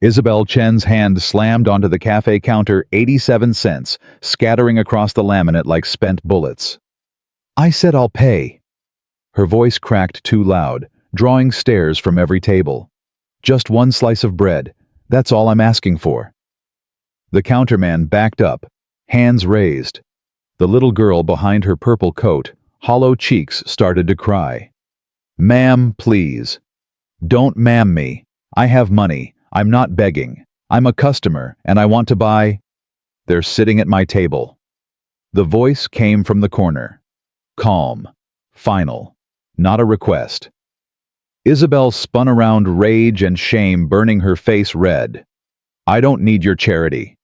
Isabelle Chen's hand slammed onto the cafe counter, 87 cents, scattering across the laminate like spent bullets. "I said I'll pay." Her voice cracked too loud, drawing stares from every table. "Just one slice of bread. That's all I'm asking for." The counterman backed up, hands raised. The little girl behind her purple coat, hollow cheeks, started to cry. "Ma'am, please. Don't ma'am me. I have money. I'm not begging. I'm a customer, and I want to buy—" "They're sitting at my table." The voice came from the corner. Calm. Final. Not a request. Isabelle spun around, rage and shame burning her face red. "I don't need your charity."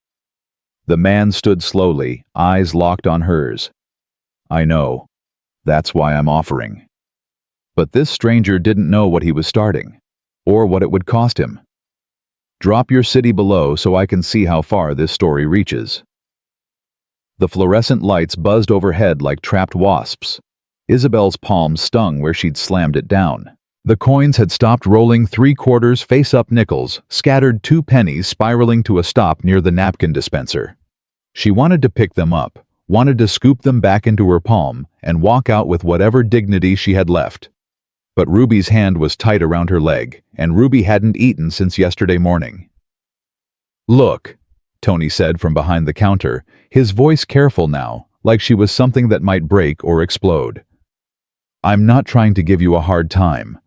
The man stood slowly, eyes locked on hers. "I know. That's why I'm offering." But this stranger didn't know what he was starting, or what it would cost him. "Drop your city below so I can see how far this story reaches." The fluorescent lights buzzed overhead like trapped wasps. Isabelle's palm stung where she'd slammed it down. The coins had stopped rolling, 3/4 face-up nickels, scattered 2 pennies spiraling to a stop near the napkin dispenser. She wanted to pick them up, wanted to scoop them back into her palm, and walk out with whatever dignity she had left. But Ruby's hand was tight around her leg, and Ruby hadn't eaten since yesterday morning. "Look," Tony said from behind the counter, his voice careful now, like she was something that might break or explode. "I'm not trying to give you a hard time.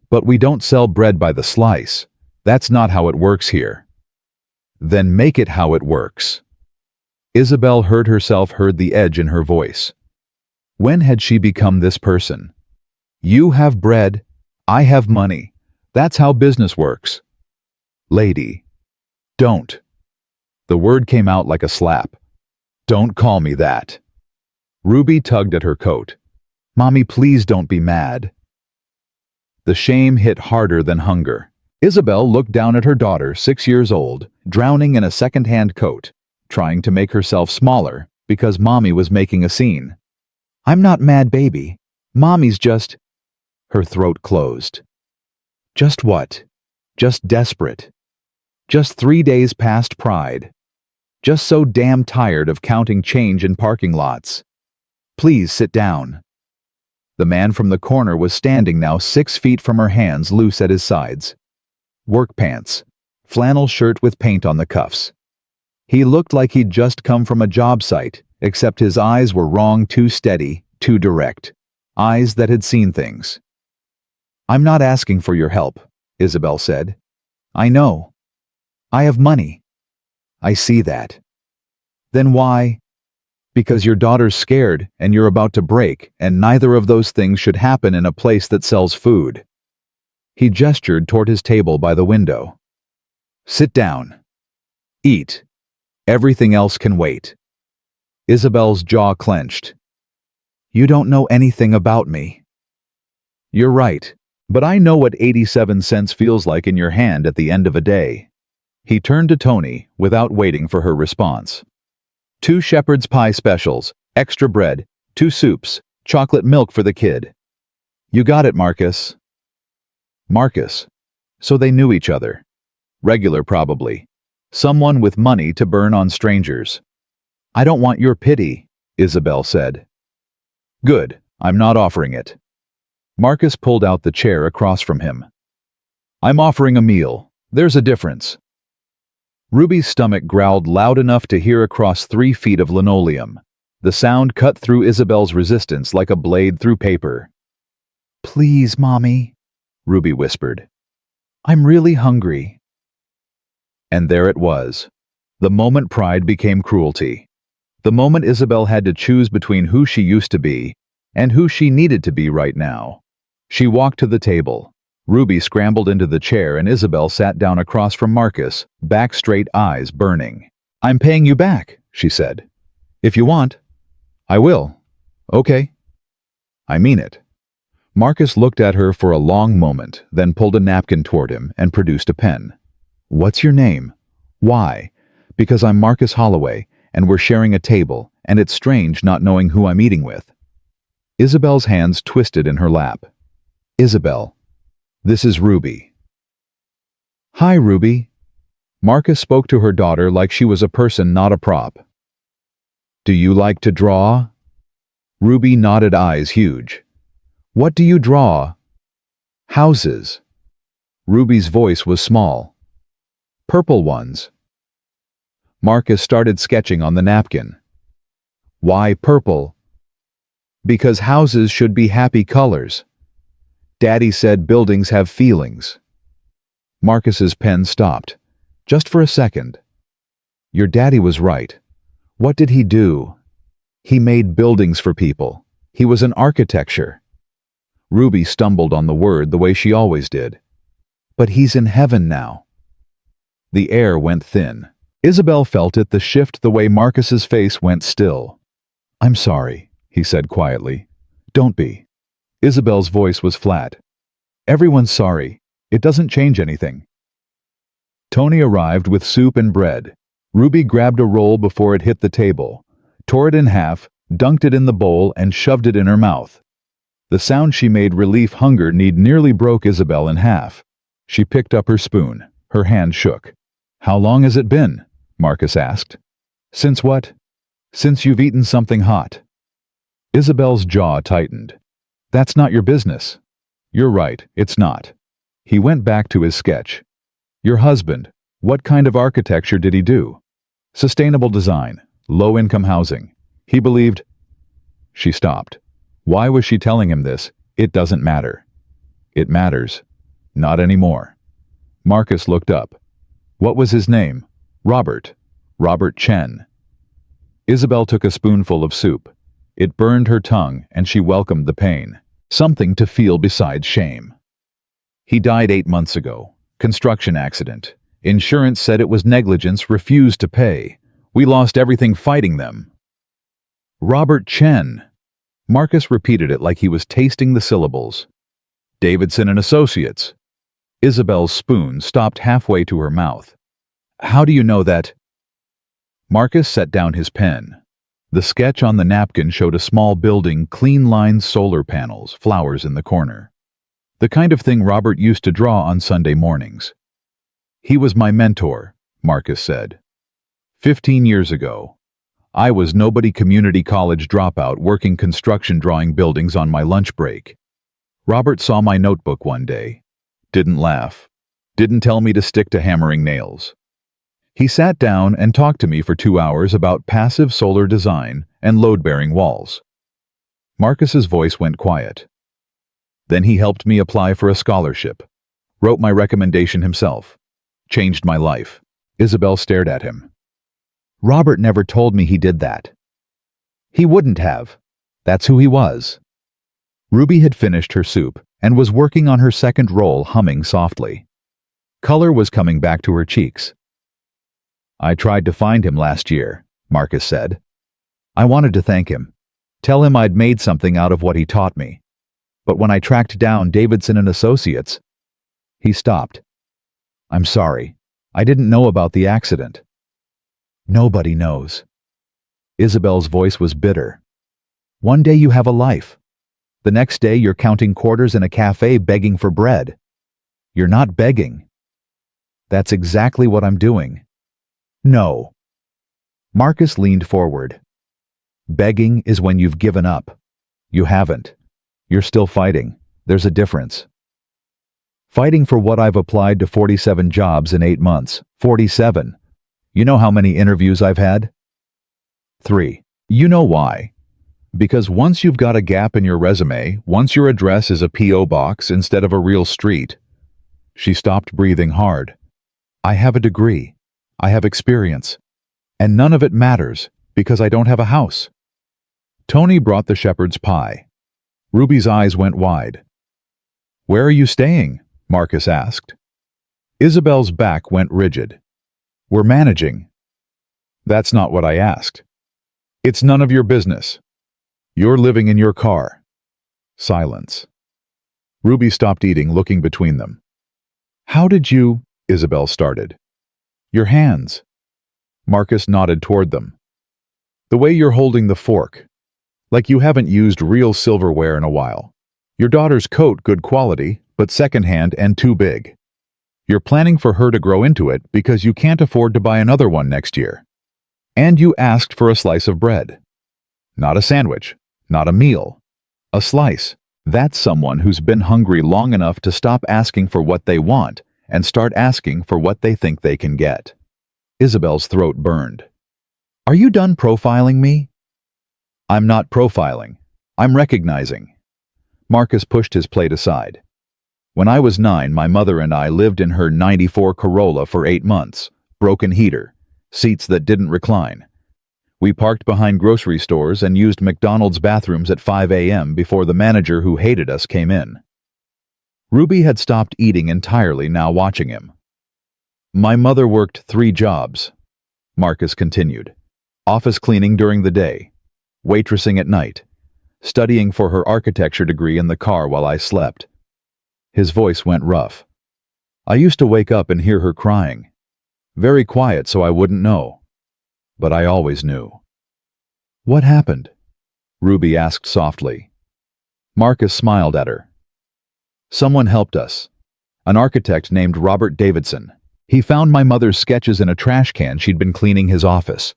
But we don't sell bread by the slice. That's not how it works here." "Then make it how it works." Isabelle heard the edge in her voice. When had she become this person? "You have bread, I have money. That's how business works." "Lady, don't." The word came out like a slap. "Don't call me that." Ruby tugged at her coat. "Mommy, please don't be mad." The shame hit harder than hunger. Isabelle looked down at her daughter, 6 years old, drowning in a second-hand coat, trying to make herself smaller because Mommy was making a scene. "I'm not mad, baby. Mommy's just—" Her throat closed. "Just what?" "Just desperate. Just 3 days past pride. Just so damn tired of counting change in parking lots. Please sit down." The man from the corner was standing now 6 feet from her, hands loose at his sides. Work pants, flannel shirt with paint on the cuffs. He looked like he'd just come from a job site, except his eyes were wrong, too steady, too direct. Eyes that had seen things. "I'm not asking for your help," Isabelle said. "I know. I have money. I see that." "Then why?" "Because your daughter's scared and you're about to break, and neither of those things should happen in a place that sells food." He gestured toward his table by the window. "Sit down. Eat. Everything else can wait." Isabelle's jaw clenched. "You don't know anything about me." "You're right, but I know what 87 cents feels like in your hand at the end of a day." He turned to Tony without waiting for her response. 2 shepherd's pie specials, extra bread, 2 soups, chocolate milk for the kid." "You got it, Marcus." Marcus. So they knew each other. Regular, probably. Someone with money to burn on strangers. "I don't want your pity," Isabelle said. "Good, I'm not offering it." Marcus pulled out the chair across from him. "I'm offering a meal. There's a difference." Ruby's stomach growled loud enough to hear across 3 feet of linoleum. The sound cut through Isabelle's resistance like a blade through paper. "Please, Mommy," Ruby whispered. "I'm really hungry." And there it was. The moment pride became cruelty. The moment Isabelle had to choose between who she used to be and who she needed to be right now. She walked to the table. Ruby scrambled into the chair and Isabelle sat down across from Marcus, back straight, eyes burning. "I'm paying you back," she said. "If you want." "I will." "Okay." "I mean it." Marcus looked at her for a long moment, then pulled a napkin toward him and produced a pen. "What's your name?" "Why?" "Because I'm Marcus Holloway, and we're sharing a table, and it's strange not knowing who I'm eating with." Isabelle's hands twisted in her lap. "Isabelle, this is Ruby." "Hi, Ruby." Marcus spoke to her daughter like she was a person, not a prop. Do you like to draw? Ruby nodded, eyes huge. What do you draw? Houses. Ruby's voice was small. Purple ones. Marcus started sketching on the napkin. Why purple? Because houses should be happy colors. Daddy said buildings have feelings. Marcus's pen stopped, just for a second. Your daddy was right. What did he do? He made buildings for people. He was an architecture. Ruby stumbled on the word the way she always did. But he's in heaven now. The air went thin. Isabelle felt it, the shift, the way Marcus's face went still. I'm sorry, he said quietly. Don't be. Isabelle's voice was flat. Everyone's sorry. It doesn't change anything. Tony arrived with soup and bread. Ruby grabbed a roll before it hit the table, tore it in half, dunked it in the bowl, and shoved it in her mouth. The sound she made relief hunger need nearly broke Isabelle in half. She picked up her spoon. Her hand shook. How long has it been? Marcus asked. Since what? Since you've eaten something hot. Isabelle's jaw tightened. That's not your business. You're right, it's not. He went back to his sketch. Your husband, what kind of architecture did he do? Sustainable design, low-income housing. He believed... She stopped. Why was she telling him this? It doesn't matter. It matters. Not anymore. Marcus looked up. What was his name? Robert. Robert Chen. Isabelle took a spoonful of soup. It burned her tongue, and she welcomed the pain. Something to feel besides shame. He died 8 months ago. Construction accident. Insurance said it was negligence, refused to pay. We lost everything fighting them. Robert Chen. Marcus repeated it like he was tasting the syllables. Davidson and Associates. Isabelle's spoon stopped halfway to her mouth. How do you know that? Marcus set down his pen. The sketch on the napkin showed a small building, clean-lined solar panels, flowers in the corner. The kind of thing Robert used to draw on Sunday mornings. He was my mentor, Marcus said. 15 years ago. I was nobody, community college dropout working construction drawing buildings on my lunch break. Robert saw my notebook one day. Didn't laugh. Didn't tell me to stick to hammering nails. He sat down and talked to me for 2 hours about passive solar design and load-bearing walls. Marcus's voice went quiet. Then he helped me apply for a scholarship. Wrote my recommendation himself. Changed my life. Isabelle stared at him. Robert never told me he did that. He wouldn't have. That's who he was. Ruby had finished her soup and was working on her second roll, humming softly. Color was coming back to her cheeks. I tried to find him last year, Marcus said. I wanted to thank him. Tell him I'd made something out of what he taught me. But when I tracked down Davidson and Associates, he stopped. I'm sorry. I didn't know about the accident. Nobody knows. Isabelle's voice was bitter. One day you have a life. The next day you're counting quarters in a cafe begging for bread. You're not begging. That's exactly what I'm doing. No. Marcus leaned forward. Begging is when you've given up. You haven't. You're still fighting. There's a difference. Fighting for what I've applied to 47 jobs in 8 months. 47. You know how many interviews I've had? 3. You know why? Because once you've got a gap in your resume, once your address is a P.O. box instead of a real street. She stopped, breathing hard. I have a degree. I have experience. And none of it matters because I don't have a house. Tony brought the shepherd's pie. Ruby's eyes went wide. Where are you staying? Marcus asked. Isabelle's back went rigid. We're managing. That's not what I asked. It's none of your business. You're living in your car. Silence. Ruby stopped eating, looking between them. How did you... Isabelle started. Your hands. Marcus nodded toward them. The way you're holding the fork. Like you haven't used real silverware in a while. Your daughter's coat, good quality, but secondhand and too big. You're planning for her to grow into it because you can't afford to buy another one next year. And you asked for a slice of bread. Not a sandwich, not a meal. A slice. That's someone who's been hungry long enough to stop asking for what they want and start asking for what they think they can get. Isabelle's throat burned. Are you done profiling me? I'm not profiling. I'm recognizing. Marcus pushed his plate aside. When I was 9, my mother and I lived in her '94 Corolla for 8 months, broken heater, seats that didn't recline. We parked behind grocery stores and used McDonald's bathrooms at 5 a.m. before the manager who hated us came in. Ruby had stopped eating entirely now watching him. My mother worked 3 jobs, Marcus continued. Office cleaning during the day, waitressing at night, studying for her architecture degree in the car while I slept. His voice went rough. I used to wake up and hear her crying. Very quiet so I wouldn't know. But I always knew. What happened? Ruby asked softly. Marcus smiled at her. Someone helped us. An architect named Robert Davidson. He found my mother's sketches in a trash can she'd been cleaning his office.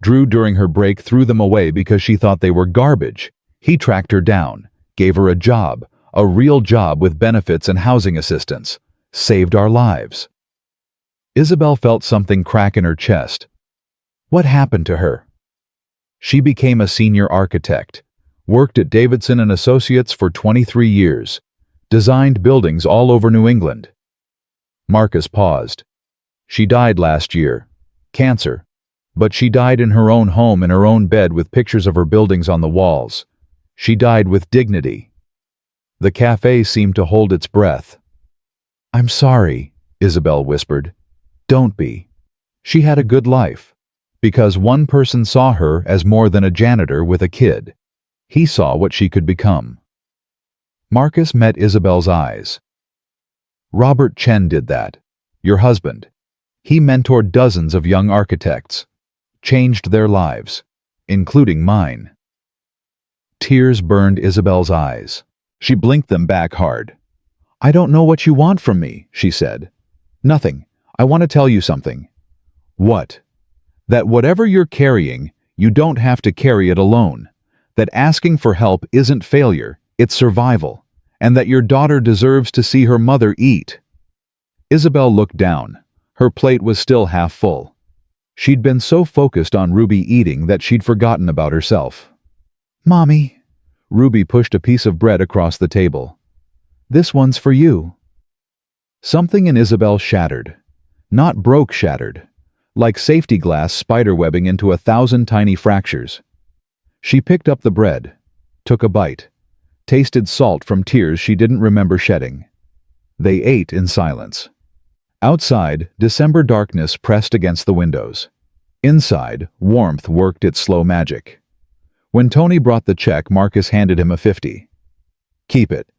Drew, during her break, threw them away because she thought they were garbage. He tracked her down, gave her a job, a real job with benefits and housing assistance. Saved our lives. Isabelle felt something crack in her chest. What happened to her? She became a senior architect, worked at Davidson and Associates for 23 years, designed buildings all over New England. Marcus paused. She died last year. Cancer. But she died in her own home in her own bed with pictures of her buildings on the walls. She died with dignity. The café seemed to hold its breath. I'm sorry, Isabelle whispered. Don't be. She had a good life. Because one person saw her as more than a janitor with a kid. He saw what she could become. Marcus met Isabelle's eyes. Robert Chen did that. Your husband. He mentored dozens of young architects. Changed their lives, including mine. Tears burned Isabelle's eyes. She blinked them back hard. I don't know what you want from me, she said. Nothing. I want to tell you something. What? That whatever you're carrying, you don't have to carry it alone. That asking for help isn't failure, it's survival. And that your daughter deserves to see her mother eat. Isabelle looked down. Her plate was still half full. She'd been so focused on Ruby eating that she'd forgotten about herself. Mommy. Ruby pushed a piece of bread across the table. This one's for you. Something in Isabelle shattered. Not broke shattered. Like safety glass spiderwebbing into 1,000 tiny fractures. She picked up the bread, took a bite, tasted salt from tears she didn't remember shedding. They ate in silence. Outside, December darkness pressed against the windows. Inside, warmth worked its slow magic. When Tony brought the check, Marcus handed him a 50. Keep it.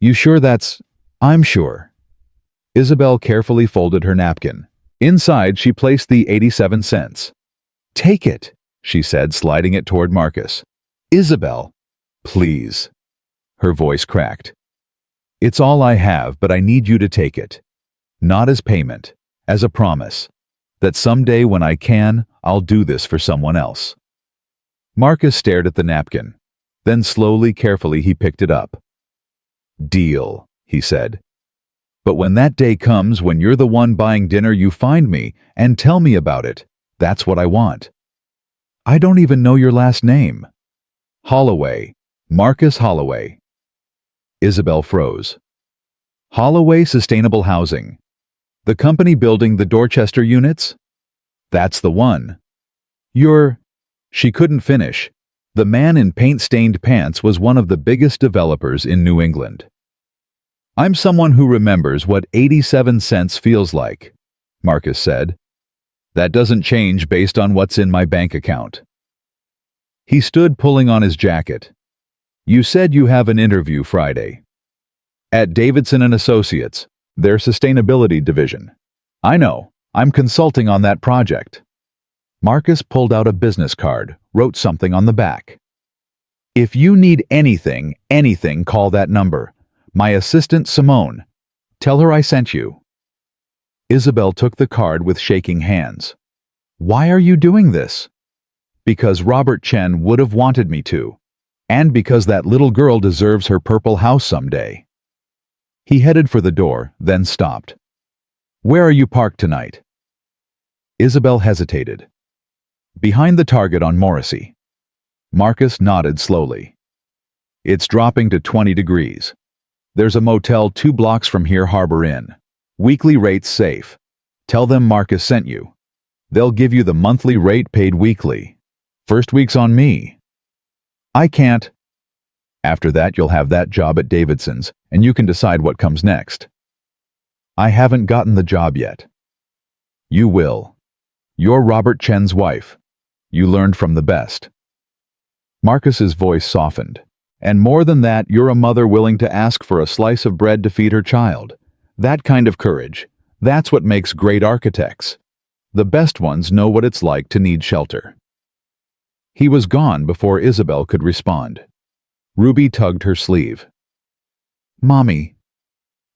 You sure that's... I'm sure. Isabelle carefully folded her napkin. Inside, she placed the 87 cents. Take it, she said, sliding it toward Marcus. Isabelle, please. Her voice cracked. It's all I have, but I need you to take it. Not as payment, as a promise. That someday when I can, I'll do this for someone else. Marcus stared at the napkin. Then slowly, carefully, he picked it up. Deal, he said. But when that day comes, when you're the one buying dinner, you find me and tell me about it. That's what I want. I don't even know your last name. Holloway. Marcus Holloway. Isabelle froze. Holloway Sustainable Housing. The company building the Dorchester units? That's the one. You're... She couldn't finish. The man in paint-stained pants was one of the biggest developers in New England. I'm someone who remembers what 87 cents feels like, Marcus said. That doesn't change based on what's in my bank account. He stood pulling on his jacket. You said you have an interview Friday. At Davidson and Associates, their sustainability division. I know, I'm consulting on that project. Marcus pulled out a business card, wrote something on the back. If you need anything, call that number. My assistant Simone. Tell her I sent you. Isabelle took the card with shaking hands. Why are you doing this? Because Robert Chen would have wanted me to. And because that little girl deserves her purple house someday. He headed for the door, then stopped. Where are you parked tonight? Isabelle hesitated. Behind the Target on Morrissey. Marcus nodded slowly. It's dropping to 20 degrees. There's a motel 2 blocks from here, Harbor Inn. Weekly rates safe. Tell them Marcus sent you. They'll give you the monthly rate paid weekly. First week's on me. I can't. After that, you'll have that job at Davidson's, and you can decide what comes next. I haven't gotten the job yet. You will. You're Robert Chen's wife. You learned from the best. Marcus's voice softened. And more than that, you're a mother willing to ask for a slice of bread to feed her child. That kind of courage, that's what makes great architects. The best ones know what it's like to need shelter. He was gone before Isabelle could respond. Ruby tugged her sleeve. Mommy,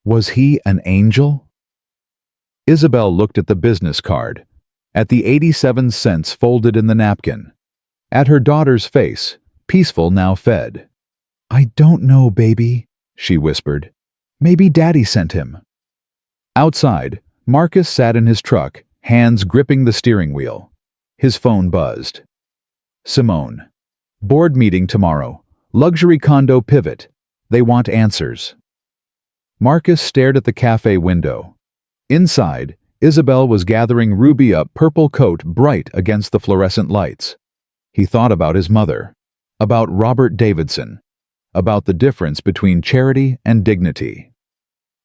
was he an angel? Isabelle looked at the business card, at the 87 cents folded in the napkin, at her daughter's face, peaceful now fed. I don't know, baby, she whispered. Maybe Daddy sent him. Outside, Marcus sat in his truck, hands gripping the steering wheel. His phone buzzed. Simone. Board meeting tomorrow. Luxury condo pivot. They want answers. Marcus stared at the cafe window. Inside, Isabelle was gathering Ruby up, purple coat bright against the fluorescent lights. He thought about his mother, about Robert Davidson, about the difference between charity and dignity.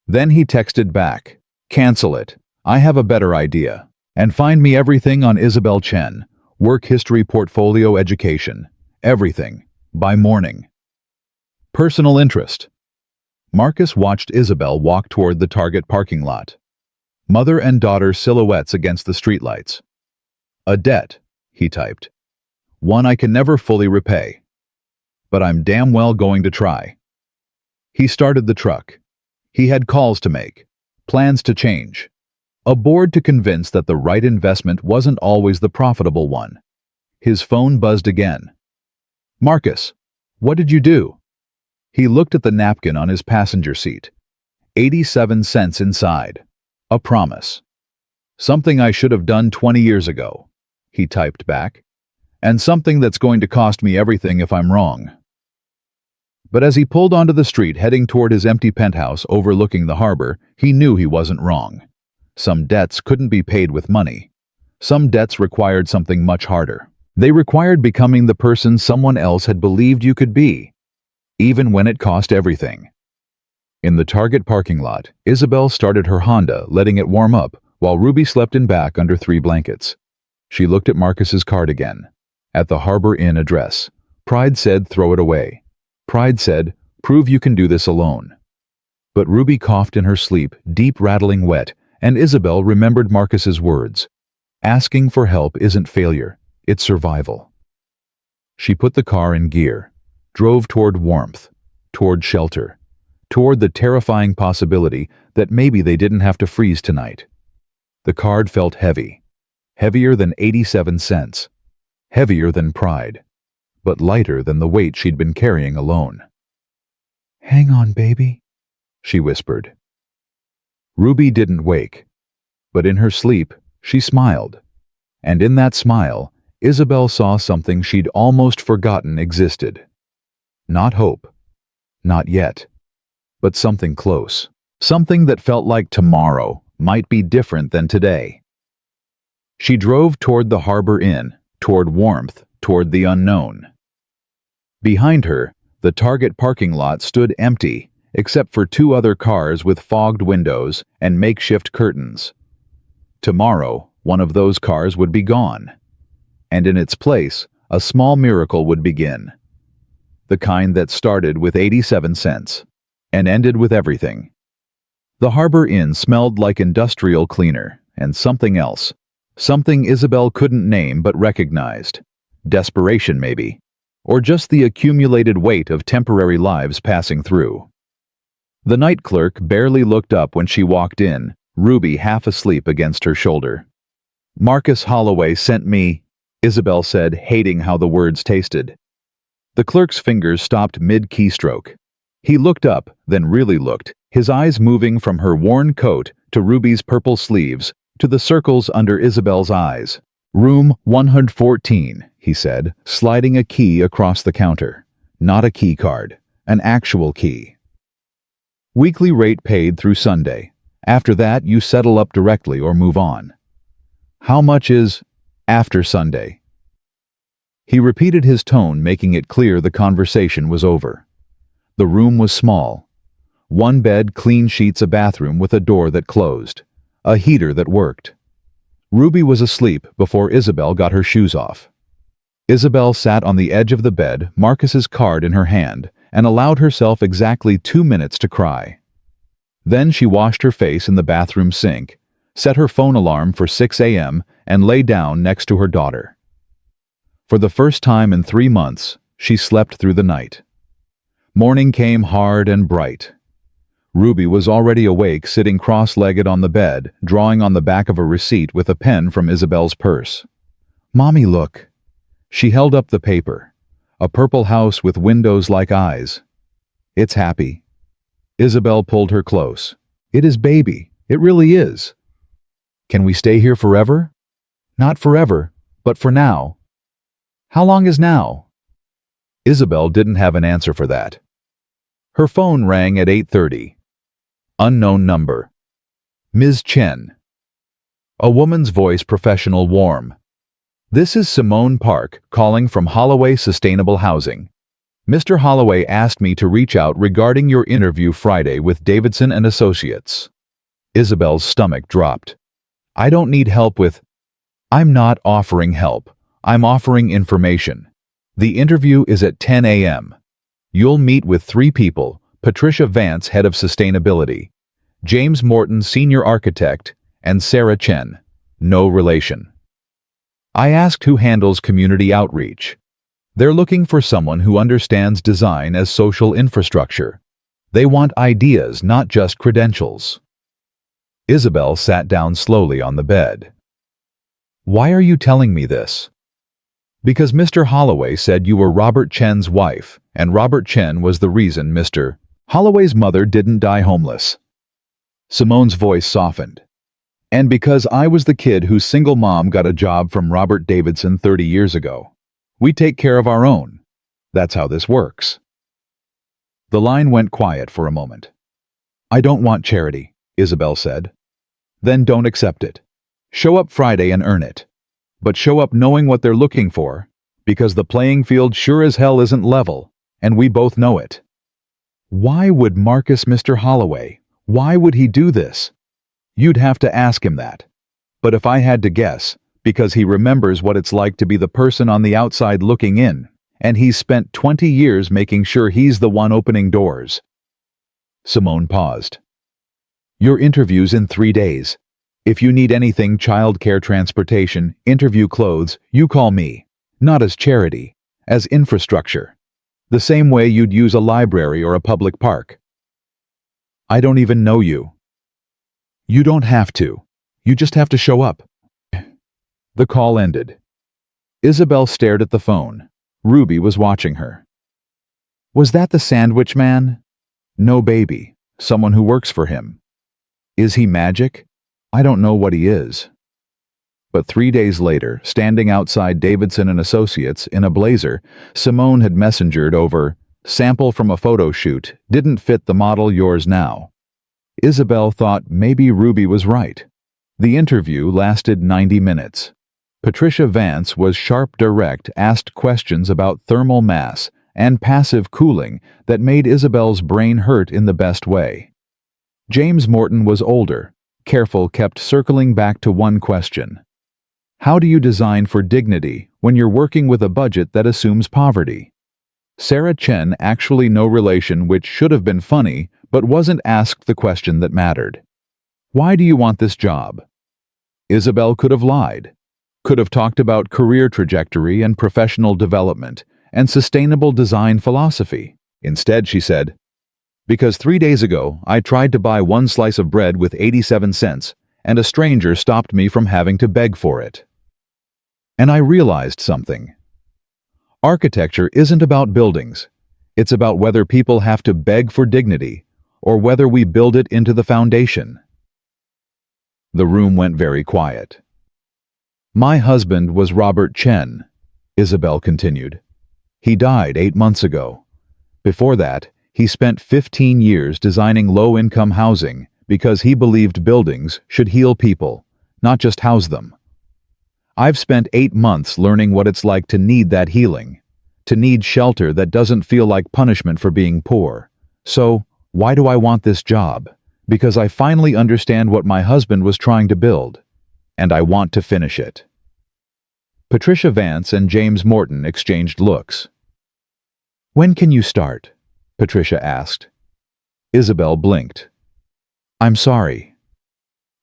Then he texted back, cancel it, I have a better idea, and find me everything on Isabelle Chen, work history, portfolio, education, everything, by morning. Personal interest. Marcus watched Isabelle walk toward the Target parking lot. Mother and daughter silhouettes against the streetlights. A debt, he typed. One I can never fully repay. But I'm damn well going to try. He started the truck. He had calls to make, plans to change, a board to convince that the right investment wasn't always the profitable one. His phone buzzed again. Marcus, what did you do? He looked at the napkin on his passenger seat. 87 cents inside. A promise. Something I should have done 20 years ago, he typed back. And something that's going to cost me everything if I'm wrong. But as he pulled onto the street heading toward his empty penthouse overlooking the harbor, he knew he wasn't wrong. Some debts couldn't be paid with money. Some debts required something much harder. They required becoming the person someone else had believed you could be, even when it cost everything. In the Target parking lot, Isabelle started her Honda, letting it warm up, while Ruby slept in back under 3 blankets. She looked at Marcus's card again. At the Harbor Inn address. Pride said, throw it away. Pride said, prove you can do this alone. But Ruby coughed in her sleep, deep rattling wet, and Isabelle remembered Marcus's words. Asking for help isn't failure, it's survival. She put the car in gear, drove toward warmth, toward shelter, toward the terrifying possibility that maybe they didn't have to freeze tonight. The card felt heavy, heavier than 87 cents. Heavier than pride, but lighter than the weight she'd been carrying alone. Hang on, baby, she whispered. Ruby didn't wake, but in her sleep, she smiled. And in that smile, Isabelle saw something she'd almost forgotten existed. Not hope, not yet, but something close. Something that felt like tomorrow might be different than today. She drove toward the Harbor Inn, toward warmth, toward the unknown. Behind her, the Target parking lot stood empty, except for 2 other cars with fogged windows and makeshift curtains. Tomorrow, one of those cars would be gone. And in its place, a small miracle would begin. The kind that started with 87 cents and ended with everything. The Harbor Inn smelled like industrial cleaner and something else. Something Isabelle couldn't name but recognized. Desperation, maybe. Or just the accumulated weight of temporary lives passing through. The night clerk barely looked up when she walked in, Ruby half asleep against her shoulder. Marcus Holloway sent me, Isabelle said, hating how the words tasted. The clerk's fingers stopped mid-keystroke. He looked up, then really looked, his eyes moving from her worn coat to Ruby's purple sleeves to the circles under Isabelle's eyes. Room 114, he said, sliding a key across the counter. Not a key card, an actual key. Weekly rate paid through Sunday. After that, you settle up directly or move on. How much is after Sunday? He repeated his tone, making it clear the conversation was over. The room was small. One bed, clean sheets, a bathroom with a door that closed. A heater that worked. Ruby was asleep before Isabelle got her shoes off. Isabelle sat on the edge of the bed, Marcus's card in her hand, and allowed herself exactly 2 minutes to cry. Then she washed her face in the bathroom sink, set her phone alarm for 6 a.m., and lay down next to her daughter. For the first time in 3 months, she slept through the night. Morning came hard and bright. Ruby was already awake, sitting cross-legged on the bed, drawing on the back of a receipt with a pen from Isabelle's purse. "Mommy, look." She held up the paper. A purple house with windows like eyes. "It's happy." Isabelle pulled her close. "It is, baby. It really is." "Can we stay here forever?" "Not forever, but for now." "How long is now?" Isabelle didn't have an answer for that. Her phone rang at 8:30. Unknown number. Ms. Chen. A woman's voice, professional, warm. "This is Simone Park, calling from Holloway Sustainable Housing. Mr. Holloway asked me to reach out regarding your interview Friday with Davidson and Associates." Isabelle's stomach dropped. "I don't need help with—" "I'm not offering help. I'm offering information. The interview is at 10 a.m. You'll meet with 3 people: Patricia Vance, head of sustainability, James Morton, senior architect, and Sarah Chen, no relation. I asked who handles community outreach. They're looking for someone who understands design as social infrastructure. They want ideas, not just credentials." Isabelle sat down slowly on the bed. "Why are you telling me this?" "Because Mr. Holloway said you were Robert Chen's wife, and Robert Chen was the reason Mr. Holloway's mother didn't die homeless." Simone's voice softened. "And because I was the kid whose single mom got a job from Robert Davidson 30 years ago. We take care of our own. That's how this works." The line went quiet for a moment. "I don't want charity," Isabelle said. "Then don't accept it. Show up Friday and earn it. But show up knowing what they're looking for, because the playing field sure as hell isn't level, and we both know it." Why would Mr. Holloway, why would he do this? You'd have to ask him that. But if I had to guess, because he remembers what it's like to be the person on the outside looking in, and he's spent 20 years making sure he's the one opening doors. Simone paused. "Your interview's in 3 days. If you need anything, childcare, transportation, interview clothes, you call me. Not as charity, as infrastructure. The same way you'd use a library or a public park." "I don't even know you." "You don't have to. You just have to show up." The call ended. Isabelle stared at the phone. Ruby was watching her. "Was that the sandwich man?" "No, baby. Someone who works for him." "Is he magic?" "I don't know what he is." But 3 days later, standing outside Davidson and Associates in a blazer, Simone had messengered over, "Sample from a photo shoot, didn't fit the model, yours now." Isabelle thought maybe Ruby was right. The interview lasted 90 minutes. Patricia Vance was sharp, direct, asked questions about thermal mass and passive cooling that made Isabelle's brain hurt in the best way. James Morton was older, careful, kept circling back to one question. How do you design for dignity when you're working with a budget that assumes poverty? Sarah Chen, actually no relation, which should have been funny, but wasn't asked the question that mattered. Why do you want this job? Isabelle could have lied. Could have talked about career trajectory and professional development and sustainable design philosophy. Instead, she said, Because 3 days ago, I tried to buy one slice of bread with 87 cents, and a stranger stopped me from having to beg for it. And I realized something. Architecture isn't about buildings. It's about whether people have to beg for dignity, or whether we build it into the foundation. The room went very quiet. My husband was Robert Chen, Isabelle continued. He died 8 months ago. Before that, he spent 15 years designing low-income housing because he believed buildings should heal people, not just house them. I've spent 8 months learning what it's like to need that healing, to need shelter that doesn't feel like punishment for being poor. So, why do I want this job? Because I finally understand what my husband was trying to build, and I want to finish it. Patricia Vance and James Morton exchanged looks. When can you start? Patricia asked. Isabelle blinked. I'm sorry.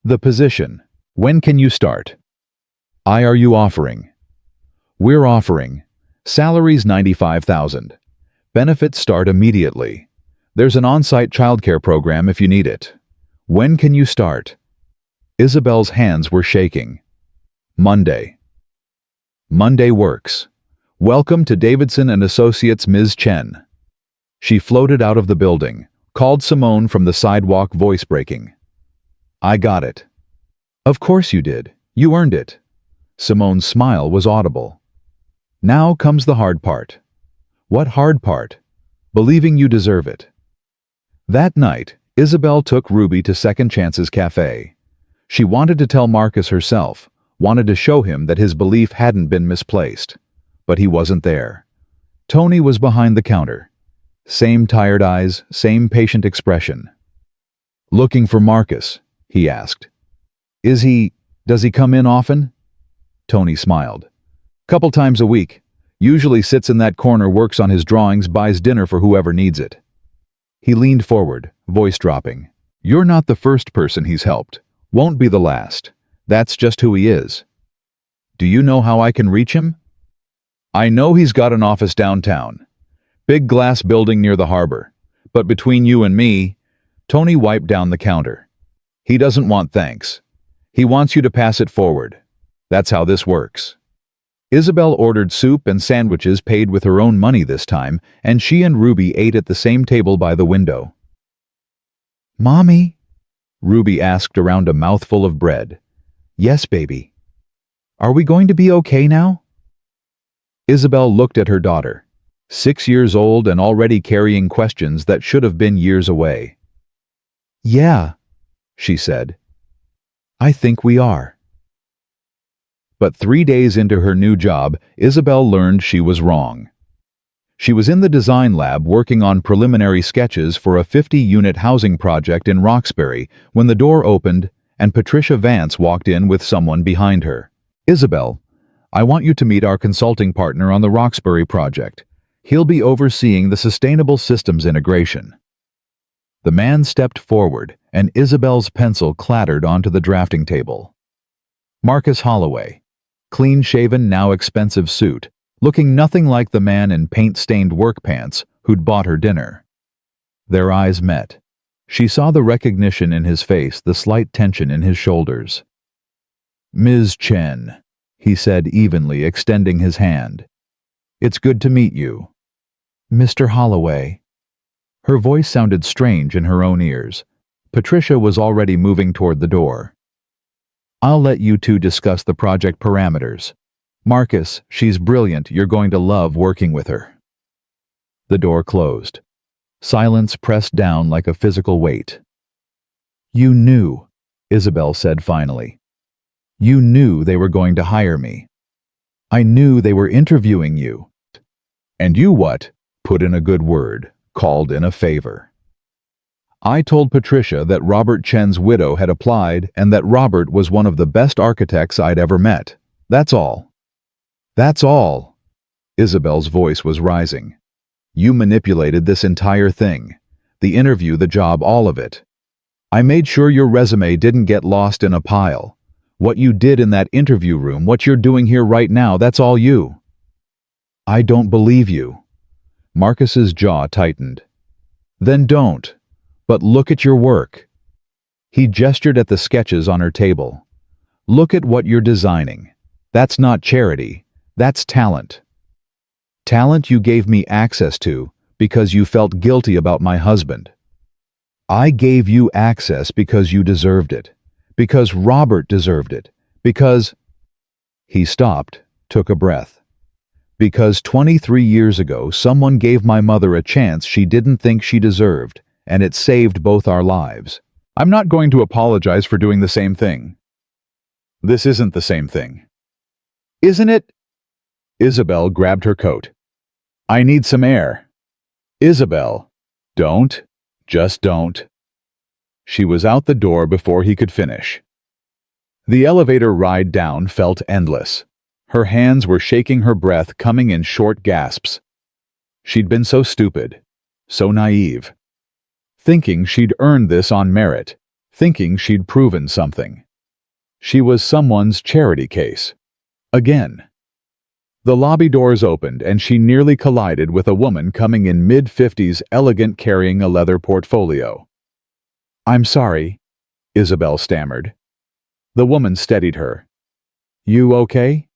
The position. When can you start? Are you offering? We're offering. Salaries $95,000. Benefits start immediately. There's an on-site childcare program if you need it. When can you start? Isabelle's hands were shaking. Monday. Monday works. Welcome to Davidson & Associates, Ms. Chen. She floated out of the building, called Simone from the sidewalk, voice breaking. I got it. Of course you did. You earned it. Simone's smile was audible. Now comes the hard part. What hard part? Believing you deserve it. That night, Isabelle took Ruby to Second Chance's Café. She wanted to tell Marcus herself, wanted to show him that his belief hadn't been misplaced. But he wasn't there. Tony was behind the counter. Same tired eyes, same patient expression. Looking for Marcus, he asked. Does he come in often? Tony smiled. Couple times a week. Usually sits in that corner, works on his drawings, buys dinner for whoever needs it. He leaned forward, voice dropping. You're not the first person he's helped. Won't be the last. That's just who he is. Do you know how I can reach him? I know he's got an office downtown. Big glass building near the harbor. But between you and me, Tony wiped down the counter. He doesn't want thanks. He wants you to pass it forward. That's how this works. Isabelle ordered soup and sandwiches, paid with her own money this time, and she and Ruby ate at the same table by the window. Mommy? Ruby asked around a mouthful of bread. Yes, baby. Are we going to be okay now? Isabelle looked at her daughter, 6 years old and already carrying questions that should have been years away. Yeah, she said. I think we are. But 3 days into her new job, Isabelle learned she was wrong. She was in the design lab working on preliminary sketches for a 50-unit housing project in Roxbury when the door opened and Patricia Vance walked in with someone behind her. Isabelle, I want you to meet our consulting partner on the Roxbury project. He'll be overseeing the sustainable systems integration. The man stepped forward, and Isabelle's pencil clattered onto the drafting table. Marcus Holloway, clean-shaven, now expensive suit, looking nothing like the man in paint-stained work pants who'd bought her dinner. Their eyes met. She saw the recognition in his face, the slight tension in his shoulders. Ms. Chen, he said evenly, extending his hand. It's good to meet you. Mr. Holloway. Her voice sounded strange in her own ears. Patricia was already moving toward the door. I'll let you two discuss the project parameters. Marcus, she's brilliant. You're going to love working with her. The door closed. Silence pressed down like a physical weight. You knew, Isabelle said finally. You knew they were going to hire me. I knew they were interviewing you. And you what? Put in a good word, called in a favor. I told Patricia that Robert Chen's widow had applied and that Robert was one of the best architects I'd ever met. That's all. That's all. Isabelle's voice was rising. You manipulated this entire thing. The interview, the job, all of it. I made sure your resume didn't get lost in a pile. What you did in that interview room, what you're doing here right now, that's all you. I don't believe you. Marcus's jaw tightened. Then don't. But look at your work. He gestured at the sketches on her table. Look at what you're designing. That's not charity. That's talent. Talent you gave me access to because you felt guilty about my husband. I gave you access because you deserved it. Because Robert deserved it. Because... He stopped, took a breath. Because 23 years ago, someone gave my mother a chance she didn't think she deserved, and it saved both our lives. I'm not going to apologize for doing the same thing. This isn't the same thing. Isn't it? Isabelle grabbed her coat. I need some air. Isabelle, don't. Just don't. She was out the door before he could finish. The elevator ride down felt endless. Her hands were shaking, her breath coming in short gasps. She'd been so stupid, so naive. Thinking she'd earned this on merit, thinking she'd proven something. She was someone's charity case. Again. The lobby doors opened and she nearly collided with a woman coming in mid-50s, elegant, carrying a leather portfolio. I'm sorry, Isabelle stammered. The woman steadied her. You okay?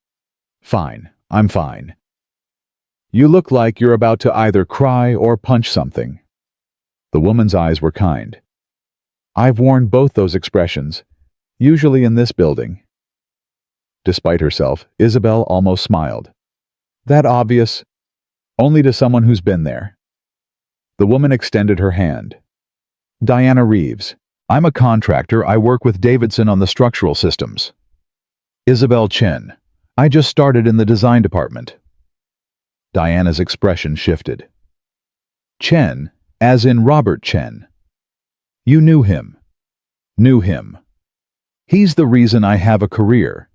Fine, I'm fine. You look like you're about to either cry or punch something. The woman's eyes were kind. I've worn both those expressions, usually in this building. Despite herself, Isabelle almost smiled. That obvious? Only to someone who's been there. The woman extended her hand. Diana Reeves. I'm a contractor. I work with Davidson on the structural systems. Isabelle Chen. I just started in the design department. Diana's expression shifted. Chen, as in Robert Chen. You knew him. Knew him. He's the reason I have a career.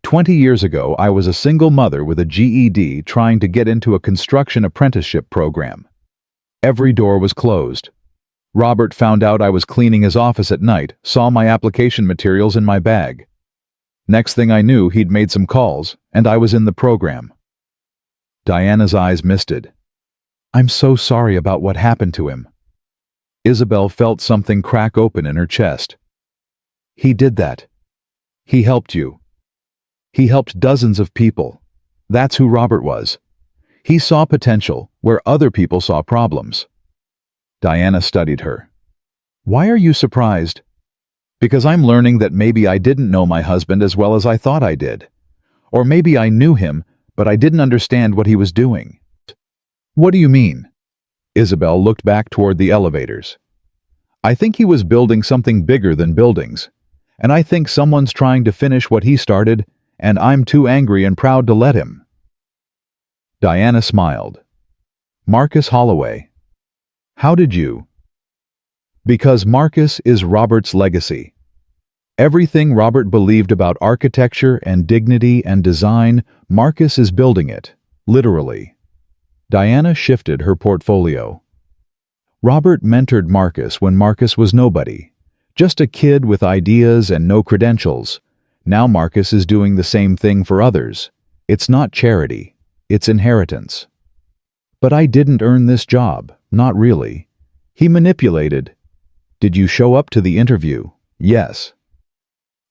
20 years ago, I was a single mother with a GED trying to get into a construction apprenticeship program. Every door was closed. Robert found out I was cleaning his office at night, saw my application materials in my bag. Next thing I knew, he'd made some calls, and I was in the program. Diana's eyes misted. I'm so sorry about what happened to him. Isabelle felt something crack open in her chest. He did that. He helped you. He helped dozens of people. That's who Robert was. He saw potential where other people saw problems. Diana studied her. Why are you surprised? Because I'm learning that maybe I didn't know my husband as well as I thought I did. Or maybe I knew him, but I didn't understand what he was doing. What do you mean? Isabelle looked back toward the elevators. I think he was building something bigger than buildings. And I think someone's trying to finish what he started, and I'm too angry and proud to let him. Diana smiled. Marcus Holloway. How did you? Because Marcus is Robert's legacy. Everything Robert believed about architecture and dignity and design, Marcus is building it, literally. Diana shifted her portfolio. Robert mentored Marcus when Marcus was nobody, just a kid with ideas and no credentials. Now Marcus is doing the same thing for others. It's not charity, it's inheritance. But I didn't earn this job, not really. He manipulated. Did you show up to the interview? Yes.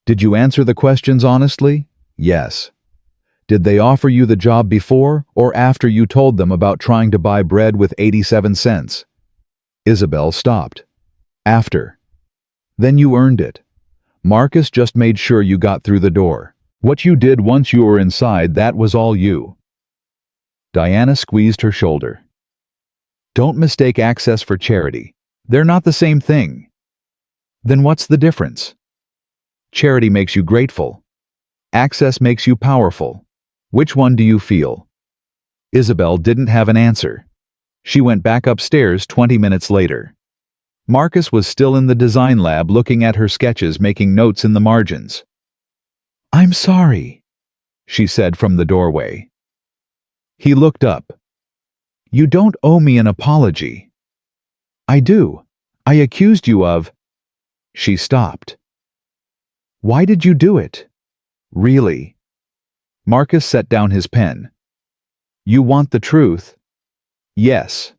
Did you answer the questions honestly? Yes. Did they offer you the job before or after you told them about trying to buy bread with 87 cents? Isabelle stopped. After. Then you earned it. Marcus just made sure you got through the door. What you did once you were inside, that was all you. Diana squeezed her shoulder. Don't mistake access for charity. They're not the same thing. Then what's the difference? Charity makes you grateful. Access makes you powerful. Which one do you feel? Isabelle didn't have an answer. She went back upstairs 20 minutes later. Marcus was still in the design lab looking at her sketches, making notes in the margins. I'm sorry, she said from the doorway. He looked up. You don't owe me an apology. I do. I accused you of... She stopped. Why did you do it? Really? Marcus set down his pen. You want the truth? Yes.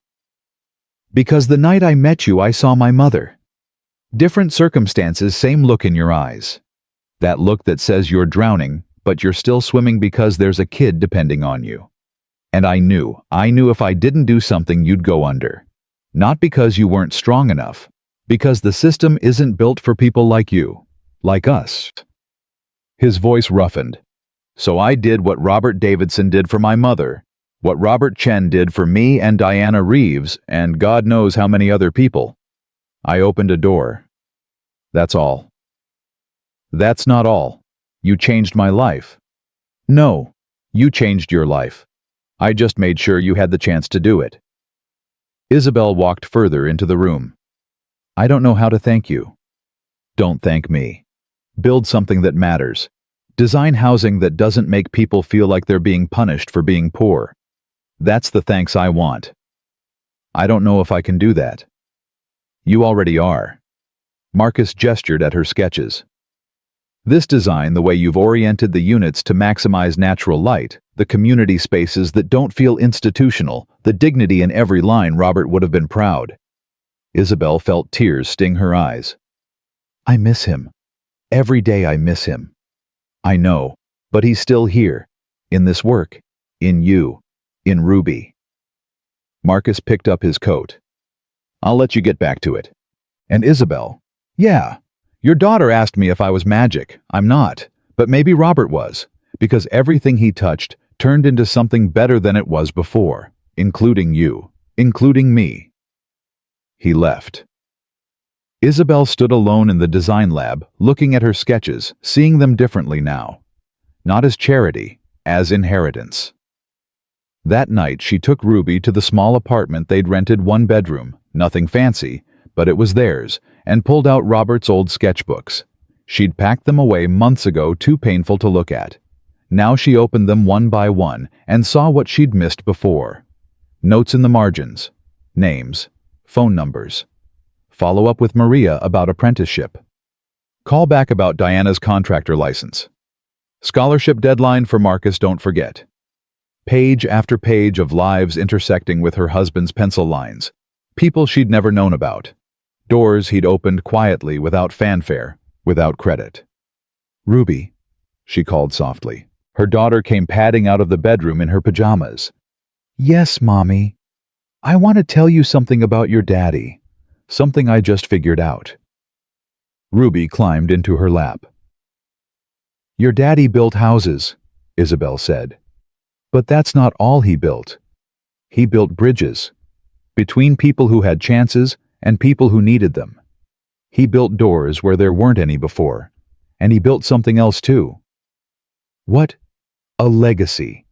Because the night I met you, I saw my mother. Different circumstances, same look in your eyes. That look that says you're drowning, but you're still swimming because there's a kid depending on you. And I knew if I didn't do something you'd go under. Not because you weren't strong enough, because the system isn't built for people like you, like us. His voice roughened. So I did what Robert Davidson did for my mother, what Robert Chen did for me and Diana Reeves, and God knows how many other people. I opened a door. That's all. That's not all. You changed my life. No, you changed your life. I just made sure you had the chance to do it. Isabelle walked further into the room. I don't know how to thank you. Don't thank me. Build something that matters. Design housing that doesn't make people feel like they're being punished for being poor. That's the thanks I want. I don't know if I can do that. You already are. Marcus gestured at her sketches. This design, the way you've oriented the units to maximize natural light, the community spaces that don't feel institutional, the dignity in every line, Robert would have been proud. Isabelle felt tears sting her eyes. I miss him. Every day I miss him. I know, but he's still here, in this work, in you, in Ruby. Marcus picked up his coat. I'll let you get back to it. And Isabelle, yeah, your daughter asked me if I was magic. I'm not, but maybe Robert was, because everything he touched turned into something better than it was before, including you, including me. He left. Isabelle stood alone in the design lab, looking at her sketches, seeing them differently now. Not as charity, as inheritance. That night she took Ruby to the small apartment they'd rented, one bedroom, nothing fancy, but it was theirs, and pulled out Robert's old sketchbooks. She'd packed them away months ago, too painful to look at. Now she opened them one by one and saw what she'd missed before. Notes in the margins, names, phone numbers. Follow up with Maria about apprenticeship. Call back about Diana's contractor license. Scholarship deadline for Marcus, don't forget. Page after page of lives intersecting with her husband's pencil lines. People she'd never known about. Doors he'd opened quietly, without fanfare, without credit. Ruby, she called softly. Her daughter came padding out of the bedroom in her pajamas. Yes, Mommy. I want to tell you something about your daddy. Something I just figured out. Ruby climbed into her lap. Your daddy built houses, Isabelle said. But that's not all he built. He built bridges. Between people who had chances and people who needed them. He built doors where there weren't any before. And he built something else too. What? A legacy.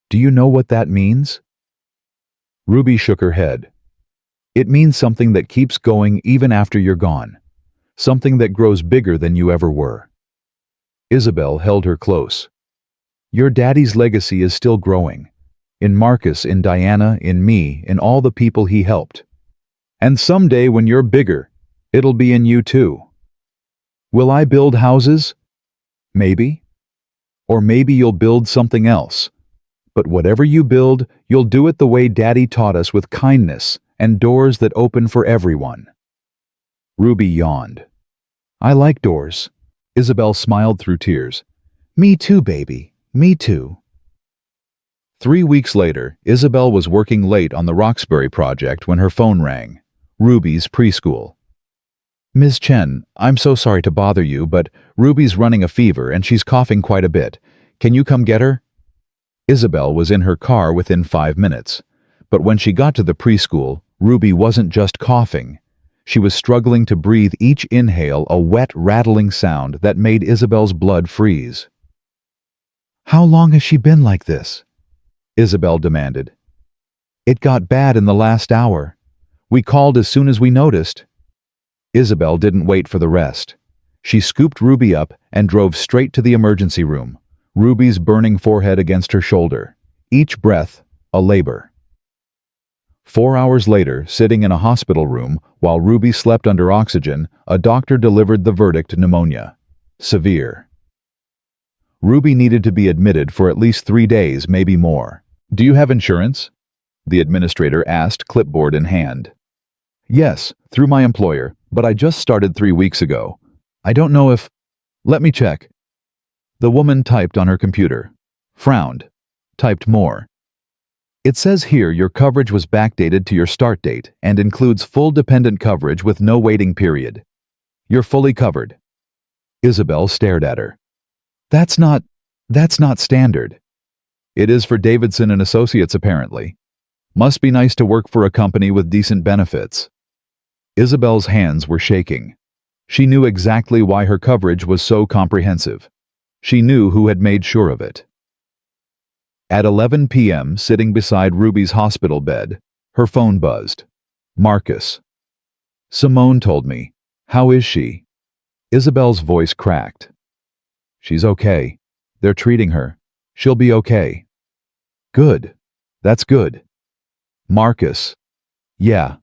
Do you know what that means? Ruby shook her head. It means something that keeps going even after you're gone. Something that grows bigger than you ever were. Isabelle held her close. Your daddy's legacy is still growing. In Marcus, in Diana, in me, in all the people he helped. And someday when you're bigger, it'll be in you too. Will I build houses? Maybe. Or maybe you'll build something else. But whatever you build, you'll do it the way Daddy taught us, with kindness and doors that open for everyone. Ruby yawned. I like doors. Isabelle smiled through tears. Me too, baby. Me too. 3 weeks later, Isabelle was working late on the Roxbury project when her phone rang. Ruby's preschool. Ms. Chen, I'm so sorry to bother you, but Ruby's running a fever and she's coughing quite a bit. Can you come get her? Isabelle was in her car within 5 minutes. But when she got to the preschool, Ruby wasn't just coughing. She was struggling to breathe, each inhale a wet, rattling sound that made Isabelle's blood freeze. How long has she been like this? Isabelle demanded. It got bad in the last hour. We called as soon as we noticed. Isabelle didn't wait for the rest. She scooped Ruby up and drove straight to the emergency room, Ruby's burning forehead against her shoulder. Each breath, a labor. 4 hours later, sitting in a hospital room while Ruby slept under oxygen, a doctor delivered the verdict: pneumonia. Severe. Ruby needed to be admitted for at least 3 days, maybe more. Do you have insurance? The administrator asked, clipboard in hand. Yes, through my employer, but I just started 3 weeks ago. I don't know if... Let me check. The woman typed on her computer, frowned, typed more. It says here your coverage was backdated to your start date and includes full dependent coverage with no waiting period. You're fully covered. Isabelle stared at her. That's not standard. It is for Davidson and Associates apparently. Must be nice to work for a company with decent benefits. Isabelle's hands were shaking. She knew exactly why her coverage was so comprehensive. She knew who had made sure of it. At 11 p.m., sitting beside Ruby's hospital bed, her phone buzzed. Marcus. Simone told me. How is she? Isabelle's voice cracked. She's okay. They're treating her. She'll be okay. Good. That's good. Marcus. Yeah.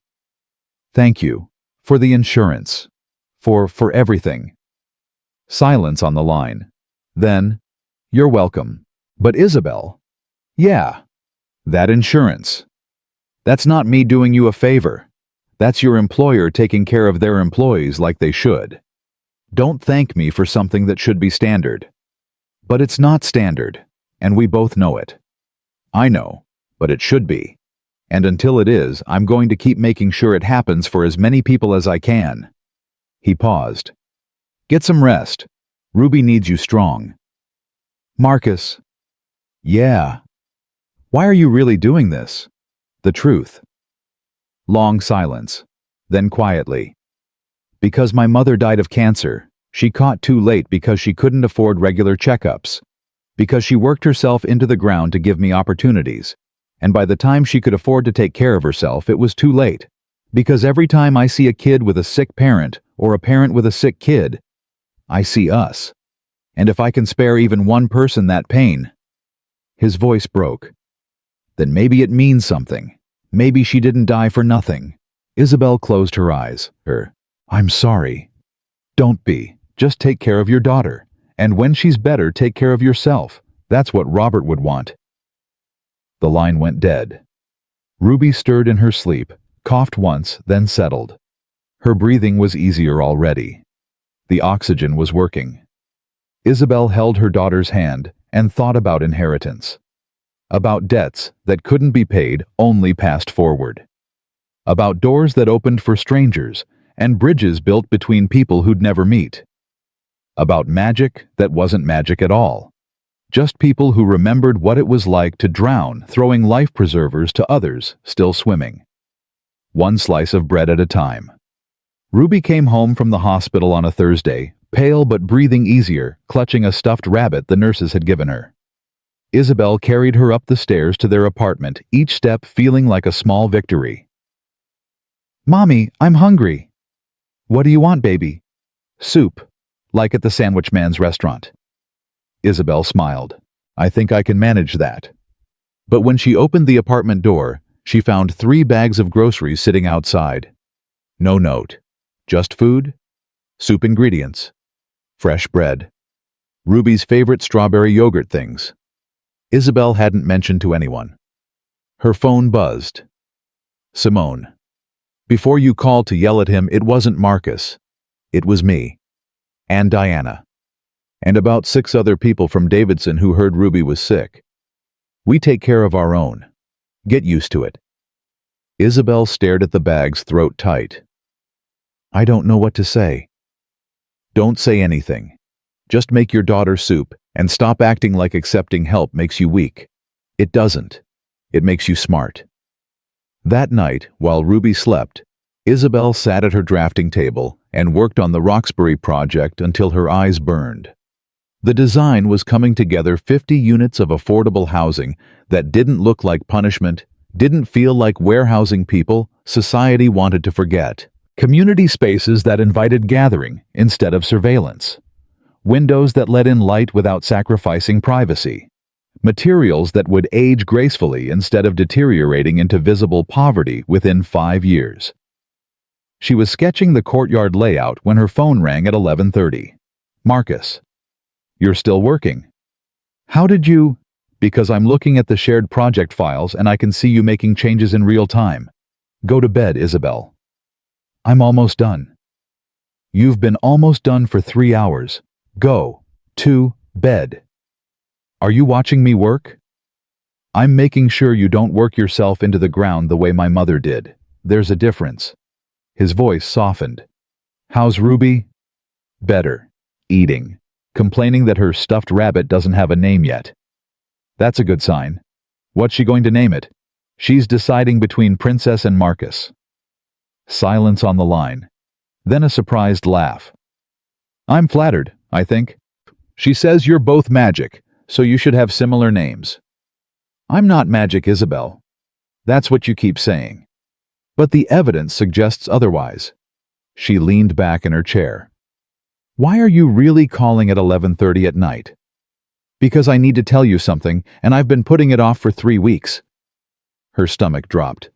Thank you. For the insurance. For everything. Silence on the line. Then, you're welcome. But Isabelle. Yeah. That insurance. That's not me doing you a favor. That's your employer taking care of their employees like they should. Don't thank me for something that should be standard. But it's not standard, and we both know it. I know, but it should be. And until it is, I'm going to keep making sure it happens for as many people as I can. He paused. Get some rest. Ruby needs you strong. Marcus. Yeah. Why are you really doing this? The truth. Long silence. Then quietly. Because my mother died of cancer. She caught too late because she couldn't afford regular checkups. Because she worked herself into the ground to give me opportunities. And by the time she could afford to take care of herself, it was too late. Because every time I see a kid with a sick parent, or a parent with a sick kid, I see us. And if I can spare even one person that pain... His voice broke. Then maybe it means something. Maybe she didn't die for nothing. Isabelle closed her eyes. I'm sorry. Don't be. Just take care of your daughter. And when she's better, take care of yourself. That's what Robert would want. The line went dead. Ruby stirred in her sleep, coughed once, then settled. Her breathing was easier already. The oxygen was working. Isabelle held her daughter's hand and thought about inheritance. About debts that couldn't be paid, only passed forward. About doors that opened for strangers and bridges built between people who'd never meet. About magic that wasn't magic at all. Just people who remembered what it was like to drown, throwing life preservers to others still swimming. One slice of bread at a time. Ruby came home from the hospital on a Thursday, pale but breathing easier, clutching a stuffed rabbit the nurses had given her. Isabelle carried her up the stairs to their apartment, each step feeling like a small victory. Mommy, I'm hungry. What do you want, baby? Soup, like at the Sandwich Man's restaurant. Isabelle smiled. I think I can manage that. But when she opened the apartment door, she found 3 bags of groceries sitting outside. No note. Just food, soup ingredients, fresh bread, Ruby's favorite strawberry yogurt things. Isabelle hadn't mentioned to anyone. Her phone buzzed. Simone. Before you called to yell at him, it wasn't Marcus. It was me. And Diana. And about 6 other people from Davidson who heard Ruby was sick. We take care of our own. Get used to it. Isabelle stared at the bags, throat tight. I don't know what to say. Don't say anything. Just make your daughter soup and stop acting like accepting help makes you weak. It doesn't. It makes you smart. That night, while Ruby slept, Isabelle sat at her drafting table and worked on the Roxbury project until her eyes burned. The design was coming together 50 units of affordable housing that didn't look like punishment, didn't feel like warehousing people society wanted to forget. Community spaces that invited gathering instead of surveillance. Windows that let in light without sacrificing privacy. Materials that would age gracefully instead of deteriorating into visible poverty within 5 years. She was sketching the courtyard layout when her phone rang at 11:30. Marcus. You're still working. How did you? Because I'm looking at the shared project files and I can see you making changes in real time. Go to bed, Isabelle. I'm almost done. You've been almost done for 3 hours. Go to bed. Are you watching me work? I'm making sure you don't work yourself into the ground the way my mother did. There's a difference. His voice softened. How's Ruby? Better. Eating. Complaining that her stuffed rabbit doesn't have a name yet. That's a good sign. What's she going to name it? She's deciding between Princess and Marcus. Silence on the line. Then a surprised laugh. I'm flattered, I think. She says you're both magic, so you should have similar names. I'm not magic, Isabelle. That's what you keep saying. But the evidence suggests otherwise. She leaned back in her chair. Why are you really calling at 11:30 at night? Because I need to tell you something, and I've been putting it off for 3 weeks. Her stomach dropped.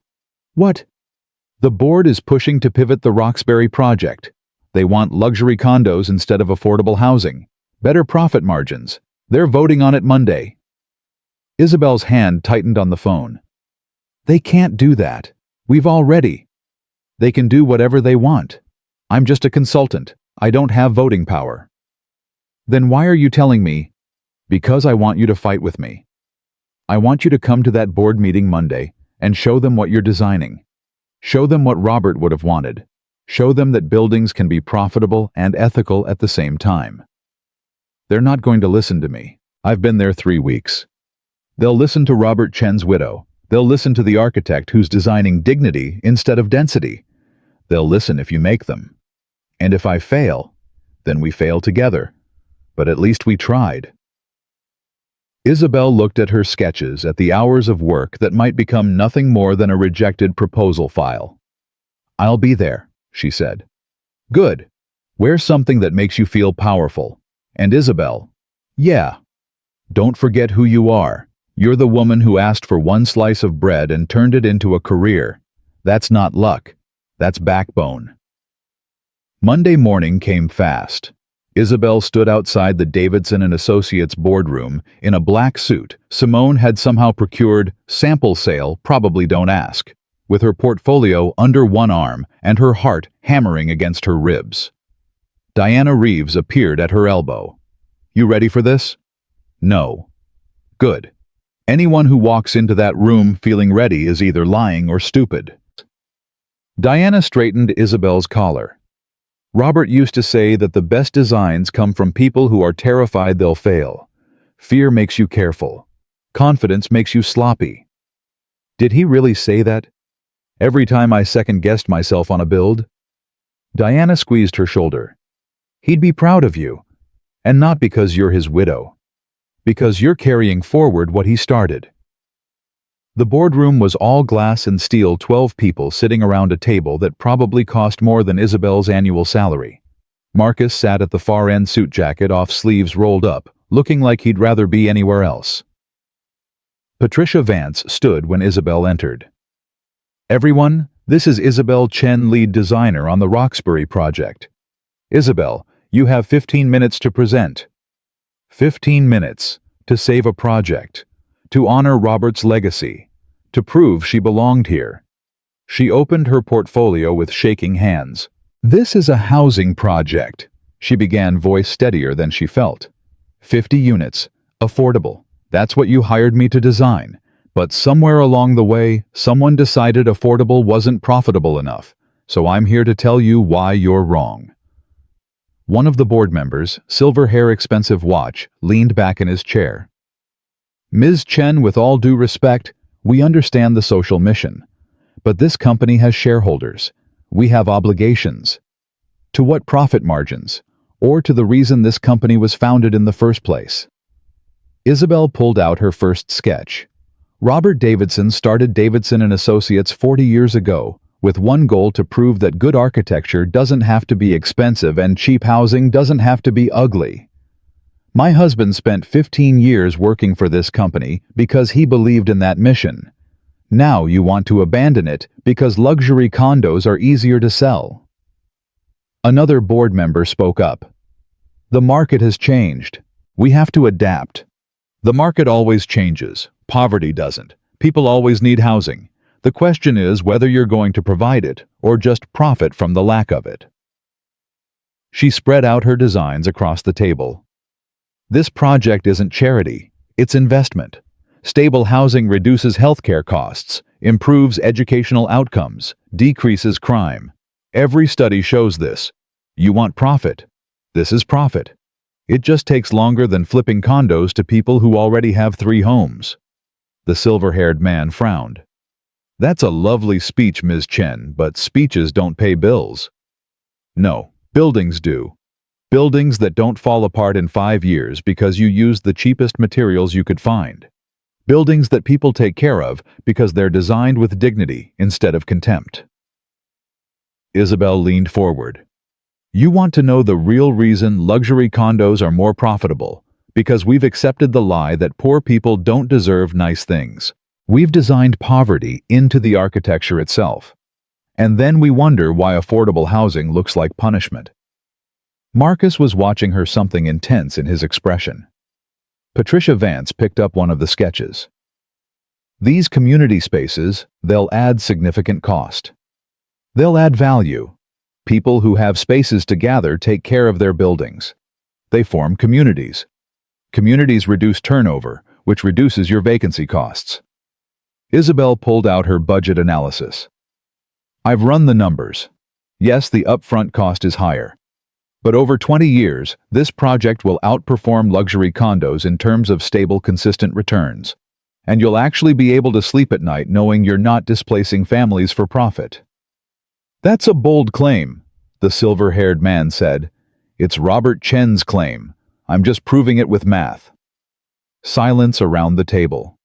What? The board is pushing to pivot the Roxbury project. They want luxury condos instead of affordable housing. Better profit margins. They're voting on it Monday. Isabelle's hand tightened on the phone. They can't do that. We've already. They can do whatever they want. I'm just a consultant. I don't have voting power. Then why are you telling me? Because I want you to fight with me. I want you to come to that board meeting Monday and show them what you're designing. Show them what Robert would have wanted. Show them that buildings can be profitable and ethical at the same time. They're not going to listen to me. I've been there 3 weeks. They'll listen to Robert Chen's widow. They'll listen to the architect who's designing dignity instead of density. They'll listen if you make them. And if I fail, then we fail together. But at least we tried. Isabelle looked at her sketches at the hours of work that might become nothing more than a rejected proposal file. I'll be there, she said. Good. Wear something that makes you feel powerful. And Isabelle, yeah. Don't forget who you are. You're the woman who asked for one slice of bread and turned it into a career. That's not luck. That's backbone. Monday morning came fast. Isabelle stood outside the Davidson and Associates boardroom in a black suit Simone had somehow procured, sample sale, probably don't ask, with her portfolio under one arm and her heart hammering against her ribs. Diana Reeves appeared at her elbow. You ready for this? No. Good. Anyone who walks into that room feeling ready is either lying or stupid. Diana straightened Isabelle's collar. Robert used to say that the best designs come from people who are terrified they'll fail. Fear makes you careful. Confidence makes you sloppy. Did he really say that? Every time I second-guessed myself on a build? Diana squeezed her shoulder. He'd be proud of you. And not because you're his widow. Because you're carrying forward what he started. The boardroom was all glass and steel, 12 people sitting around a table that probably cost more than Isabelle's annual salary. Marcus sat at the far end, suit jacket off, sleeves rolled up, looking like he'd rather be anywhere else. Patricia Vance stood when Isabelle entered. Everyone, this is Isabelle Chen, lead designer on the Roxbury project. Isabelle, you have 15 minutes to present. 15 minutes to save a project. To honor Robert's legacy, to prove she belonged here. She opened her portfolio with shaking hands. This is a housing project, she began, voice steadier than she felt. 50 units, affordable. That's what you hired me to design. But somewhere along the way, someone decided affordable wasn't profitable enough. So I'm here to tell you why you're wrong. One of the board members, silver hair, expensive watch, leaned back in his chair. Ms. Chen, with all due respect, we understand the social mission. But this company has shareholders. We have obligations. To what profit margins? Or to the reason this company was founded in the first place? Isabelle pulled out her first sketch. Robert Davidson started Davidson and Associates 40 years ago, with one goal: to prove that good architecture doesn't have to be expensive and cheap housing doesn't have to be ugly. My husband spent 15 years working for this company because he believed in that mission. Now you want to abandon it because luxury condos are easier to sell. Another board member spoke up. The market has changed. We have to adapt. The market always changes. Poverty doesn't. People always need housing. The question is whether you're going to provide it or just profit from the lack of it. She spread out her designs across the table. This project isn't charity, it's investment. Stable housing reduces healthcare costs, improves educational outcomes, decreases crime. Every study shows this. You want profit? This is profit. It just takes longer than flipping condos to people who already have 3 homes. The silver-haired man frowned. That's a lovely speech, Ms. Chen, but speeches don't pay bills. No, buildings do. Buildings that don't fall apart in 5 years because you used the cheapest materials you could find. Buildings that people take care of because they're designed with dignity instead of contempt. Isabelle leaned forward. You want to know the real reason luxury condos are more profitable? Because we've accepted the lie that poor people don't deserve nice things. We've designed poverty into the architecture itself. And then we wonder why affordable housing looks like punishment. Marcus was watching her, something intense in his expression. Patricia Vance picked up one of the sketches. These community spaces, they'll add significant cost. They'll add value. People who have spaces to gather take care of their buildings. They form communities. Communities reduce turnover, which reduces your vacancy costs. Isabelle pulled out her budget analysis. I've run the numbers. Yes, the upfront cost is higher. But over 20 years, this project will outperform luxury condos in terms of stable, consistent returns. And you'll actually be able to sleep at night knowing you're not displacing families for profit. That's a bold claim, the silver-haired man said. It's Robert Chen's claim. I'm just proving it with math. Silence around the table.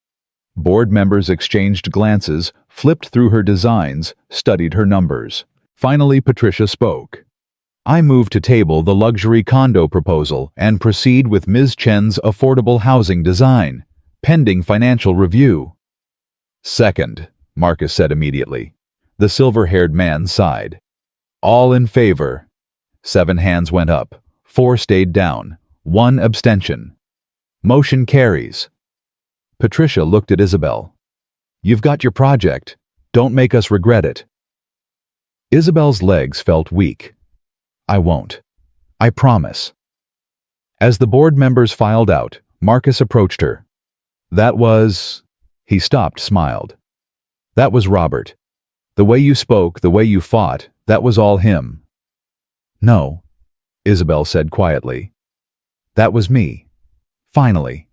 Board members exchanged glances, flipped through her designs, studied her numbers. Finally, Patricia spoke. I move to table the luxury condo proposal and proceed with Ms. Chen's affordable housing design, pending financial review. Second, Marcus said immediately. The silver-haired man sighed. All in favor. 7 hands went up, 4 stayed down, 1 abstention. Motion carries. Patricia looked at Isabelle. You've got your project. Don't make us regret it. Isabelle's legs felt weak. I won't. I promise. As the board members filed out, Marcus approached her. That was... He stopped, smiled. That was Robert. The way you spoke, the way you fought, that was all him. No, Isabelle said quietly. That was me. Finally.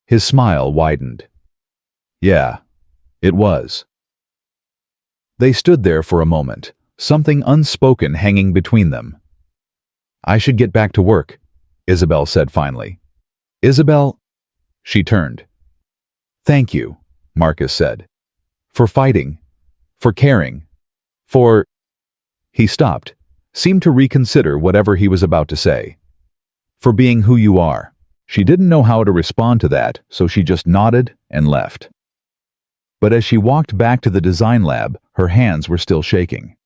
His smile widened. Yeah, it was. They stood there for a moment, something unspoken hanging between them. I should get back to work, Isabelle said finally. Isabelle? She turned. Thank you, Marcus said. For fighting. For caring. For... He stopped, seemed to reconsider whatever he was about to say. For being who you are. She didn't know how to respond to that, so she just nodded and left. But as she walked back to the design lab, her hands were still shaking.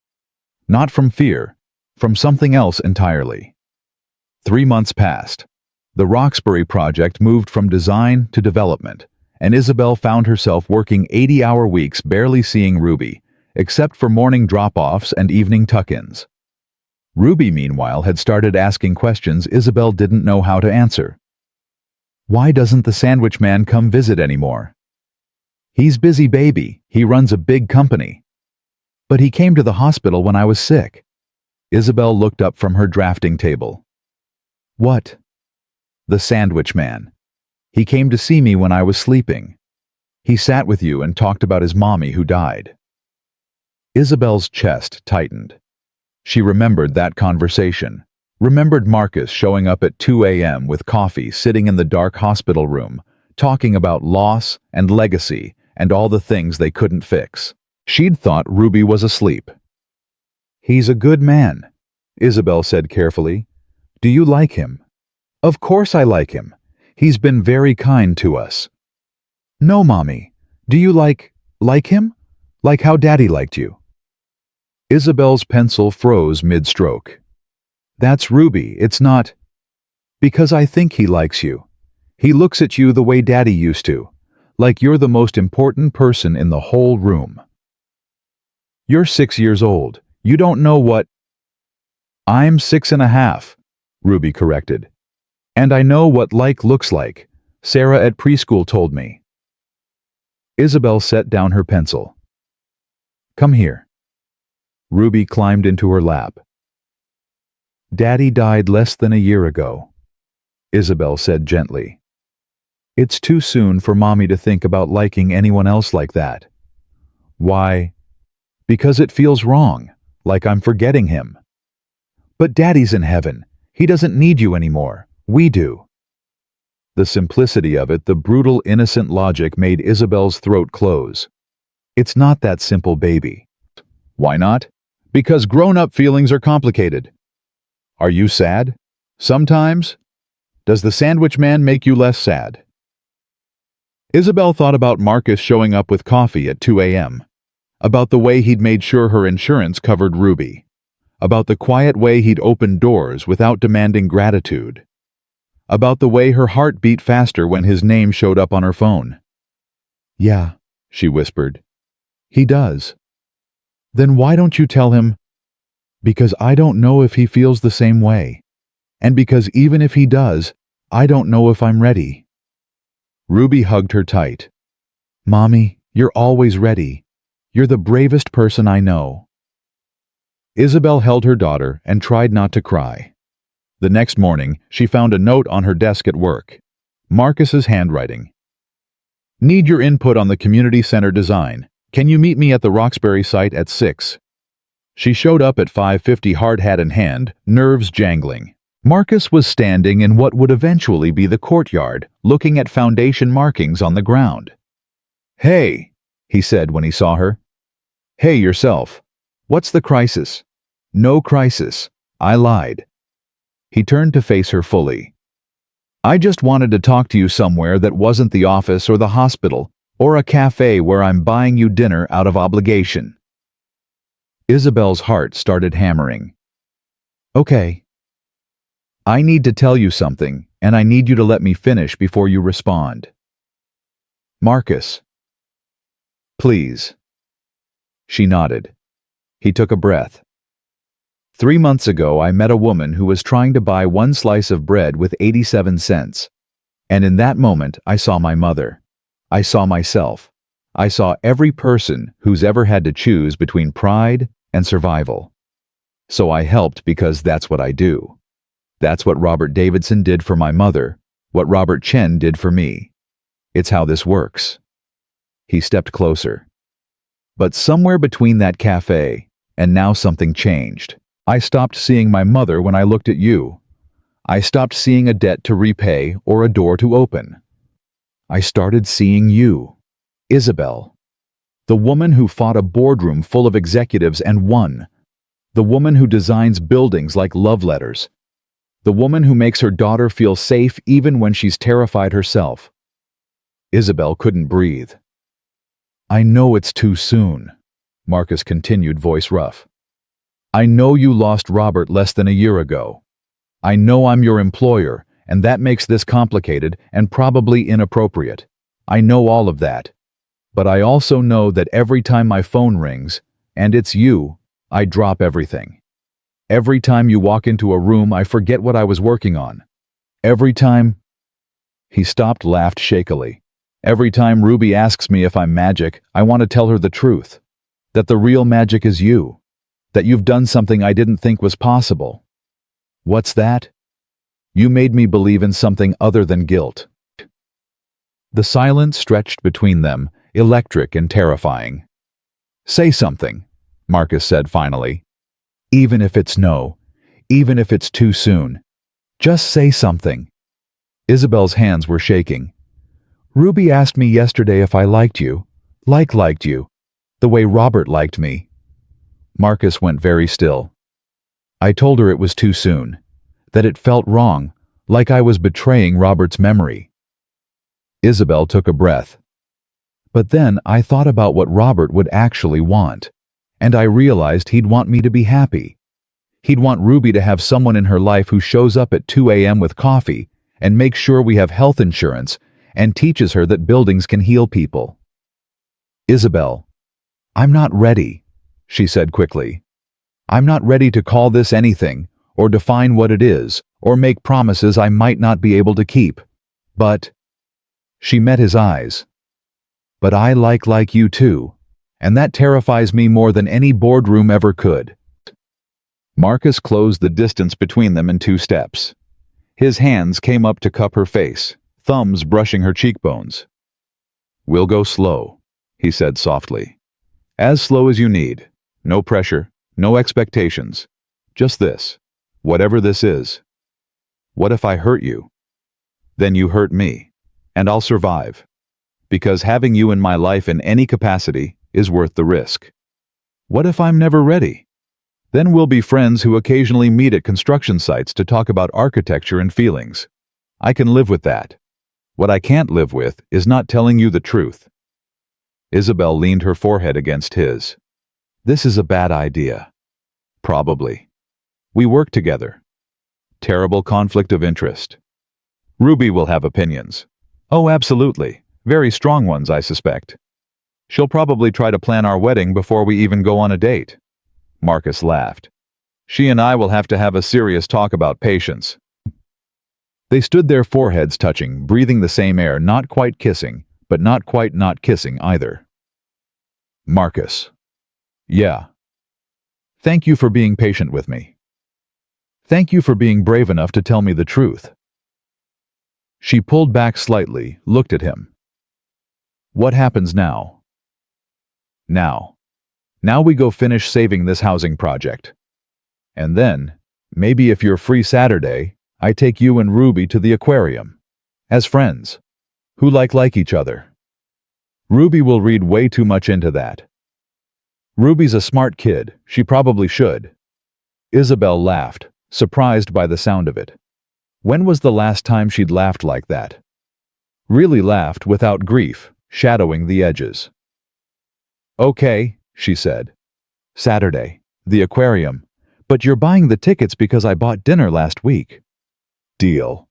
Not from fear, from something else entirely. 3 months passed. The Roxbury project moved from design to development, and Isabelle found herself working 80-hour weeks barely seeing Ruby, except for morning drop-offs and evening tuck-ins. Ruby, meanwhile, had started asking questions Isabelle didn't know how to answer. Why doesn't the sandwich man come visit anymore? He's busy, baby. He runs a big company. But he came to the hospital when I was sick. Isabelle looked up from her drafting table. What? The sandwich man. He came to see me when I was sleeping. He sat with you and talked about his mommy who died. Isabelle's chest tightened. She remembered that conversation, remembered Marcus showing up at 2 a.m. with coffee, sitting in the dark hospital room, talking about loss and legacy and all the things they couldn't fix. She'd thought Ruby was asleep. He's a good man, Isabelle said carefully. Do you like him? Of course I like him. He's been very kind to us. No, Mommy. Do you like him? Like how Daddy liked you? Isabelle's pencil froze mid-stroke. That's Ruby, it's not... Because I think he likes you. He looks at you the way Daddy used to, like you're the most important person in the whole room. You're 6 years old. You don't know what— I'm 6.5, Ruby corrected. And I know what like looks like. Sarah at preschool told me. Isabelle set down her pencil. Come here. Ruby climbed into her lap. Daddy died less than a year ago, Isabelle said gently. It's too soon for Mommy to think about liking anyone else like that. Why? Because it feels wrong, like I'm forgetting him. But Daddy's in heaven. He doesn't need you anymore. We do. The simplicity of it, the brutal, innocent logic made Isabelle's throat close. It's not that simple, baby. Why not? Because grown-up feelings are complicated. Are you sad? Sometimes? Does the sandwich man make you less sad? Isabelle thought about Marcus showing up with coffee at 2 a.m., about the way he'd made sure her insurance covered Ruby, about the quiet way he'd opened doors without demanding gratitude, about the way her heart beat faster when his name showed up on her phone. Yeah, she whispered. He does. Then why don't you tell him? Because I don't know if he feels the same way. And because even if he does, I don't know if I'm ready. Ruby hugged her tight. Mommy, you're always ready. You're the bravest person I know. Isabelle held her daughter and tried not to cry. The next morning, she found a note on her desk at work. Marcus's handwriting. Need your input on the community center design. Can you meet me at the Roxbury site at 6? She showed up at 5:50, hard hat in hand, nerves jangling. Marcus was standing in what would eventually be the courtyard, looking at foundation markings on the ground. Hey, he said when he saw her. Hey yourself. What's the crisis? No crisis. I lied. He turned to face her fully. I just wanted to talk to you somewhere that wasn't the office or the hospital, or a cafe where I'm buying you dinner out of obligation. Isabelle's heart started hammering. Okay. I need to tell you something, and I need you to let me finish before you respond. Marcus. Please. She nodded. He took a breath. 3 months ago, I met a woman who was trying to buy one slice of bread with 87 cents. And in that moment, I saw my mother. I saw myself. I saw every person who's ever had to choose between pride and survival. So I helped because that's what I do. That's what Robert Davidson did for my mother, what Robert Chen did for me. It's how this works. He stepped closer. But somewhere between that cafe and now something changed. I stopped seeing my mother when I looked at you. I stopped seeing a debt to repay or a door to open. I started seeing you, Isabelle. The woman who fought a boardroom full of executives and won. The woman who designs buildings like love letters. The woman who makes her daughter feel safe even when she's terrified herself. Isabelle couldn't breathe. I know it's too soon, Marcus continued, voice rough. I know you lost Robert less than a year ago. I know I'm your employer, and that makes this complicated and probably inappropriate. I know all of that. But I also know that every time my phone rings, and it's you, I drop everything. Every time you walk into a room, I forget what I was working on. Every time— He stopped, laughed shakily. Every time Ruby asks me if I'm magic, I want to tell her the truth. That the real magic is you. That you've done something I didn't think was possible. What's that? You made me believe in something other than guilt. The silence stretched between them, electric and terrifying. Say something, Marcus said finally. Even if it's no, even if it's too soon. Just say something. Isabelle's hands were shaking. Ruby asked me yesterday if I liked you. Liked you. The way Robert liked me. Marcus went very still. I told her it was too soon. That it felt wrong, like I was betraying Robert's memory. Isabelle took a breath. But then I thought about what Robert would actually want. And I realized he'd want me to be happy. He'd want Ruby to have someone in her life who shows up at 2 a.m. with coffee and makes sure we have health insurance and teaches her that buildings can heal people. Isabelle, I'm not ready, she said quickly. I'm not ready to call this anything, or define what it is, or make promises I might not be able to keep. But, she met his eyes. But I like you too, and that terrifies me more than any boardroom ever could. Marcus closed the distance between them in 2 steps. His hands came up to cup her face, thumbs brushing her cheekbones. We'll go slow, he said softly. As slow as you need. No pressure, no expectations. Just this. Whatever this is. What if I hurt you? Then you hurt me, and I'll survive. Because having you in my life in any capacity is worth the risk. What if I'm never ready? Then we'll be friends who occasionally meet at construction sites to talk about architecture and feelings. I can live with that. What I can't live with is not telling you the truth. Isabelle leaned her forehead against his. This is a bad idea. Probably. We work together. Terrible conflict of interest. Ruby will have opinions. Oh, absolutely. Very strong ones, I suspect. She'll probably try to plan our wedding before we even go on a date. Marcus laughed. She and I will have to have a serious talk about patience. They stood there, foreheads touching, breathing the same air, not quite kissing, but not quite not kissing either. Marcus. Yeah. Thank you for being patient with me. Thank you for being brave enough to tell me the truth. She pulled back slightly, looked at him. What happens now? Now we go finish saving this housing project. And then, maybe if you're free Saturday, I take you and Ruby to the aquarium. As friends. Who like each other. Ruby will read way too much into that. Ruby's a smart kid, she probably should. Isabelle laughed, surprised by the sound of it. When was the last time she'd laughed like that? Really laughed without grief, shadowing the edges. Okay, she said. Saturday, the aquarium. But you're buying the tickets because I bought dinner last week. Deal.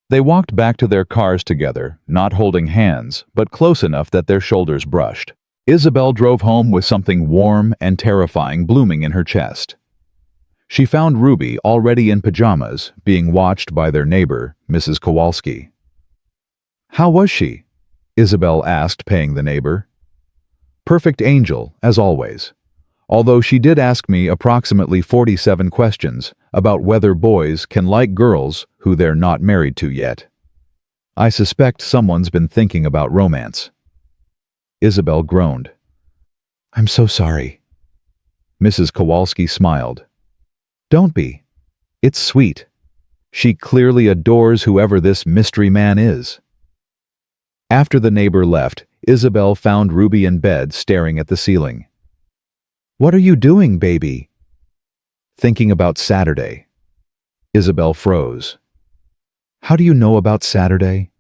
They walked back to their cars together, not holding hands, but close enough that their shoulders brushed. Isabelle drove home with something warm and terrifying blooming in her chest. She found Ruby already in pajamas, being watched by their neighbor, Mrs. Kowalski. How was she? Isabelle asked, paying the neighbor. Perfect angel, as always. Although she did ask me approximately 47 questions about whether boys can like girls who they're not married to yet. I suspect someone's been thinking about romance. Isabelle groaned. I'm so sorry. Mrs. Kowalski smiled. Don't be. It's sweet. She clearly adores whoever this mystery man is. After the neighbor left, Isabelle found Ruby in bed staring at the ceiling. What are you doing, baby? Thinking about Saturday. Isabelle froze. How do you know about Saturday?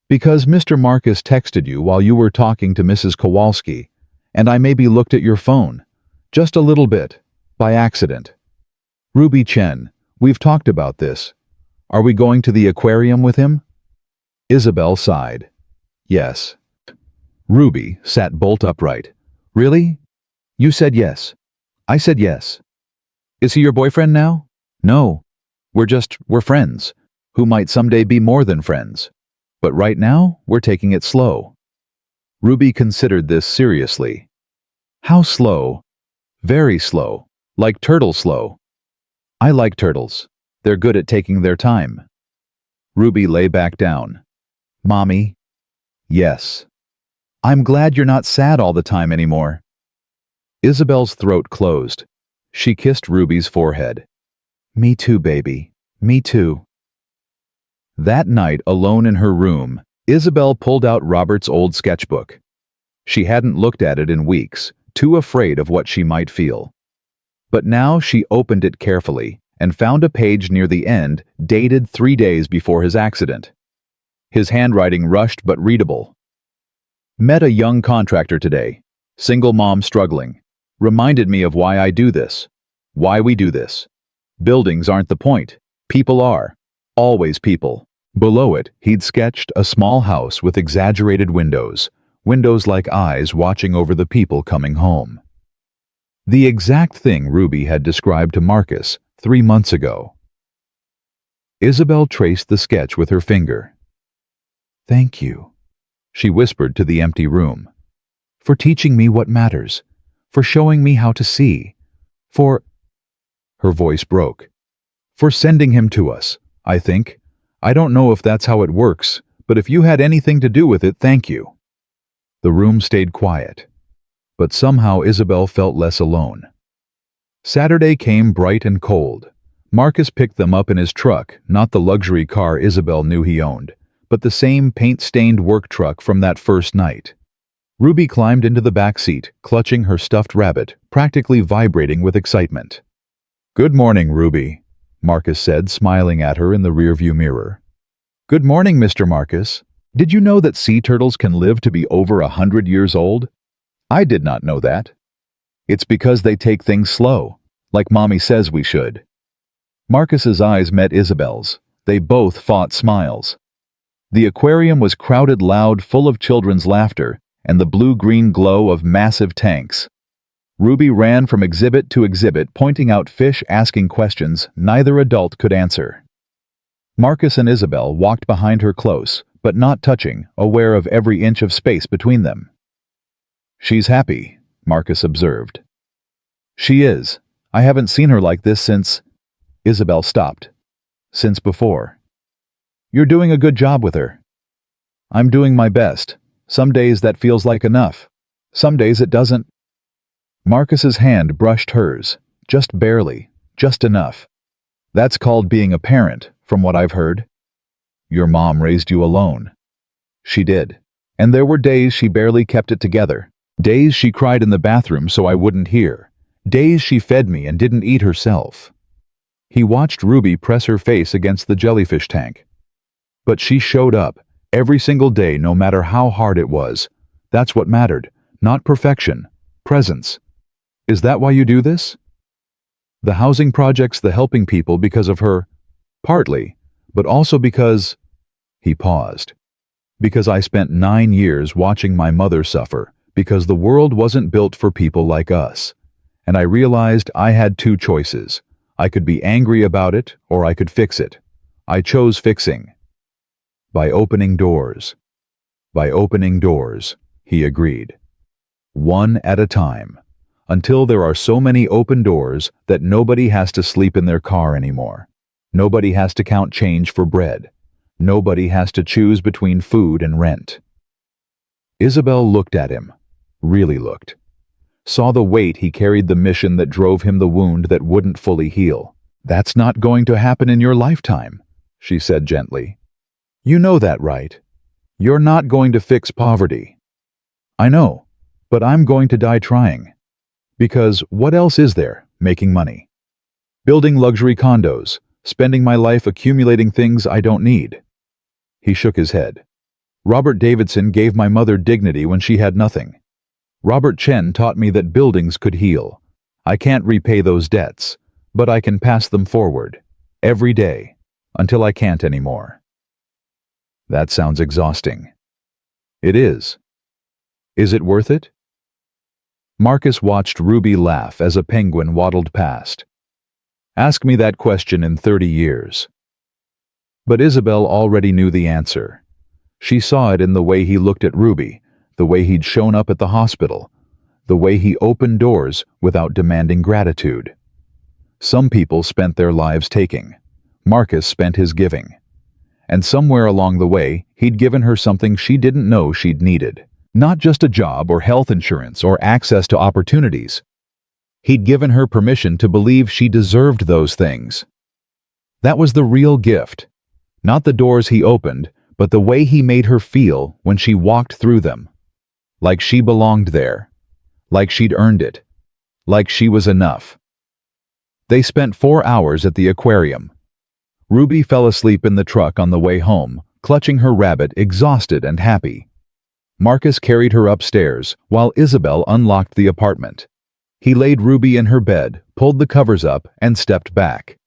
Because Mr. Marcus texted you while you were talking to Mrs. Kowalski, and I maybe looked at your phone. Just a little bit. By accident. Ruby Chen, we've talked about this. Are we going to the aquarium with him? Isabelle sighed. Yes. Ruby sat bolt upright. Really? You said yes. I said yes. Is he your boyfriend now? No. We're friends, who might someday be more than friends. But right now, we're taking it slow. Ruby considered this seriously. How slow? Very slow. Like turtle slow. I like turtles. They're good at taking their time. Ruby lay back down. Mommy? Yes. I'm glad you're not sad all the time anymore. Isabelle's throat closed. She kissed Ruby's forehead. Me too, baby. Me too. That night, alone in her room, Isabelle pulled out Robert's old sketchbook. She hadn't looked at it in weeks, too afraid of what she might feel. But now she opened it carefully and found a page near the end dated 3 days before his accident. His handwriting rushed but readable. Met a young contractor today. Single mom struggling. Reminded me of why I do this. Why we do this. Buildings aren't the point. People are. Always people. Below it, he'd sketched a small house with exaggerated windows. Windows like eyes watching over the people coming home. The exact thing Ruby had described to Marcus 3 months ago. Isabelle traced the sketch with her finger. "Thank you," she whispered to the empty room, "for teaching me what matters, for showing me how to see, for—" Her voice broke. "For sending him to us, I think. I don't know if that's how it works, but if you had anything to do with it, thank you." The room stayed quiet, but somehow Isabelle felt less alone. Saturday came bright and cold. Marcus picked them up in his truck, not the luxury car Isabelle knew he owned, but the same paint-stained work truck from that first night. Ruby climbed into the back seat, clutching her stuffed rabbit, practically vibrating with excitement. "Good morning, Ruby," Marcus said, smiling at her in the rearview mirror. "Good morning, Mr. Marcus. Did you know that sea turtles can live to be over 100 years old? I did not know that. It's because they take things slow, like Mommy says we should." Marcus's eyes met Isabelle's. They both fought smiles. The aquarium was crowded loud, full of children's laughter and the blue-green glow of massive tanks. Ruby ran from exhibit to exhibit, pointing out fish, asking questions neither adult could answer. Marcus and Isabelle walked behind her close, but not touching, aware of every inch of space between them. "She's happy," Marcus observed. "She is. I haven't seen her like this since—" Isabelle stopped. "Since before." "You're doing a good job with her." "I'm doing my best. Some days that feels like enough. Some days it doesn't." Marcus's hand brushed hers, just barely, just enough. "That's called being a parent, from what I've heard." "Your mom raised you alone." "She did. And there were days she barely kept it together. Days she cried in the bathroom so I wouldn't hear. Days she fed me and didn't eat herself." He watched Ruby press her face against the jellyfish tank. "But she showed up, every single day, no matter how hard it was. That's what mattered, not perfection, presence. Is that why you do this?" "The housing project's the helping people because of her. Partly, but also because—" He paused. "Because I spent 9 years watching my mother suffer, because the world wasn't built for people like us. And I realized I had 2 choices. I could be angry about it, or I could fix it. I chose fixing." "By opening doors." "By opening doors," he agreed. "One at a time. Until there are so many open doors that nobody has to sleep in their car anymore. Nobody has to count change for bread. Nobody has to choose between food and rent." Isabelle looked at him, really looked. Saw the weight he carried, the mission that drove him, the wound that wouldn't fully heal. "That's not going to happen in your lifetime," she said gently. "You know that, right? You're not going to fix poverty." "I know, but I'm going to die trying. Because what else is there, making money? Building luxury condos, spending my life accumulating things I don't need." He shook his head. "Robert Davidson gave my mother dignity when she had nothing. Robert Chen taught me that buildings could heal. I can't repay those debts, but I can pass them forward, every day, until I can't anymore." "That sounds exhausting." "It is. Is it worth it?" Marcus watched Ruby laugh as a penguin waddled past. "Ask me that question in 30 years. But Isabelle already knew the answer. She saw it in the way he looked at Ruby, the way he'd shown up at the hospital, the way he opened doors without demanding gratitude. Some people spent their lives taking. Marcus spent his giving. And somewhere along the way, he'd given her something she didn't know she'd needed. Not just a job or health insurance or access to opportunities. He'd given her permission to believe she deserved those things. That was the real gift. Not the doors he opened, but the way he made her feel when she walked through them. Like she belonged there. Like she'd earned it. Like she was enough. They spent 4 hours at the aquarium. Ruby fell asleep in the truck on the way home, clutching her rabbit, exhausted and happy. Marcus carried her upstairs, while Isabelle unlocked the apartment. He laid Ruby in her bed, pulled the covers up, and stepped back.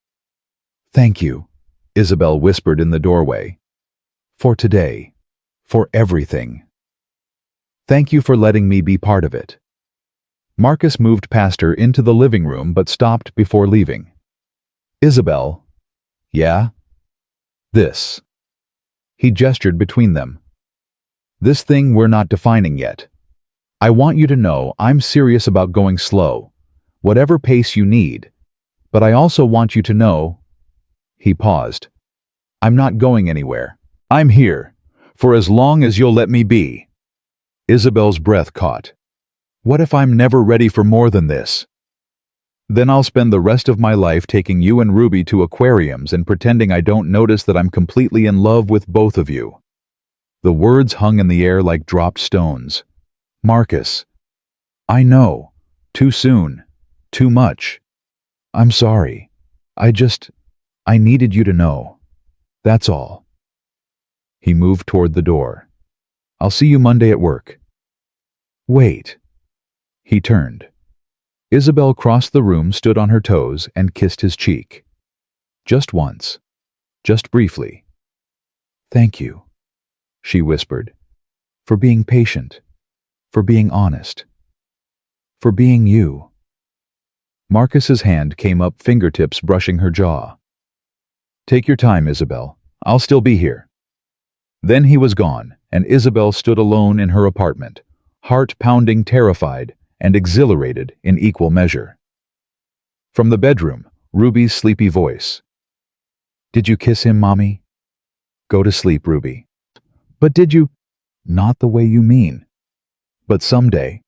"Thank you," Isabelle whispered in the doorway. "For today. For everything. Thank you for letting me be part of it." Marcus moved past her into the living room but stopped before leaving. Isabelle. Yeah? This. He gestured between them. This thing we're not defining yet. I want you to know I'm serious about going slow, whatever pace you need, but I also want you to know. He paused. I'm not going anywhere. I'm here, for as long as you'll let me be. Isabelle's breath caught. What if I'm never ready for more than this? Then I'll spend the rest of my life taking you and Ruby to aquariums and pretending I don't notice that I'm completely in love with both of you. The words hung in the air like dropped stones. Marcus. I know. Too soon. Too much. I'm sorry. I needed you to know. That's all. He moved toward the door. I'll see you Monday at work. Wait. He turned. Isabelle crossed the room, stood on her toes, and kissed his cheek. Just once. Just briefly. Thank you, she whispered, for being patient, for being honest, for being you. Marcus's hand came up, fingertips brushing her jaw. Take your time, Isabelle. I'll still be here. Then he was gone, and Isabelle stood alone in her apartment, heart-pounding, terrified, and exhilarated in equal measure. From the bedroom, Ruby's sleepy voice. Did you kiss him, Mommy? Go to sleep, Ruby. But did you? Not the way you mean. But someday.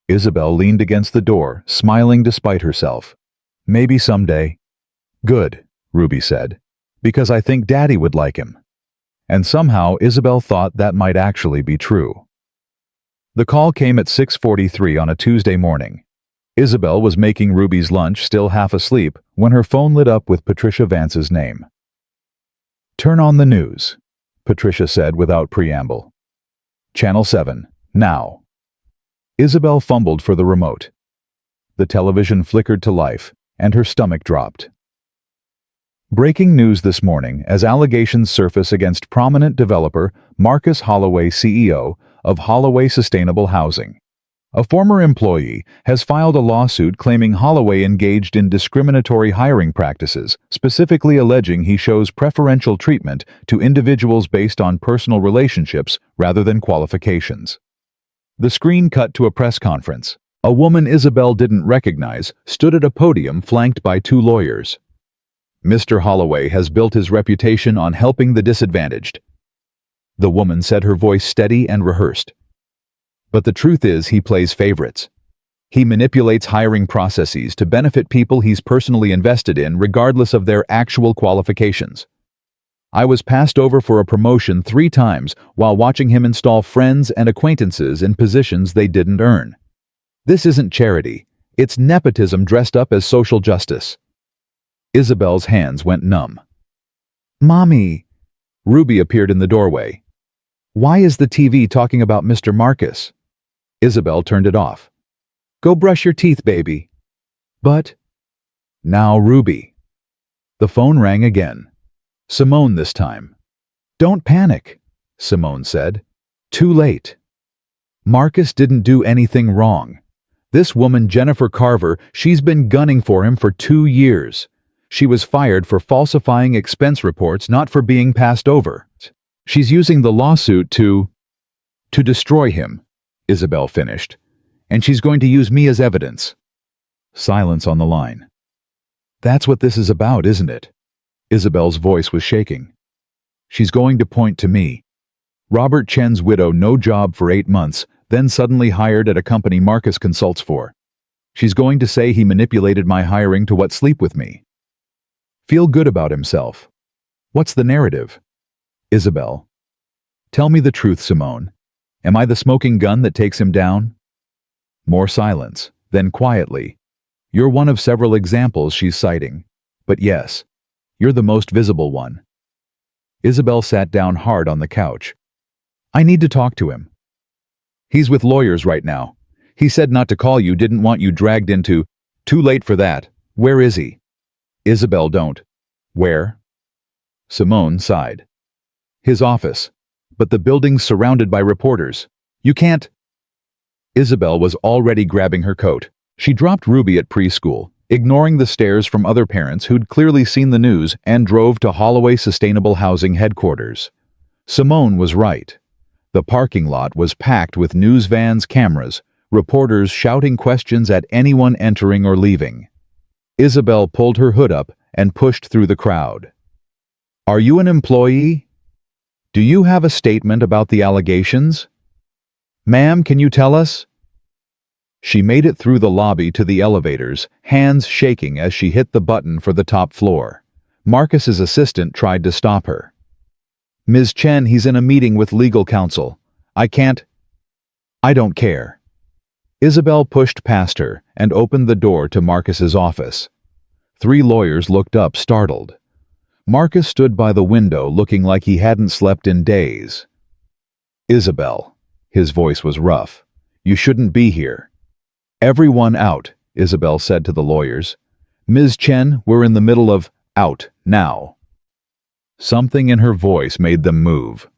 Isabelle leaned against the door, smiling despite herself. Maybe someday. Good, Ruby said, because I think Daddy would like him. And somehow Isabelle thought that might actually be true. The call came at 6:43 on a Tuesday morning. Isabelle was making Ruby's lunch, still half asleep, when her phone lit up with Patricia Vance's name. Turn on the news, Patricia said without preamble. Channel 7, now. Isabelle fumbled for the remote. The television flickered to life, and her stomach dropped. Breaking news this morning as allegations surface against prominent developer Marcus Holloway, CEO of Holloway Sustainable Housing. A former employee has filed a lawsuit claiming Holloway engaged in discriminatory hiring practices, specifically alleging he shows preferential treatment to individuals based on personal relationships rather than qualifications. The screen cut to a press conference. A woman Isabelle didn't recognize stood at a podium flanked by two lawyers. Mr. Holloway has built his reputation on helping the disadvantaged. The woman said, her voice steady and rehearsed. But the truth is he plays favorites. He manipulates hiring processes to benefit people he's personally invested in regardless of their actual qualifications. I was passed over for a promotion 3 times while watching him install friends and acquaintances in positions they didn't earn. This isn't charity. It's nepotism dressed up as social justice. Isabelle's hands went numb. Mommy! Ruby appeared in the doorway. Why is the TV talking about Mr. Marcus? Isabelle turned it off. Go brush your teeth, baby. But... Now, Ruby. The phone rang again. Simone this time. Don't panic, Simone said. Too late. Marcus didn't do anything wrong. This woman, Jennifer Carver, she's been gunning for him for 2 years. She was fired for falsifying expense reports, not for being passed over. She's using the lawsuit to destroy him, Isabelle finished. And she's going to use me as evidence. Silence on the line. That's what this is about, isn't it? Isabelle's voice was shaking. She's going to point to me. Robert Chen's widow, no job for 8 months, then suddenly hired at a company Marcus consults for. She's going to say he manipulated my hiring to sleep with me. Feel good about himself. What's the narrative? Isabelle. Tell me the truth, Simone. Am I the smoking gun that takes him down? More silence, then quietly. You're one of several examples she's citing. But yes, you're the most visible one. Isabelle sat down hard on the couch. I need to talk to him. He's with lawyers right now. He said not to call you, didn't want you dragged into... Too late for that. Where is he? Isabelle, don't. Where? Simone sighed. His office. But the building's surrounded by reporters. You can't... Isabelle was already grabbing her coat. She dropped Ruby at preschool, ignoring the stares from other parents who'd clearly seen the news, and drove to Holloway Sustainable Housing headquarters. Simone was right. The parking lot was packed with news vans, cameras, reporters shouting questions at anyone entering or leaving. Isabelle pulled her hood up and pushed through the crowd. "Are you an employee? Do you have a statement about the allegations? Ma'am, can you tell us?" She made it through the lobby to the elevators, hands shaking as she hit the button for the top floor. Marcus's assistant tried to stop her. "Ms. Chen, he's in a meeting with legal counsel. I can't." "I don't care." Isabelle pushed past her and opened the door to Marcus's office. 3 lawyers looked up, startled. Marcus stood by the window looking like he hadn't slept in days. "Isabelle," his voice was rough, "you shouldn't be here." "Everyone out," Isabelle said to the lawyers. "Ms. Chen, we're in the middle of out now." Something in her voice made them move.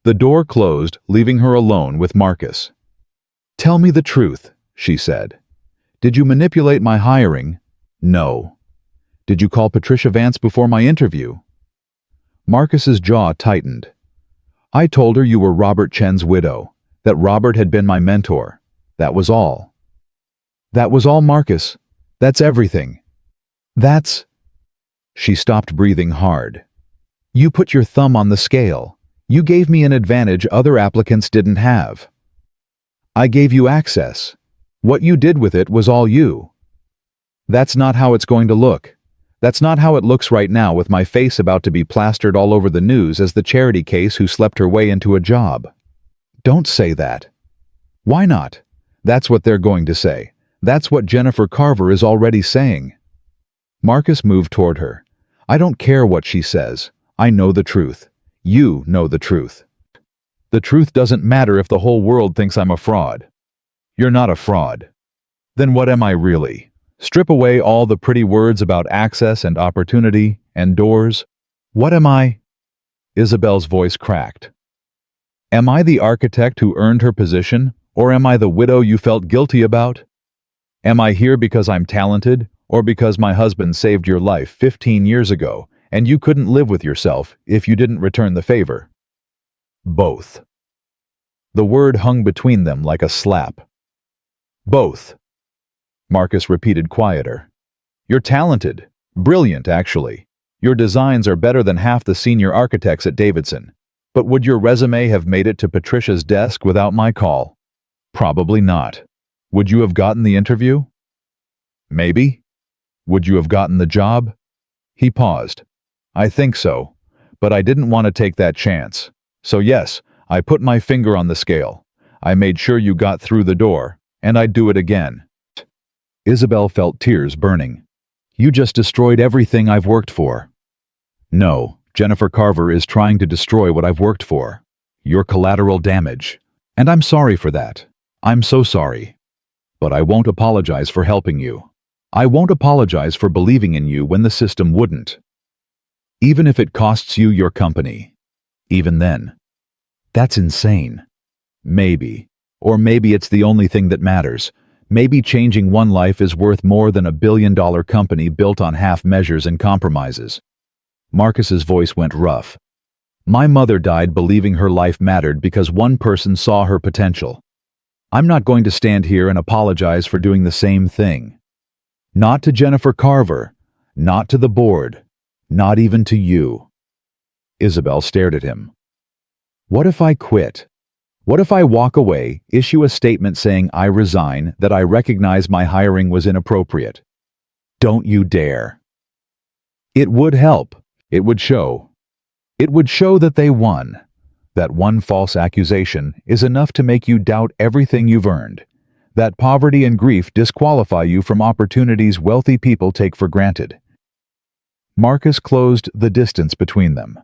The door closed, leaving her alone with Marcus. "Tell me the truth," she said. "Did you manipulate my hiring?" "No." "Did you call Patricia Vance before my interview?" Marcus's jaw tightened. "I told her you were Robert Chen's widow, that Robert had been my mentor. That was all." "That was all, Marcus. That's everything. That's—" She stopped breathing hard. "You put your thumb on the scale. You gave me an advantage other applicants didn't have. I gave you access. What you did with it was all you. That's not how it's going to look. That's not how it looks right now, with my face about to be plastered all over the news as the charity case who slept her way into a job." "Don't say that." "Why not? That's what they're going to say. That's what Jennifer Carver is already saying." Marcus moved toward her. "I don't care what she says. I know the truth. You know the truth. The truth doesn't matter if the whole world thinks I'm a fraud. You're not a fraud. Then what am I really? Strip away all the pretty words about access and opportunity and doors. What am I?" Isabelle's voice cracked. "Am I the architect who earned her position, or am I the widow you felt guilty about? Am I here because I'm talented, or because my husband saved your life 15 years ago and you couldn't live with yourself if you didn't return the favor?" "Both." The word hung between them like a slap. "Both." Marcus repeated quieter. "You're talented. Brilliant, actually. Your designs are better than half the senior architects at Davidson. But would your resume have made it to Patricia's desk without my call? Probably not. Would you have gotten the interview? Maybe. Would you have gotten the job?" He paused. "I think so, but I didn't want to take that chance. So yes, I put my finger on the scale. I made sure you got through the door, and I'd do it again." Isabelle felt tears burning. "You just destroyed everything I've worked for." "No, Jennifer Carver is trying to destroy what I've worked for. You're collateral damage. And I'm sorry for that. I'm so sorry. But I won't apologize for helping you. I won't apologize for believing in you when the system wouldn't. Even if it costs you your company. Even then. That's insane. Maybe. Or maybe it's the only thing that matters. Maybe changing one life is worth more than a billion-dollar company built on half measures and compromises." Marcus's voice went rough. "My mother died believing her life mattered because one person saw her potential. I'm not going to stand here and apologize for doing the same thing. Not to Jennifer Carver, not to the board, not even to you." Isabelle stared at him. "What if I quit? What if I walk away, issue a statement saying I resign, that I recognize my hiring was inappropriate? Don't you dare." It would help. It would show. It would show that they won. That one false accusation is enough to make you doubt everything you've earned. That poverty and grief disqualify you from opportunities wealthy people take for granted. Marcus closed the distance between them.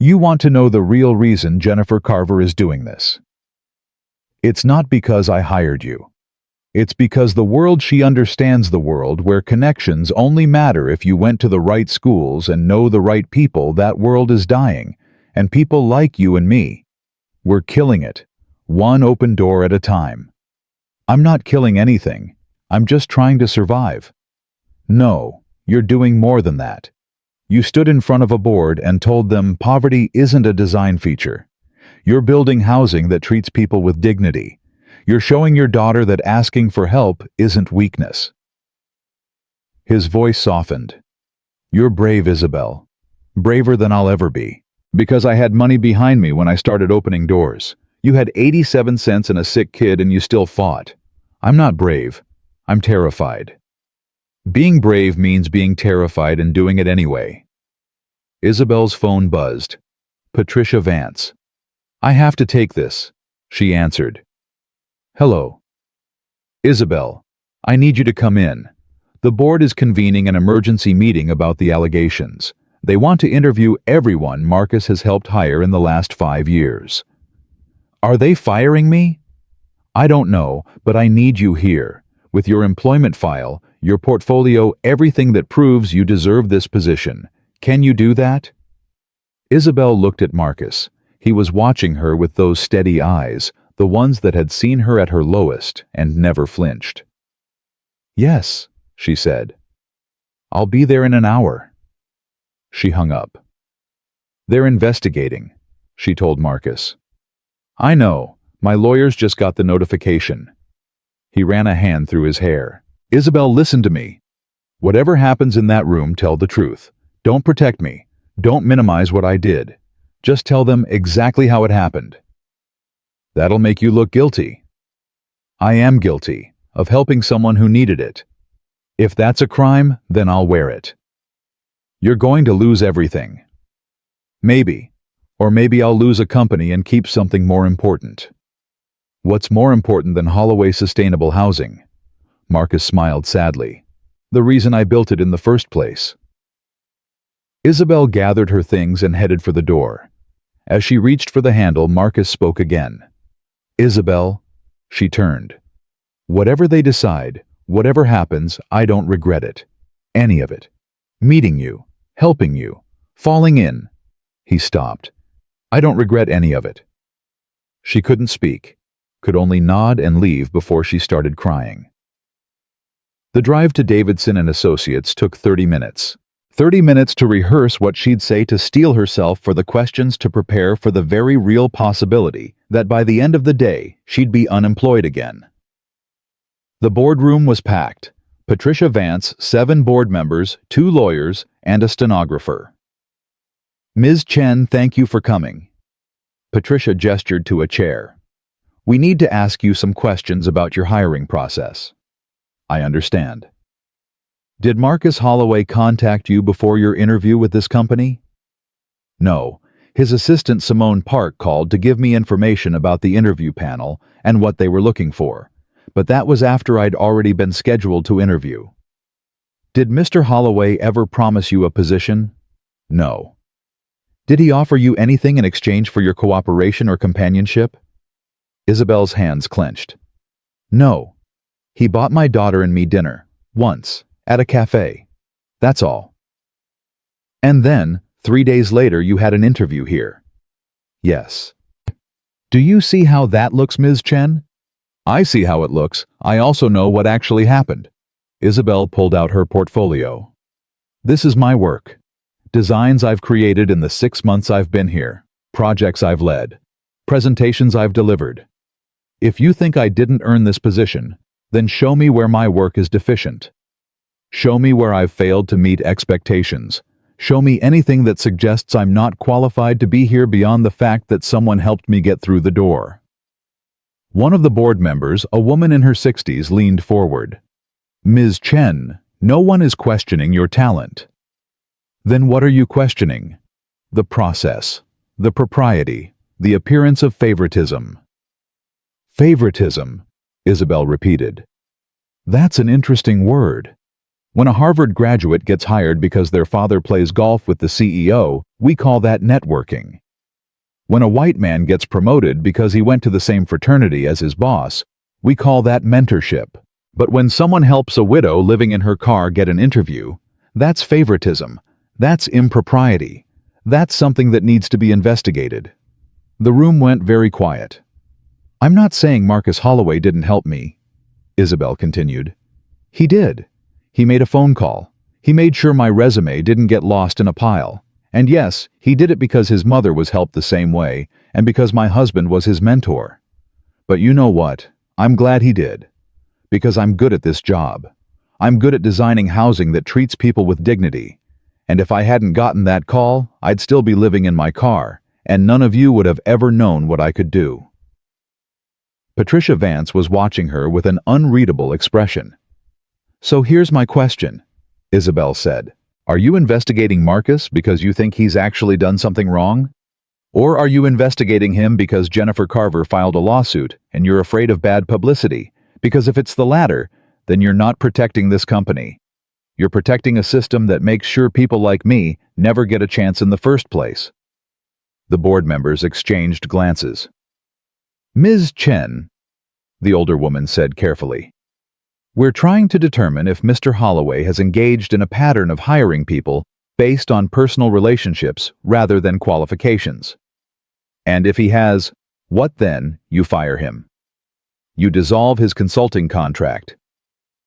"You want to know the real reason Jennifer Carver is doing this. It's not because I hired you. It's because the world she understands, the world where connections only matter if you went to the right schools and know the right people, that world is dying, and people like you and me, we're killing it, one open door at a time. I'm not killing anything. I'm just trying to survive. No, you're doing more than that. You stood in front of a board and told them poverty isn't a design feature. You're building housing that treats people with dignity. You're showing your daughter that asking for help isn't weakness. His voice softened. You're brave, Isabelle. Braver than I'll ever be. Because I had money behind me when I started opening doors. You had 87 cents and a sick kid and you still fought. I'm not brave. I'm terrified. Being brave means being terrified and doing it anyway. Isabelle's phone buzzed. Patricia Vance. I have to take this, she answered. Hello. Isabelle, I need you to come in. The board is convening an emergency meeting about the allegations. They want to interview everyone Marcus has helped hire in the last 5 years. Are they firing me? I don't know, but I need you here. With your employment file, your portfolio, everything that proves you deserve this position. Can you do that? Isabelle looked at Marcus. He was watching her with those steady eyes, the ones that had seen her at her lowest and never flinched. Yes, she said. I'll be there in an hour. She hung up. They're investigating, she told Marcus. I know. My lawyers just got the notification. He ran a hand through his hair. Isabelle, listen to me. Whatever happens in that room, tell the truth. Don't protect me. Don't minimize what I did. Just tell them exactly how it happened. That'll make you look guilty. I am guilty of helping someone who needed it. If that's a crime, then I'll wear it. You're going to lose everything. Maybe. Or maybe I'll lose a company and keep something more important. What's more important than Holloway sustainable housing? Marcus smiled sadly. The reason I built it in the first place. Isabelle gathered her things and headed for the door. As she reached for the handle, Marcus spoke again. Isabelle, she turned. Whatever they decide, whatever happens, I don't regret it. Any of it. Meeting you, helping you, falling in. He stopped. I don't regret any of it. She couldn't speak, could only nod and leave before she started crying. The drive to Davidson and Associates took 30 minutes. 30 minutes to rehearse what she'd say to steel herself for the questions to prepare for the very real possibility that by the end of the day, she'd be unemployed again. The boardroom was packed. Patricia Vance, 7 board members, 2 lawyers, and a stenographer. Ms. Chen, thank you for coming. Patricia gestured to a chair. We need to ask you some questions about your hiring process. I understand. Did Marcus Holloway contact you before your interview with this company? No. His assistant Simone Park called to give me information about the interview panel and what they were looking for, but that was after I'd already been scheduled to interview. Did Mr. Holloway ever promise you a position? No. Did he offer you anything in exchange for your cooperation or companionship? Isabelle's hands clenched. No. He bought my daughter and me dinner, once, at a café. That's all. And then, 3 days later, you had an interview here. Yes. Do you see how that looks, Ms. Chen? I see how it looks. I also know what actually happened. Isabelle pulled out her portfolio. This is my work. Designs I've created in the 6 months I've been here. Projects I've led. Presentations I've delivered. If you think I didn't earn this position, then show me where my work is deficient. Show me where I've failed to meet expectations. Show me anything that suggests I'm not qualified to be here beyond the fact that someone helped me get through the door. One of the board members, a woman in her 60s, leaned forward. Ms. Chen, no one is questioning your talent. Then what are you questioning? The process, the propriety, the appearance of favoritism. Favoritism, Isabelle repeated. That's an interesting word. When a Harvard graduate gets hired because their father plays golf with the CEO, we call that networking. When a white man gets promoted because he went to the same fraternity as his boss, we call that mentorship. But when someone helps a widow living in her car get an interview, that's favoritism. That's impropriety. That's something that needs to be investigated. The room went very quiet. I'm not saying Marcus Holloway didn't help me. Isabelle continued. He did. He made a phone call. He made sure my resume didn't get lost in a pile. And yes, he did it because his mother was helped the same way, and because my husband was his mentor. But you know what? I'm glad he did. Because I'm good at this job. I'm good at designing housing that treats people with dignity. And if I hadn't gotten that call, I'd still be living in my car, and none of you would have ever known what I could do. Patricia Vance was watching her with an unreadable expression. So here's my question, Isabelle said. Are you investigating Marcus because you think he's actually done something wrong? Or are you investigating him because Jennifer Carver filed a lawsuit and you're afraid of bad publicity? Because if it's the latter, then you're not protecting this company. You're protecting a system that makes sure people like me never get a chance in the first place. The board members exchanged glances. Ms. Chen, the older woman said carefully, we're trying to determine if Mr. Holloway has engaged in a pattern of hiring people based on personal relationships rather than qualifications. And if he has, what then? You fire him. You dissolve his consulting contract.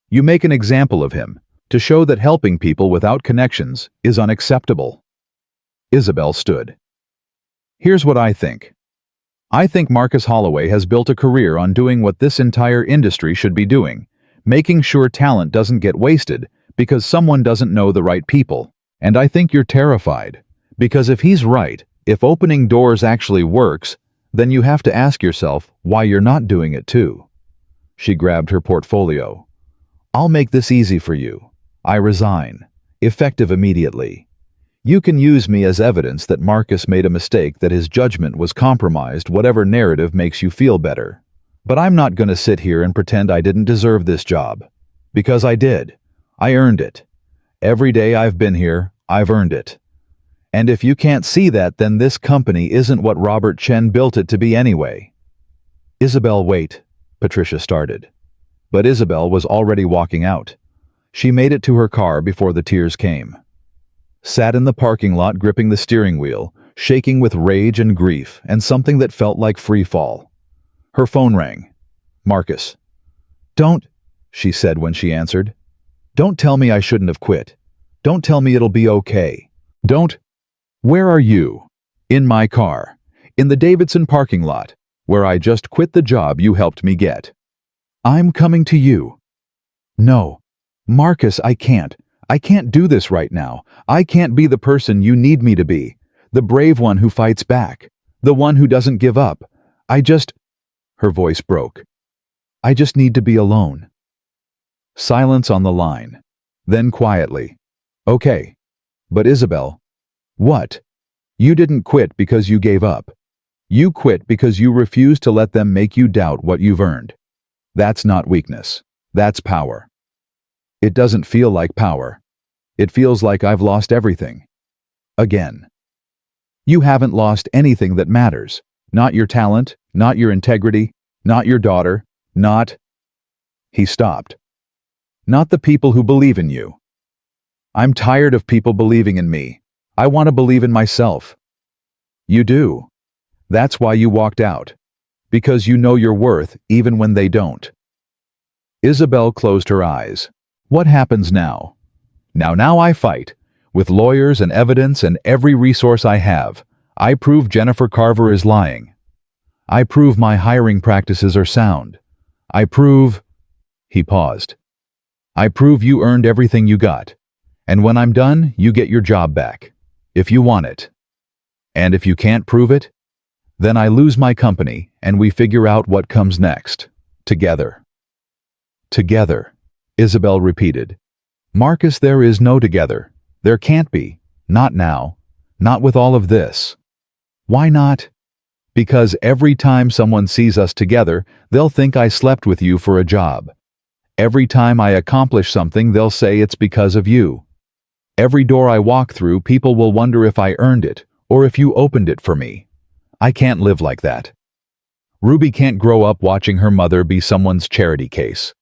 You make an example of him to show that helping people without connections is unacceptable. Isabelle stood. Here's what I think. I think Marcus Holloway has built a career on doing what this entire industry should be doing, making sure talent doesn't get wasted because someone doesn't know the right people. And I think you're terrified, because if he's right, if opening doors actually works, then you have to ask yourself why you're not doing it too. She grabbed her portfolio. I'll make this easy for you. I resign, effective immediately. You can use me as evidence that Marcus made a mistake, that his judgment was compromised, whatever narrative makes you feel better. But I'm not going to sit here and pretend I didn't deserve this job. Because I did. I earned it. Every day I've been here, I've earned it. And if you can't see that, then this company isn't what Robert Chen built it to be anyway. Isabelle, wait, Patricia started. But Isabelle was already walking out. She made it to her car before the tears came. Sat in the parking lot gripping the steering wheel, shaking with rage and grief and something that felt like free fall. Her phone rang. Marcus. Don't, she said when she answered. Don't tell me I shouldn't have quit. Don't tell me it'll be okay. Don't. Where are you? In my car. In the Davidson parking lot, where I just quit the job you helped me get. I'm coming to you. No. Marcus, I can't. I can't do this right now. I can't be the person you need me to be. The brave one who fights back. The one who doesn't give up. Her voice broke. I just need to be alone. Silence on the line. Then quietly. Okay. But Isabelle. What? You didn't quit because you gave up. You quit because you refused to let them make you doubt what you've earned. That's not weakness. That's power. It doesn't feel like power. It feels like I've lost everything. Again. You haven't lost anything that matters. Not your talent, not your integrity, not your daughter, not... He stopped. Not the people who believe in you. I'm tired of people believing in me. I want to believe in myself. You do. That's why you walked out. Because you know your worth even when they don't. Isabelle closed her eyes. What happens now? Now I fight. With lawyers and evidence and every resource I have, I prove Jennifer Carver is lying. I prove my hiring practices are sound. I prove... He paused. I prove you earned everything you got. And when I'm done, you get your job back. If you want it. And if you can't prove it, then I lose my company and we figure out what comes next. Together. Together, Isabelle repeated. Marcus, there is no together. There can't be. Not now. Not with all of this. Why not? Because every time someone sees us together, they'll think I slept with you for a job. Every time I accomplish something, they'll say it's because of you. Every door I walk through, people will wonder if I earned it, or if you opened it for me. I can't live like that. Ruby can't grow up watching her mother be someone's charity case.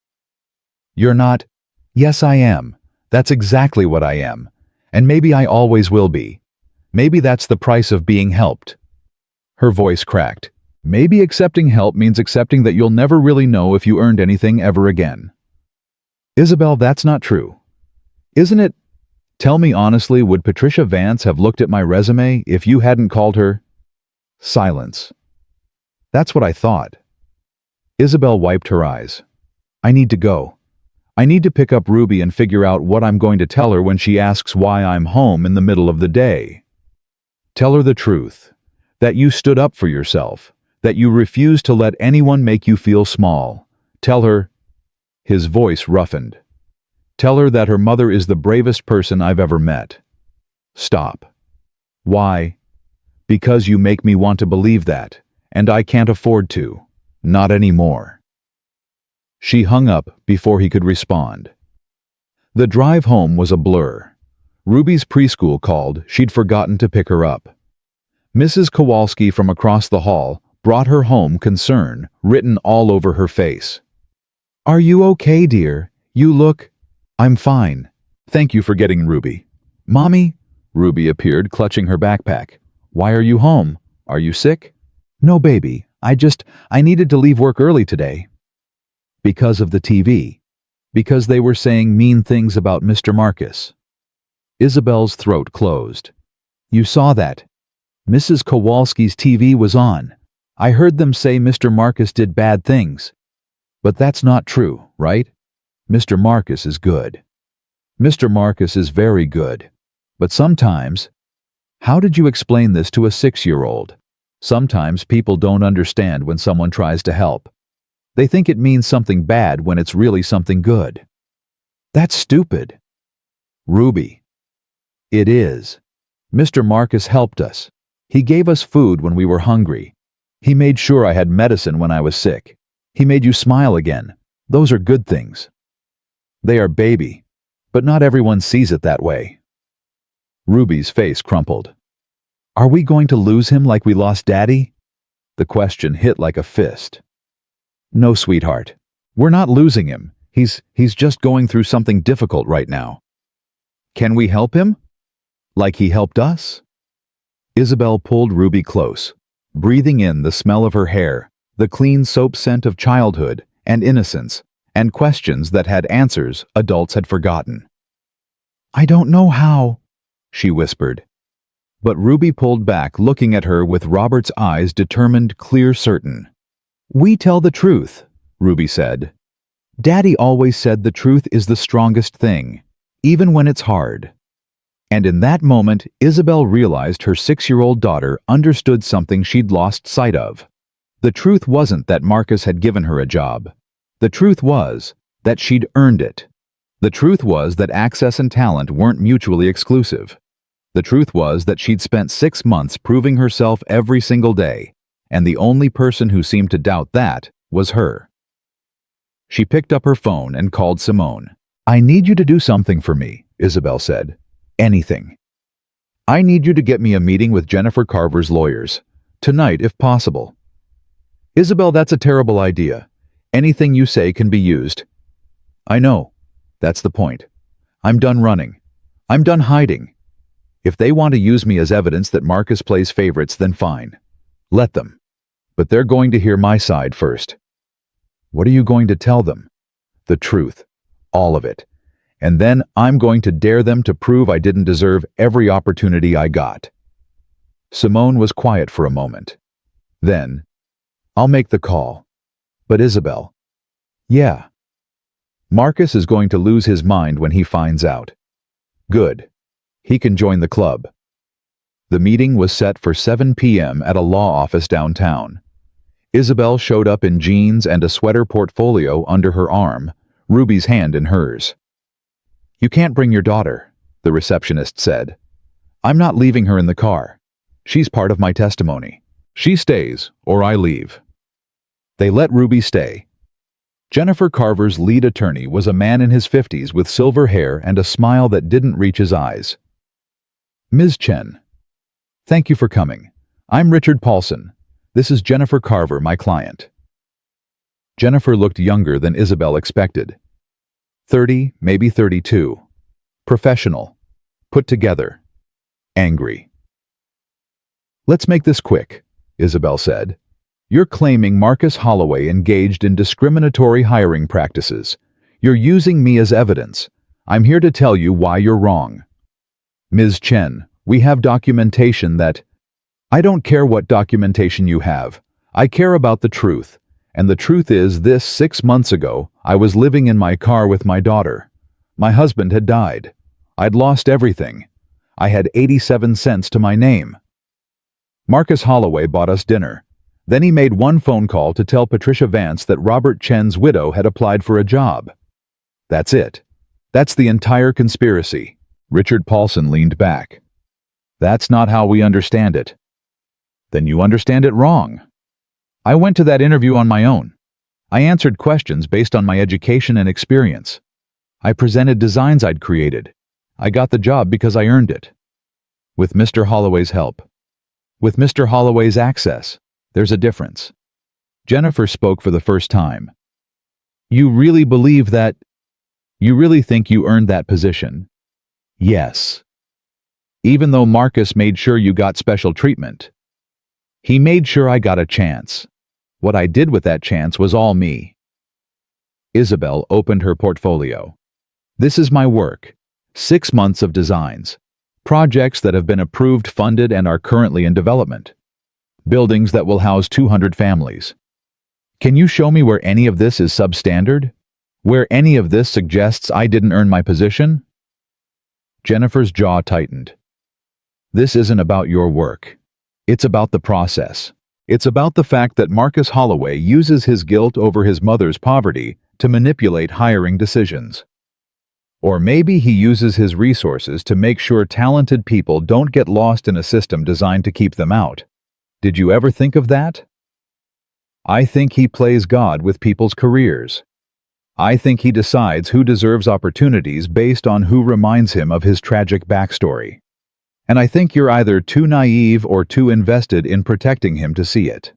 You're not? Yes, I am. That's exactly what I am. And maybe I always will be. Maybe that's the price of being helped. Her voice cracked. Maybe accepting help means accepting that you'll never really know if you earned anything ever again. Isabelle, that's not true. Isn't it? Tell me honestly, would Patricia Vance have looked at my resume if you hadn't called her? Silence. That's what I thought. Isabelle wiped her eyes. I need to go. I need to pick up Ruby and figure out what I'm going to tell her when she asks why I'm home in the middle of the day. Tell her the truth. That you stood up for yourself. That you refused to let anyone make you feel small. Tell her. His voice roughened. Tell her that her mother is the bravest person I've ever met. Stop. Why? Because you make me want to believe that, and I can't afford to. Not anymore. She hung up before he could respond. The drive home was a blur. Ruby's preschool called. She'd forgotten to pick her up. Mrs. Kowalski from across the hall brought her home concern written all over her face. Are you okay, dear? You look... I'm fine. Thank you for getting Ruby. Mommy? Ruby appeared, clutching her backpack. Why are you home? Are you sick? No, baby. I needed to leave work early today. Because of the TV. Because they were saying mean things about Mr. Marcus. Isabelle's throat closed. You saw that. Mrs. Kowalski's TV was on. I heard them say Mr. Marcus did bad things. But that's not true, right? Mr. Marcus is good. Mr. Marcus is very good. But sometimes... How did you explain this to a 6-year-old? Sometimes people don't understand when someone tries to help. They think it means something bad when it's really something good. That's stupid. Ruby. It is. Mr. Marcus helped us. He gave us food when we were hungry. He made sure I had medicine when I was sick. He made you smile again. Those are good things. They are baby, but not everyone sees it that way. Ruby's face crumpled. Are we going to lose him like we lost Daddy? The question hit like a fist. No, sweetheart. We're not losing him. He's just going through something difficult right now. Can we help him? Like he helped us? Isabelle pulled Ruby close, breathing in the smell of her hair, the clean soap scent of childhood and innocence, and questions that had answers adults had forgotten. I don't know how, she whispered. But Ruby pulled back, looking at her with Robert's eyes determined, clear, certain. We tell the truth, Ruby said. Daddy always said the truth is the strongest thing, even when it's hard. And in that moment, Isabelle realized her 6-year-old daughter understood something she'd lost sight of. The truth wasn't that Marcus had given her a job. The truth was that she'd earned it. The truth was that access and talent weren't mutually exclusive. The truth was that she'd spent 6 months proving herself every single day, and the only person who seemed to doubt that was her. She picked up her phone and called Simone. I need you to do something for me, Isabelle said. Anything. I need you to get me a meeting with Jennifer Carver's lawyers. Tonight, if possible. Isabelle, that's a terrible idea. Anything you say can be used. I know. That's the point. I'm done running. I'm done hiding. If they want to use me as evidence that Marcus plays favorites, then fine. Let them. But they're going to hear my side first. What are you going to tell them? The truth. All of it. And then I'm going to dare them to prove I didn't deserve every opportunity I got. Simone was quiet for a moment. Then, I'll make the call. But Isabelle. Yeah. Marcus is going to lose his mind when he finds out. Good. He can join the club. The meeting was set for 7 p.m. at a law office downtown. Isabelle showed up in jeans and a sweater portfolio under her arm, Ruby's hand in hers. You can't bring your daughter, the receptionist said. I'm not leaving her in the car. She's part of my testimony. She stays, or I leave. They let Ruby stay. Jennifer Carver's lead attorney was a man in his 50s with silver hair and a smile that didn't reach his eyes. Ms. Chen. Thank you for coming. I'm Richard Paulson. This is Jennifer Carver, my client. Jennifer looked younger than Isabelle expected. 30, maybe 32. Professional. Put together. Angry. Let's make this quick, Isabelle said. You're claiming Marcus Holloway engaged in discriminatory hiring practices. You're using me as evidence. I'm here to tell you why you're wrong. Ms. Chen, we have documentation that... I don't care what documentation you have. I care about the truth. And the truth is this: 6 months ago, I was living in my car with my daughter. My husband had died. I'd lost everything. I had 87 cents to my name. Marcus Holloway bought us dinner. Then he made one phone call to tell Patricia Vance that Robert Chen's widow had applied for a job. That's it. That's the entire conspiracy. Richard Paulson leaned back. That's not how we understand it. Then you understand it wrong. I went to that interview on my own. I answered questions based on my education and experience. I presented designs I'd created. I got the job because I earned it. With Mr. Holloway's help. With Mr. Holloway's access. There's a difference. Jennifer spoke for the first time. You really believe that? You really think you earned that position? Yes. Even though Marcus made sure you got special treatment. He made sure I got a chance. What I did with that chance was all me. Isabelle opened her portfolio. This is my work. 6 months of designs. Projects that have been approved, funded, and are currently in development. Buildings that will house 200 families. Can you show me where any of this is substandard? Where any of this suggests I didn't earn my position? Jennifer's jaw tightened. This isn't about your work. It's about the process. It's about the fact that Marcus Holloway uses his guilt over his mother's poverty to manipulate hiring decisions. Or maybe he uses his resources to make sure talented people don't get lost in a system designed to keep them out. Did you ever think of that? I think he plays God with people's careers. I think he decides who deserves opportunities based on who reminds him of his tragic backstory. And I think you're either too naive or too invested in protecting him to see it.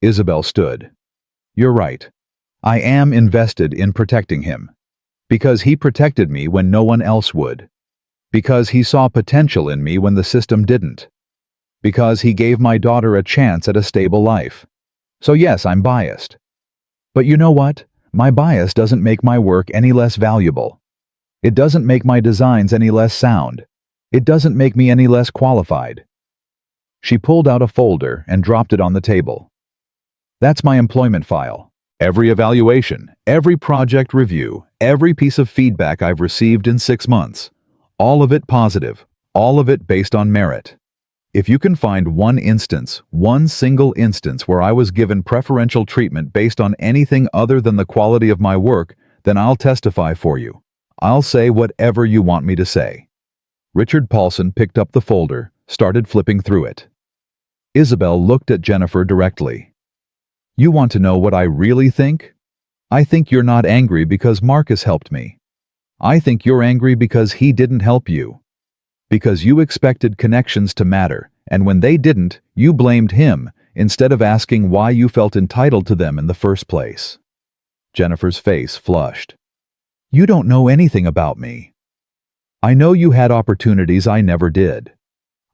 Isabelle stood. You're right. I am invested in protecting him. Because he protected me when no one else would. Because he saw potential in me when the system didn't. Because he gave my daughter a chance at a stable life. So yes, I'm biased. But you know what? My bias doesn't make my work any less valuable. It doesn't make my designs any less sound. It doesn't make me any less qualified. She pulled out a folder and dropped it on the table. That's my employment file. Every evaluation, every project review, every piece of feedback I've received in 6 months. All of it positive. All of it based on merit. If you can find one instance, one single instance where I was given preferential treatment based on anything other than the quality of my work, then I'll testify for you. I'll say whatever you want me to say. Richard Paulson picked up the folder, started flipping through it. Isabelle looked at Jennifer directly. You want to know what I really think? I think you're not angry because Marcus helped me. I think you're angry because he didn't help you. Because you expected connections to matter, and when they didn't, you blamed him, instead of asking why you felt entitled to them in the first place. Jennifer's face flushed. You don't know anything about me. I know you had opportunities I never did.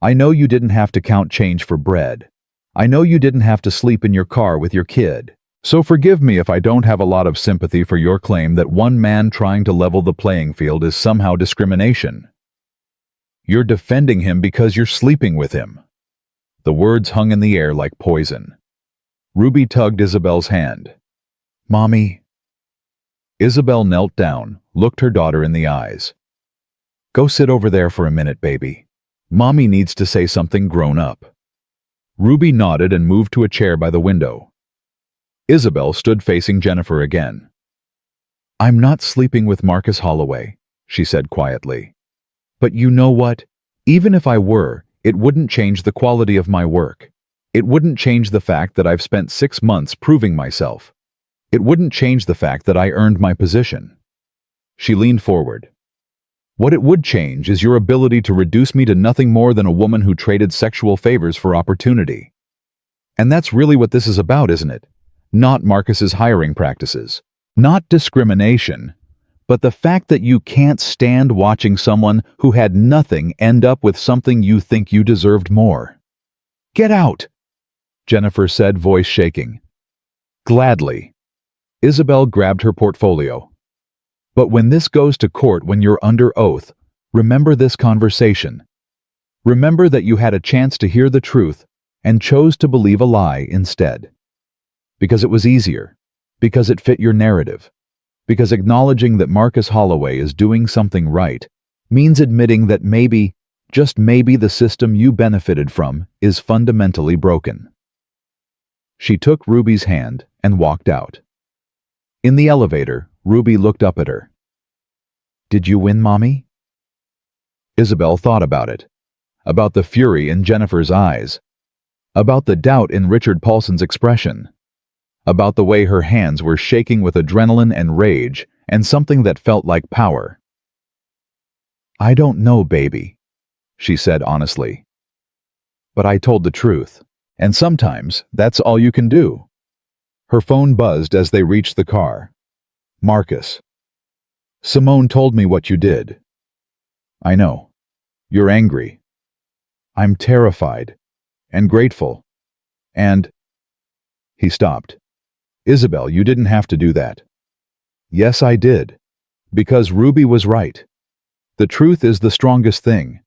I know you didn't have to count change for bread. I know you didn't have to sleep in your car with your kid. So forgive me if I don't have a lot of sympathy for your claim that one man trying to level the playing field is somehow discrimination. You're defending him because you're sleeping with him. The words hung in the air like poison. Ruby tugged Isabelle's hand. Mommy. Isabelle knelt down, looked her daughter in the eyes. Go sit over there for a minute, baby. Mommy needs to say something grown up. Ruby nodded and moved to a chair by the window. Isabelle stood facing Jennifer again. I'm not sleeping with Marcus Holloway, she said quietly. But you know what? Even if I were, it wouldn't change the quality of my work. It wouldn't change the fact that I've spent 6 months proving myself. It wouldn't change the fact that I earned my position. She leaned forward. What it would change is your ability to reduce me to nothing more than a woman who traded sexual favors for opportunity. And that's really what this is about, isn't it? Not Marcus's hiring practices. Not discrimination. But the fact that you can't stand watching someone who had nothing end up with something you think you deserved more. Get out! Jennifer said, voice shaking. Gladly. Isabelle grabbed her portfolio. But when this goes to court, when you're under oath, remember this conversation. Remember that you had a chance to hear the truth and chose to believe a lie instead. Because it was easier. Because it fit your narrative. Because acknowledging that Marcus Holloway is doing something right means admitting that maybe, just maybe, the system you benefited from is fundamentally broken. She took Ruby's hand and walked out. In the elevator, Ruby looked up at her. Did you win, Mommy? Isabelle thought about it. About the fury in Jennifer's eyes. About the doubt in Richard Paulson's expression. About the way her hands were shaking with adrenaline and rage and something that felt like power. I don't know, baby, she said honestly. But I told the truth, and sometimes that's all you can do. Her phone buzzed as they reached the car. Marcus. Simone told me what you did. I know. You're angry. I'm terrified and grateful. And... He stopped. Isabelle, you didn't have to do that. Yes, I did. Because Ruby was right. The truth is the strongest thing,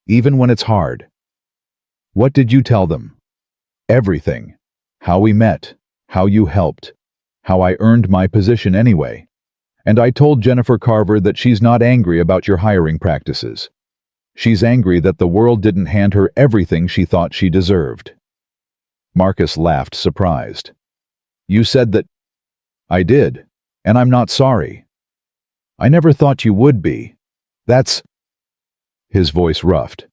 even when it's hard. What did you tell them? Everything. How we met, how you helped, how I earned my position anyway. And I told Jennifer Carver that she's not angry about your hiring practices. She's angry that the world didn't hand her everything she thought she deserved. Marcus laughed, surprised. You said that... I did, and I'm not sorry. I never thought you would be. That's... His voice roughed.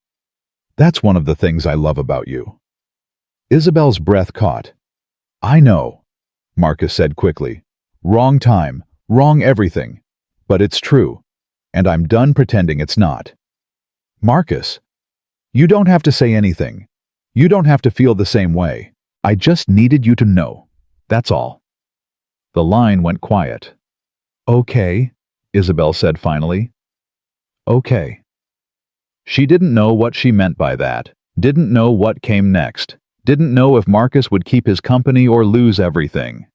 That's one of the things I love about you. Isabelle's breath caught. I know, Marcus said quickly. Wrong time, wrong everything. But it's true, and I'm done pretending it's not. Marcus, you don't have to say anything. You don't have to feel the same way. I just needed you to know. That's all. The line went quiet. Okay, Isabelle said finally. Okay. She didn't know what she meant by that, didn't know what came next, didn't know if Marcus would keep his company or lose everything.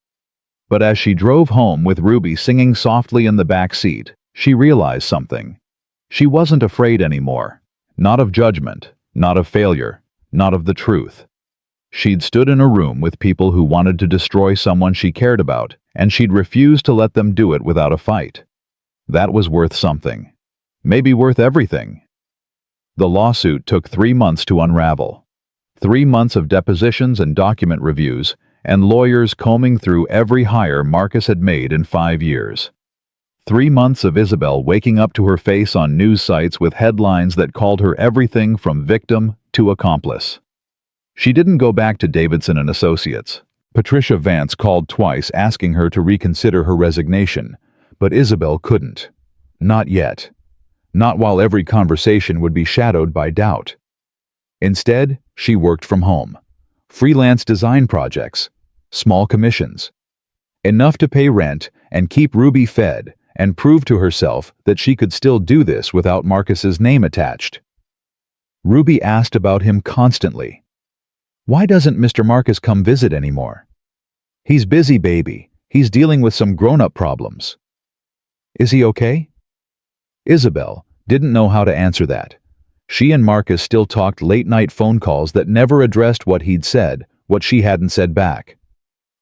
But as she drove home with Ruby singing softly in the back seat, she realized something. She wasn't afraid anymore. Not of judgment, not of failure, not of the truth. She'd stood in a room with people who wanted to destroy someone she cared about, and she'd refused to let them do it without a fight. That was worth something. Maybe worth everything. The lawsuit took 3 months to unravel. 3 months of depositions and document reviews, and lawyers combing through every hire Marcus had made in 5 years. 3 months of Isabelle waking up to her face on news sites with headlines that called her everything from victim to accomplice. She didn't go back to Davidson and Associates. Patricia Vance called twice asking her to reconsider her resignation, but Isabelle couldn't. Not yet. Not while every conversation would be shadowed by doubt. Instead, she worked from home. Freelance design projects. Small commissions. Enough to pay rent and keep Ruby fed and prove to herself that she could still do this without Marcus's name attached. Ruby asked about him constantly. Why doesn't Mr. Marcus come visit anymore? He's busy, baby. He's dealing with some grown-up problems. Is he okay? Isabelle didn't know how to answer that. She and Marcus still talked late-night phone calls that never addressed what he'd said, what she hadn't said back.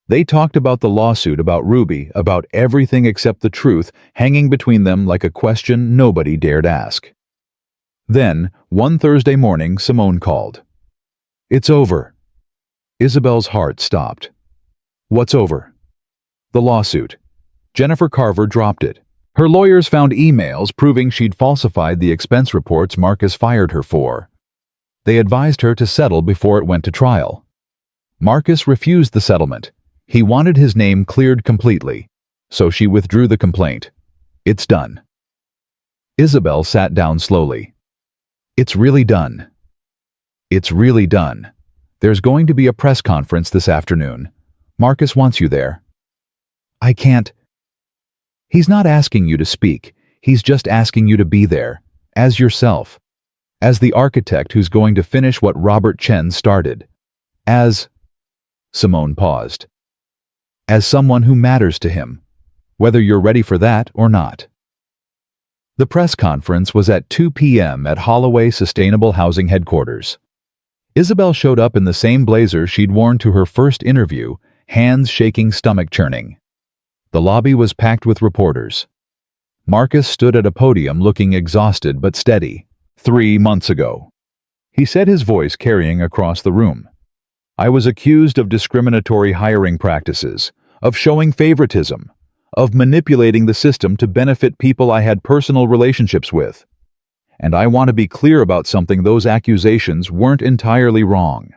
They talked about the lawsuit, about Ruby, about everything except the truth hanging between them like a question nobody dared ask. Then, one Thursday morning, Simone called. It's over. Isabelle's heart stopped. What's over? The lawsuit. Jennifer Carver dropped it. Her lawyers found emails proving she'd falsified the expense reports Marcus fired her for. They advised her to settle before it went to trial. Marcus refused the settlement. He wanted his name cleared completely, so she withdrew the complaint. It's done. Isabelle sat down slowly. It's really done. It's really done. There's going to be a press conference this afternoon. Marcus wants you there. I can't. He's not asking you to speak. He's just asking you to be there, as yourself, as the architect who's going to finish what Robert Chen started, as... Simone paused. As someone who matters to him, whether you're ready for that or not. The press conference was at 2 p.m. at Holloway Sustainable Housing Headquarters. Isabelle showed up in the same blazer she'd worn to her first interview, hands shaking, stomach churning. The lobby was packed with reporters. Marcus stood at a podium looking exhausted but steady. 3 months ago, he said, his voice carrying across the room, I was accused of discriminatory hiring practices, of showing favoritism, of manipulating the system to benefit people I had personal relationships with. And I want to be clear about something: those accusations weren't entirely wrong.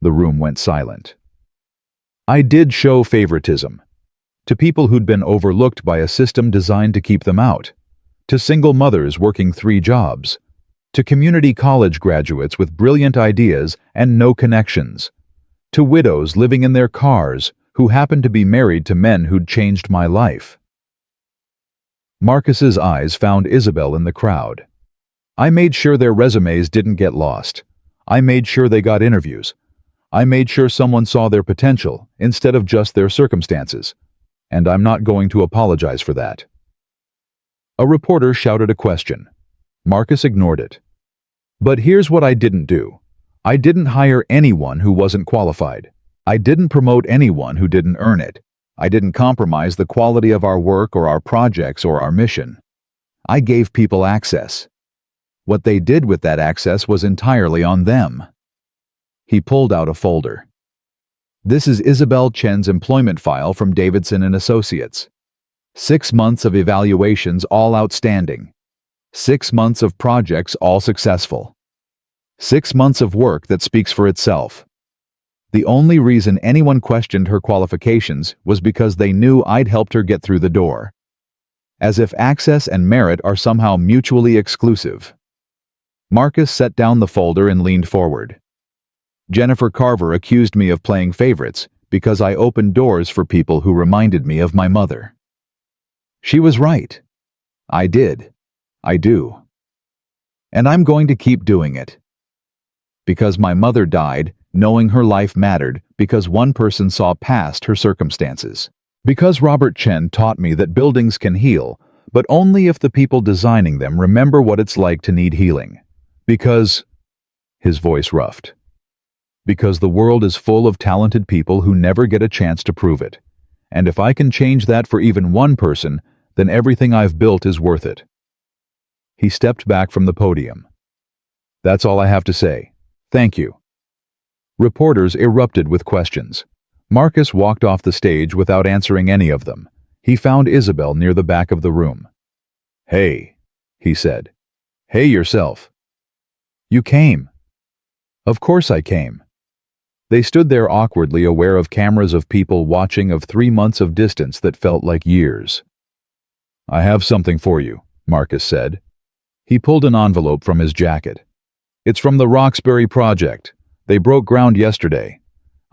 The room went silent. I did show favoritism. To people who'd been overlooked by a system designed to keep them out. To single mothers working 3 jobs. To community college graduates with brilliant ideas and no connections. To widows living in their cars who happened to be married to men who'd changed my life. Marcus's eyes found Isabelle in the crowd. I made sure their resumes didn't get lost. I made sure they got interviews. I made sure someone saw their potential instead of just their circumstances. And I'm not going to apologize for that. A reporter shouted a question. Marcus ignored it. But here's what I didn't do. I didn't hire anyone who wasn't qualified. I didn't promote anyone who didn't earn it. I didn't compromise the quality of our work or our projects or our mission. I gave people access. What they did with that access was entirely on them. He pulled out a folder. This is Isabelle Chen's employment file from Davidson & Associates. 6 months of evaluations, all outstanding. 6 months of projects, all successful. 6 months of work that speaks for itself. The only reason anyone questioned her qualifications was because they knew I'd helped her get through the door. As if access and merit are somehow mutually exclusive. Marcus set down the folder and leaned forward. Jennifer Carver accused me of playing favorites because I opened doors for people who reminded me of my mother. She was right. I did. I do. And I'm going to keep doing it. Because my mother died, knowing her life mattered, because one person saw past her circumstances. Because Robert Chen taught me that buildings can heal, but only if the people designing them remember what it's like to need healing. Because, his voice roughed, because the world is full of talented people who never get a chance to prove it. And if I can change that for even one person, then everything I've built is worth it. He stepped back from the podium. That's all I have to say. Thank you. Reporters erupted with questions. Marcus walked off the stage without answering any of them. He found Isabelle near the back of the room. Hey, he said. Hey yourself. You came. Of course I came. They stood there awkwardly, aware of cameras of people watching, of 3 months of distance that felt like years. I have something for you, Marcus said. He pulled an envelope from his jacket. It's from the Roxbury project. They broke ground yesterday.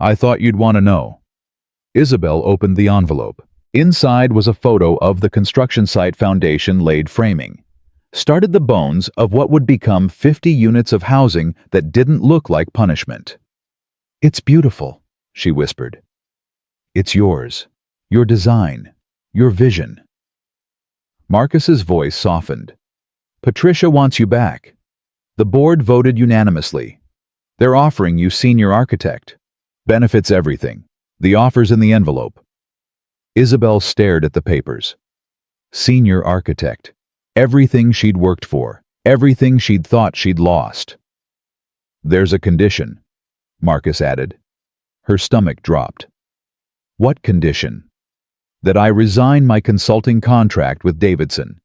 I thought you'd want to know. Isabelle opened the envelope. Inside was a photo of the construction site foundation laid framing. Started the bones of what would become 50 units of housing that didn't look like punishment. It's beautiful, she whispered. It's yours, your design, your vision. Marcus's voice softened. Patricia wants you back. The board voted unanimously. They're offering you senior architect. Benefits, everything. The offer's in the envelope. Isabelle stared at the papers. Senior architect. Everything she'd worked for. Everything she'd thought she'd lost. There's a condition, Marcus added. Her stomach dropped. What condition? That I resign my consulting contract with Davidson.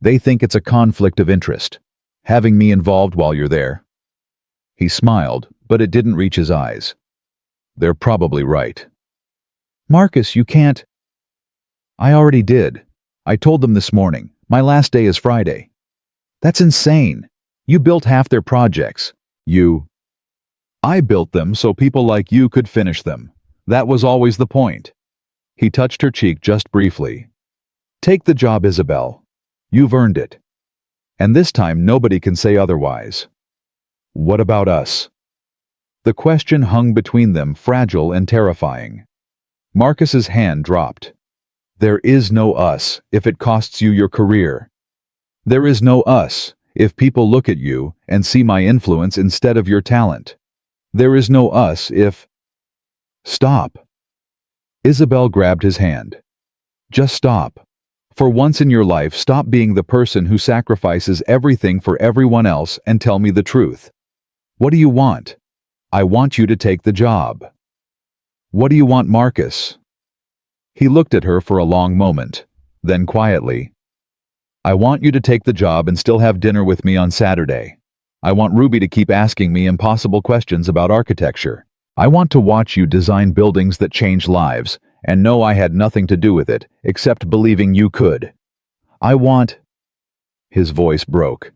They think it's a conflict of interest, having me involved while you're there. He smiled, but it didn't reach his eyes. They're probably right. Marcus, you can't. I already did. I told them this morning. My last day is Friday. That's insane. You built half their projects. I built them so people like you could finish them. That was always the point. He touched her cheek just briefly. Take the job, Isabelle. You've earned it. And this time nobody can say otherwise. What about us? The question hung between them, fragile and terrifying. Marcus's hand dropped. There is no us if it costs you your career. There is no us if people look at you and see my influence instead of your talent. There is no us if... Stop. Isabelle grabbed his hand. Just stop. For once in your life, stop being the person who sacrifices everything for everyone else and tell me the truth. What do you want? I want you to take the job. What do you want, Marcus? He looked at her for a long moment, then quietly. I want you to take the job and still have dinner with me on Saturday. I want Ruby to keep asking me impossible questions about architecture. I want to watch you design buildings that change lives and know I had nothing to do with it except believing you could. I want... His voice broke.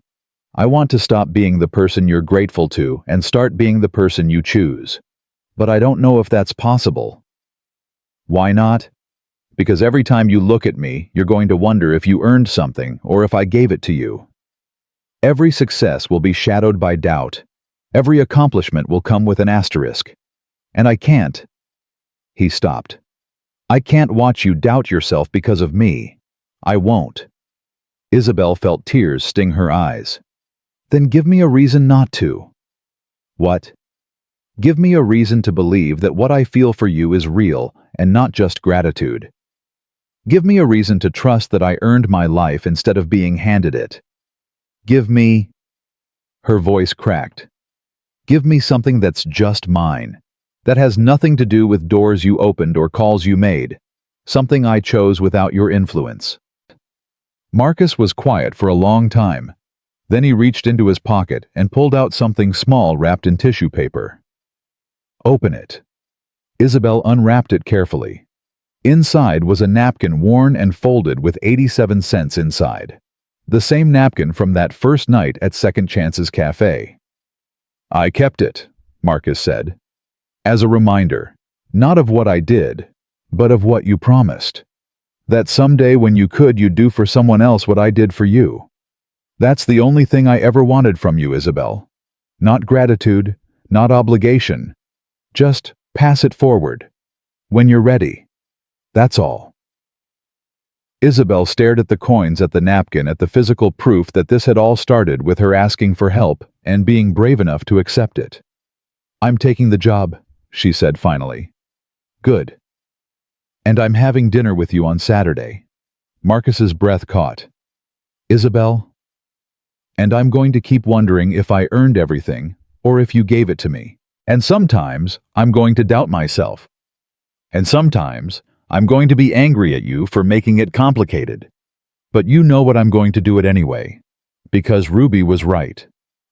I want to stop being the person you're grateful to and start being the person you choose. But I don't know if that's possible. Why not? Because every time you look at me, you're going to wonder if you earned something or if I gave it to you. Every success will be shadowed by doubt. Every accomplishment will come with an asterisk. And I can't. He stopped. I can't watch you doubt yourself because of me. I won't. Isabelle felt tears sting her eyes. Then give me a reason not to. What? Give me a reason to believe that what I feel for you is real and not just gratitude. Give me a reason to trust that I earned my life instead of being handed it. Give me... Her voice cracked. Give me something that's just mine. That has nothing to do with doors you opened or calls you made. Something I chose without your influence. Marcus was quiet for a long time. Then he reached into his pocket and pulled out something small wrapped in tissue paper. Open it. Isabelle unwrapped it carefully. Inside was a napkin worn and folded with 87 cents inside. The same napkin from that first night at Second Chance's Café. I kept it, Marcus said. As a reminder, not of what I did, but of what you promised. That someday when you could, you'd do for someone else what I did for you. That's the only thing I ever wanted from you, Isabelle. Not gratitude, not obligation. Just pass it forward. When you're ready. That's all. Isabelle stared at the coins at the napkin, at the physical proof that this had all started with her asking for help and being brave enough to accept it. I'm taking the job, she said finally. Good. And I'm having dinner with you on Saturday. Marcus's breath caught. Isabelle? And I'm going to keep wondering if I earned everything or if you gave it to me. And sometimes I'm going to doubt myself. And sometimes I'm going to be angry at you for making it complicated. But you know what I'm going to do it anyway. Because Ruby was right.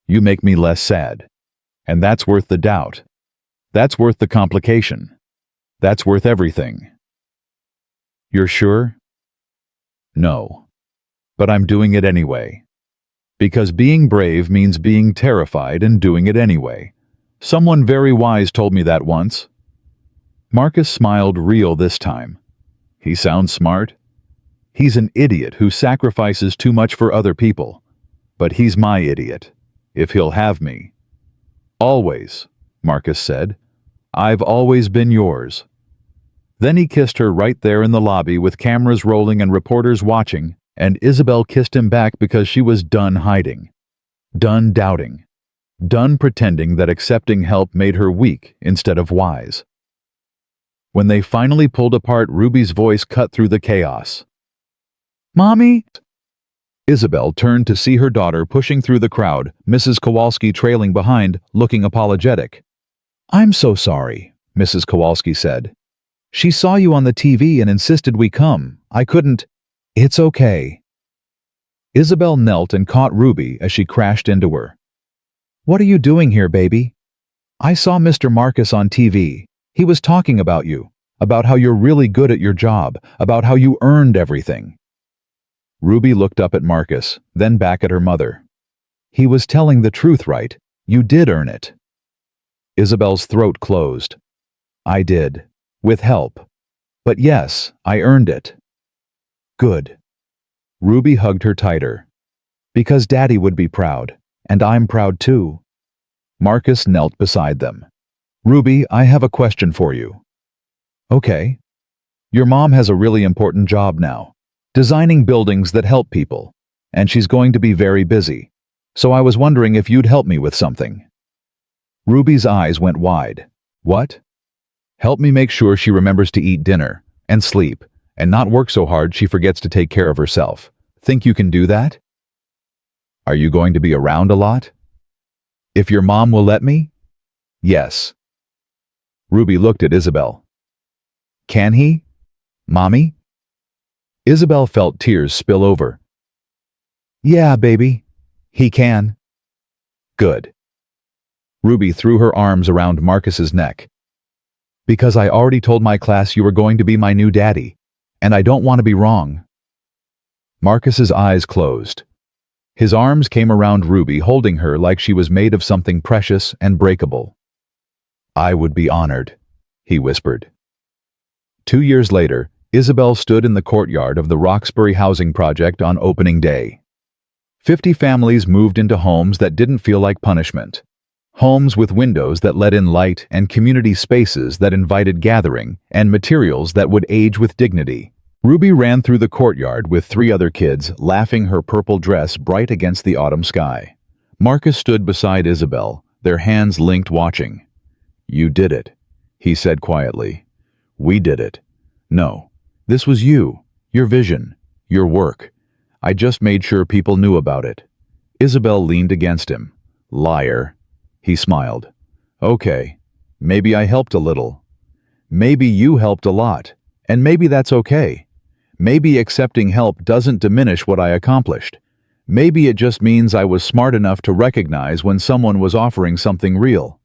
You make me less sad. And that's worth the doubt. That's worth the complication. That's worth everything. You're sure? No. But I'm doing it anyway. Because being brave means being terrified and doing it anyway. Someone very wise told me that once. Marcus smiled real this time. He sounds smart. He's an idiot who sacrifices too much for other people. But he's my idiot, if he'll have me. Always, Marcus said. I've always been yours. Then he kissed her right there in the lobby with cameras rolling and reporters watching, and Isabelle kissed him back because she was done hiding. Done doubting. Done pretending that accepting help made her weak instead of wise. When they finally pulled apart, Ruby's voice cut through the chaos. Mommy? Isabelle turned to see her daughter pushing through the crowd, Mrs. Kowalski trailing behind, looking apologetic. I'm so sorry, Mrs. Kowalski said. She saw you on the TV and insisted we come. I couldn't. It's okay. Isabelle knelt and caught Ruby as she crashed into her. What are you doing here, baby? I saw Mr. Marcus on TV. He was talking about you, about how you're really good at your job, about how you earned everything. Ruby looked up at Marcus, then back at her mother. He was telling the truth, right? You did earn it. Isabelle's throat closed. I did. With help. But yes, I earned it. Good. Ruby hugged her tighter. Because Daddy would be proud, and I'm proud too. Marcus knelt beside them. Ruby, I have a question for you. Okay. Your mom has a really important job now, designing buildings that help people, and she's going to be very busy. So I was wondering if you'd help me with something. Ruby's eyes went wide. What? Help me make sure she remembers to eat dinner and sleep and not work so hard she forgets to take care of herself. Think you can do that? Are you going to be around a lot? If your mom will let me? Yes. Ruby looked at Isabelle. Can he? Mommy? Isabelle felt tears spill over. Yeah, baby. He can. Good. Ruby threw her arms around Marcus's neck. Because I already told my class you were going to be my new daddy, and I don't want to be wrong. Marcus's eyes closed. His arms came around Ruby, holding her like she was made of something precious and breakable. I would be honored, he whispered. 2 years later, Isabelle stood in the courtyard of the Roxbury housing project on opening day. 50 families moved into homes that didn't feel like punishment. Homes with windows that let in light and community spaces that invited gathering and materials that would age with dignity. Ruby ran through the courtyard with 3 other kids, laughing, her purple dress bright against the autumn sky. Marcus stood beside Isabelle, their hands linked, watching. You did it, he said quietly. We did it. No, this was you, your vision, your work. I just made sure people knew about it. Isabelle leaned against him. Liar. He smiled. Okay, maybe I helped a little. Maybe you helped a lot, and maybe that's okay. Maybe accepting help doesn't diminish what I accomplished. Maybe it just means I was smart enough to recognize when someone was offering something real.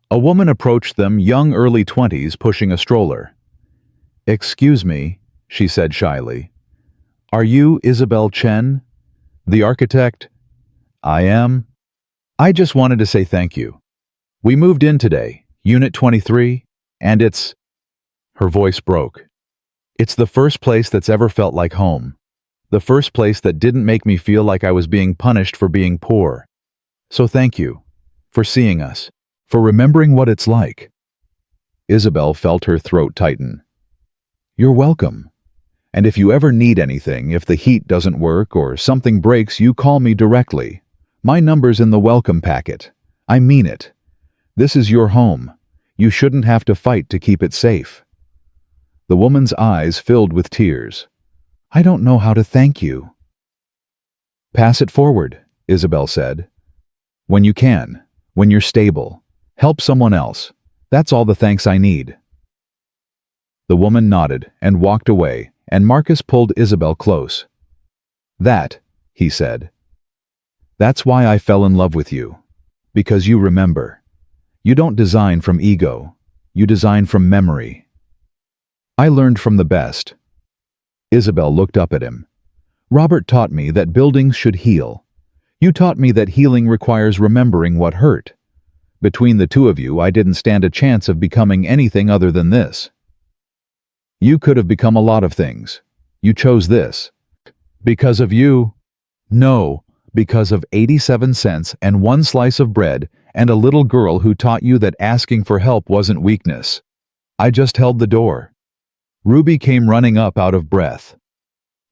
A woman approached them, young, early 20s, pushing a stroller. Excuse me, she said shyly. Are you Isabelle Chen, the architect? I am. I just wanted to say thank you. We moved in today, Unit 23, and it's... Her voice broke. It's the first place that's ever felt like home. The first place that didn't make me feel like I was being punished for being poor. So thank you for seeing us, for remembering what it's like. Isabelle felt her throat tighten. You're welcome. And if you ever need anything, if the heat doesn't work or something breaks, you call me directly. My number's in the welcome packet. I mean it. This is your home. You shouldn't have to fight to keep it safe. The woman's eyes filled with tears. I don't know how to thank you. Pass it forward, Isabelle said. When you can, when you're stable, help someone else. That's all the thanks I need. The woman nodded and walked away, and Marcus pulled Isabelle close. That, he said. That's why I fell in love with you. Because you remember. You don't design from ego. You design from memory. I learned from the best. Isabelle looked up at him. Robert taught me that buildings should heal. You taught me that healing requires remembering what hurt. Between the two of you, I didn't stand a chance of becoming anything other than this. You could have become a lot of things. You chose this. Because of you? No, because of 87 cents and 1 slice of bread and a little girl who taught you that asking for help wasn't weakness. I just held the door. Ruby came running up out of breath.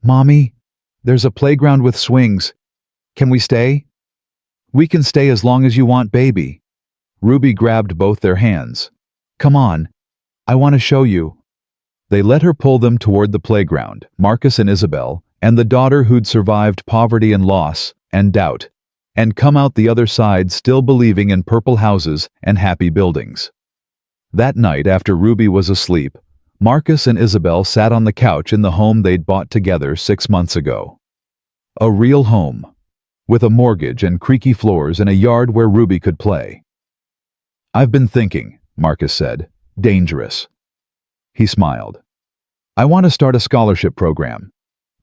Mommy, there's a playground with swings. Can we stay? We can stay as long as you want, baby. Ruby grabbed both their hands. Come on, I want to show you. They let her pull them toward the playground, Marcus and Isabelle, and the daughter who'd survived poverty and loss and doubt, and come out the other side still believing in purple houses and happy buildings. That night, after Ruby was asleep, Marcus and Isabelle sat on the couch in the home they'd bought together 6 months ago. A real home, with a mortgage and creaky floors and a yard where Ruby could play. I've been thinking, Marcus said. Dangerous. He smiled. I want to start a scholarship program,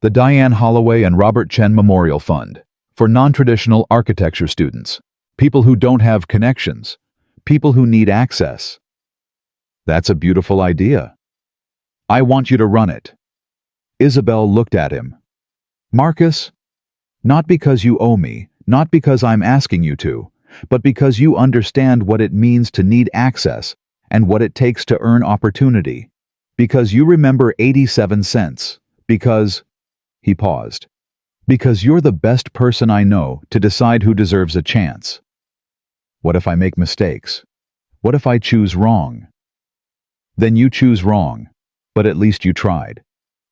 the Diane Holloway and Robert Chen Memorial Fund, for non-traditional architecture students, people who don't have connections, people who need access. That's a beautiful idea. I want you to run it. Isabelle looked at him. Marcus, not because you owe me, not because I'm asking you to, but because you understand what it means to need access and what it takes to earn opportunity. Because you remember 87 cents. Because... He paused. Because you're the best person I know to decide who deserves a chance. What if I make mistakes? What if I choose wrong? Then you choose wrong, but at least you tried.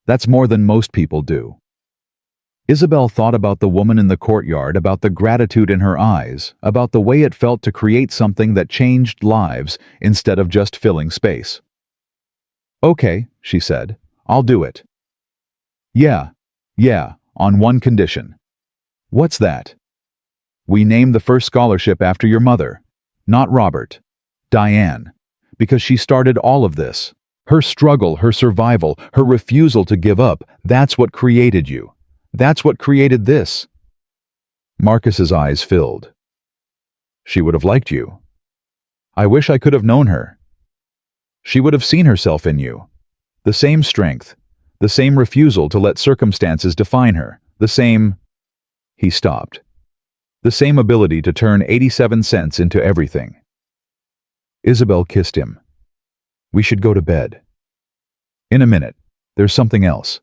That's more than most people do. Isabelle thought about the woman in the courtyard, about the gratitude in her eyes, about the way it felt to create something that changed lives instead of just filling space. "Okay," she said, "I'll do it." Yeah, on one condition." "What's that?" "We name the first scholarship after your mother. Not Robert. Diane. Because she started all of this. Her struggle, her survival, her refusal to give up, that's what created you. That's what created this." Marcus's eyes filled. "She would have liked you. I wish I could have known her. She would have seen herself in you. The same strength, the same refusal to let circumstances define her, the same..." He stopped. "The same ability to turn 87 cents into everything." Isabelle kissed him. "We should go to bed." "In a minute. There's something else."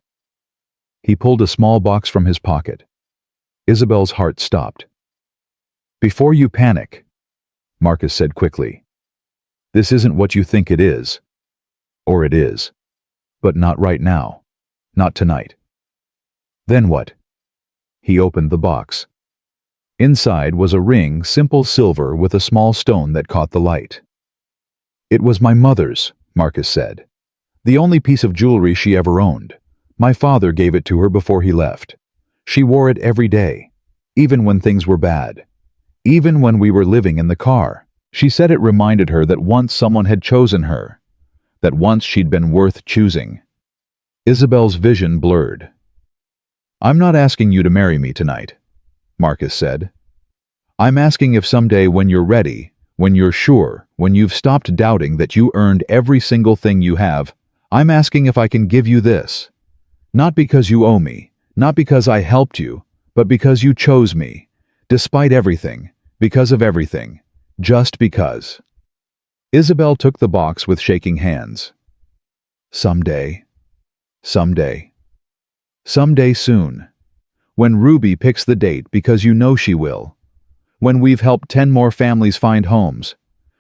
He pulled a small box from his pocket. Isabelle's heart stopped. "Before you panic," Marcus said quickly, "this isn't what you think it is. Or it is. But not right now. Not tonight." "Then what?" He opened the box. Inside was a ring, simple silver with a small stone that caught the light. "It was my mother's," Marcus said. "The only piece of jewelry she ever owned. My father gave it to her before he left. She wore it every day, even when things were bad. Even when we were living in the car. She said it reminded her that once someone had chosen her. That once she'd been worth choosing." Isabelle's vision blurred. "I'm not asking you to marry me tonight," Marcus said. "I'm asking if someday when you're ready, when you're sure, when you've stopped doubting that you earned every single thing you have, I'm asking if I can give you this. Not because you owe me, not because I helped you, but because you chose me. Despite everything, because of everything, just because." Isabelle took the box with shaking hands. "Someday. Someday. Someday soon. When Ruby picks the date because you know she will. When we've helped 10 more families find homes.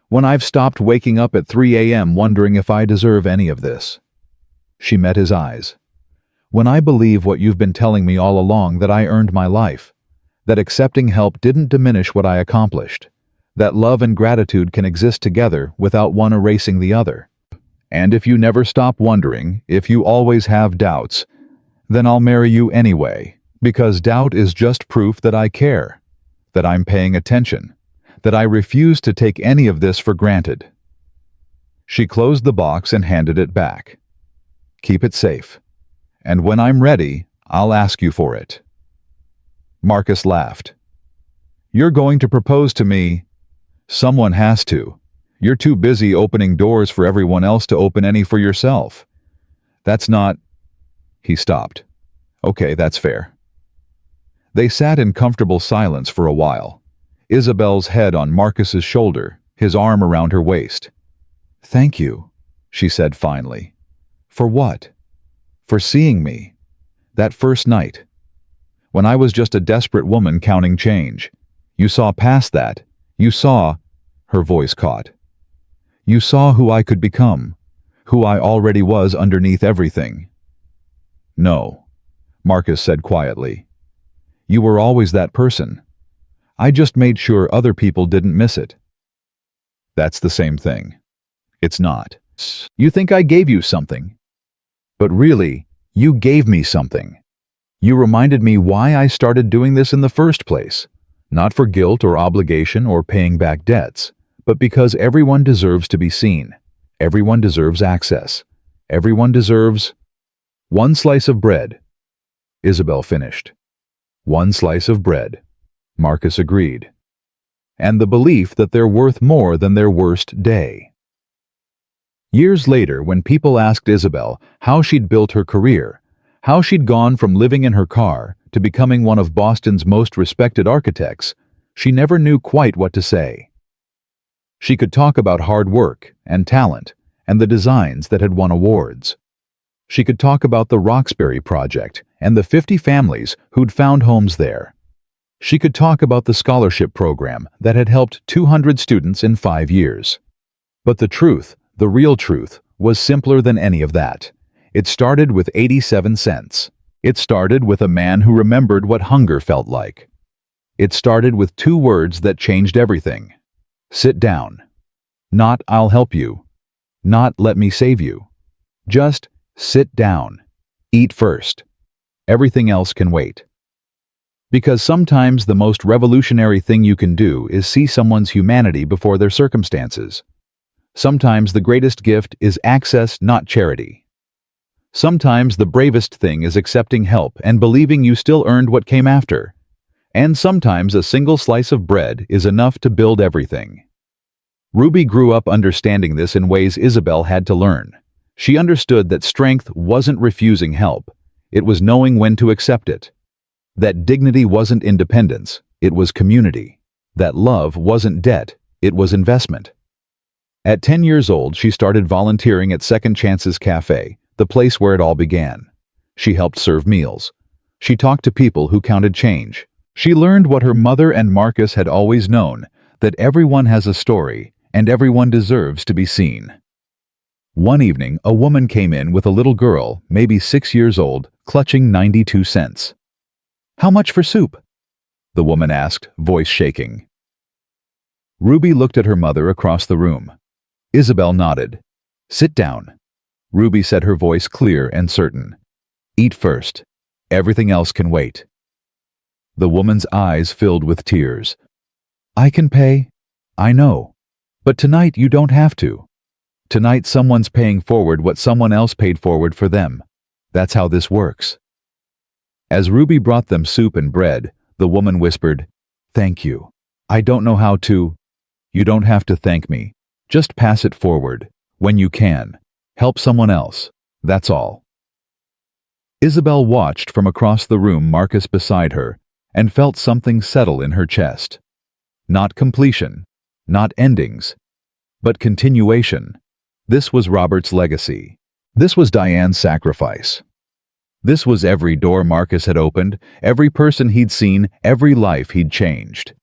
When I've stopped waking up at 3 a.m. wondering if I deserve any of this." She met his eyes. "When I believe what you've been telling me all along, that I earned my life. That accepting help didn't diminish what I accomplished. That love and gratitude can exist together without one erasing the other. And if you never stop wondering, if you always have doubts, then I'll marry you anyway, because doubt is just proof that I care, that I'm paying attention, that I refuse to take any of this for granted." She closed the box and handed it back. "Keep it safe. And when I'm ready, I'll ask you for it." Marcus laughed. "You're going to propose to me? Someone has to. You're too busy opening doors for everyone else to open any for yourself. That's not..." He stopped. "Okay, that's fair." They sat in comfortable silence for a while, Isabelle's head on Marcus's shoulder, his arm around her waist. "Thank you," she said finally. "For what?" "For seeing me. That first night. When I was just a desperate woman counting change. You saw past that. You saw..." Her voice caught. "You saw who I could become, who I already was underneath everything." "No," Marcus said quietly. "You were always that person. I just made sure other people didn't miss it." "That's the same thing." "It's not. You think I gave you something. But really, you gave me something. You reminded me why I started doing this in the first place. Not for guilt or obligation or paying back debts, but because everyone deserves to be seen. Everyone deserves access. Everyone deserves..." "One slice of bread," Isabelle finished. "One slice of bread," Marcus agreed. "And the belief that they're worth more than their worst day." Years later, when people asked Isabelle how she'd built her career, how she'd gone from living in her car to becoming one of Boston's most respected architects, She never knew quite what to say. She could talk about hard work and talent and the designs that had won awards. She could talk about the Roxbury Project and the 50 families who'd found homes there. She could talk about the scholarship program that had helped 200 students in 5 years. But the truth, the real truth, was simpler than any of that. It started with 87 cents. It started with a man who remembered what hunger felt like. It started with 2 words that changed everything. Sit down. Not I'll help you. Not let me save you. Just sit down. Eat first. Everything else can wait. Because sometimes the most revolutionary thing you can do is see someone's humanity before their circumstances. Sometimes the greatest gift is access, not charity. Sometimes the bravest thing is accepting help and believing you still earned what came after. And sometimes a single slice of bread is enough to build everything. Ruby grew up understanding this in ways Isabelle had to learn. She understood that strength wasn't refusing help. It was knowing when to accept it. That dignity wasn't independence, it was community. That love wasn't debt, it was investment. At 10 years old, she started volunteering at Second Chance's Café, the place where it all began. She helped serve meals. She talked to people who counted change. She learned what her mother and Marcus had always known, that everyone has a story, and everyone deserves to be seen. One evening, a woman came in with a little girl, maybe 6 years old, clutching 92 cents. "How much for soup?" the woman asked, voice shaking. Ruby looked at her mother across the room. Isabelle nodded. "Sit down." Ruby said, her voice clear and certain. "Eat first. Everything else can wait." The woman's eyes filled with tears. "I can pay. I know. But tonight you don't have to. Tonight someone's paying forward what someone else paid forward for them. That's how this works." As Ruby brought them soup and bread, the woman whispered, "Thank you. I don't know how to." "You don't have to thank me. Just pass it forward. When you can. Help someone else. That's all." Isabelle watched from across the room Marcus beside her and felt something settle in her chest. Not completion, not endings, but continuation. This was Robert's legacy. This was Diane's sacrifice. This was every door Marcus had opened, every person he'd seen, every life he'd changed.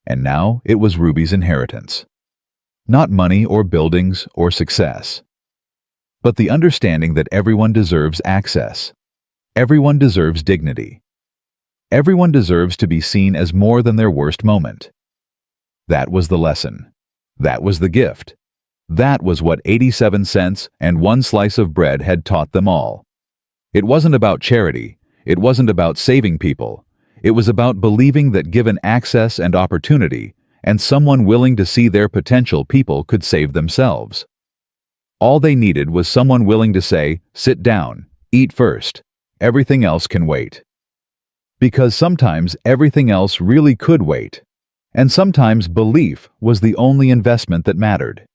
And now it was Ruby's inheritance. Not money or buildings or success, but the understanding that everyone deserves access. Everyone deserves dignity. Everyone deserves to be seen as more than their worst moment. That was the lesson. That was the gift. That was what 87 cents and 1 slice of bread had taught them all. It wasn't about charity. It wasn't about saving people. It was about believing that given access and opportunity, and someone willing to see their potential, people could save themselves. All they needed was someone willing to say, "Sit down, eat first. Everything else can wait." Because sometimes everything else really could wait. And sometimes belief was the only investment that mattered.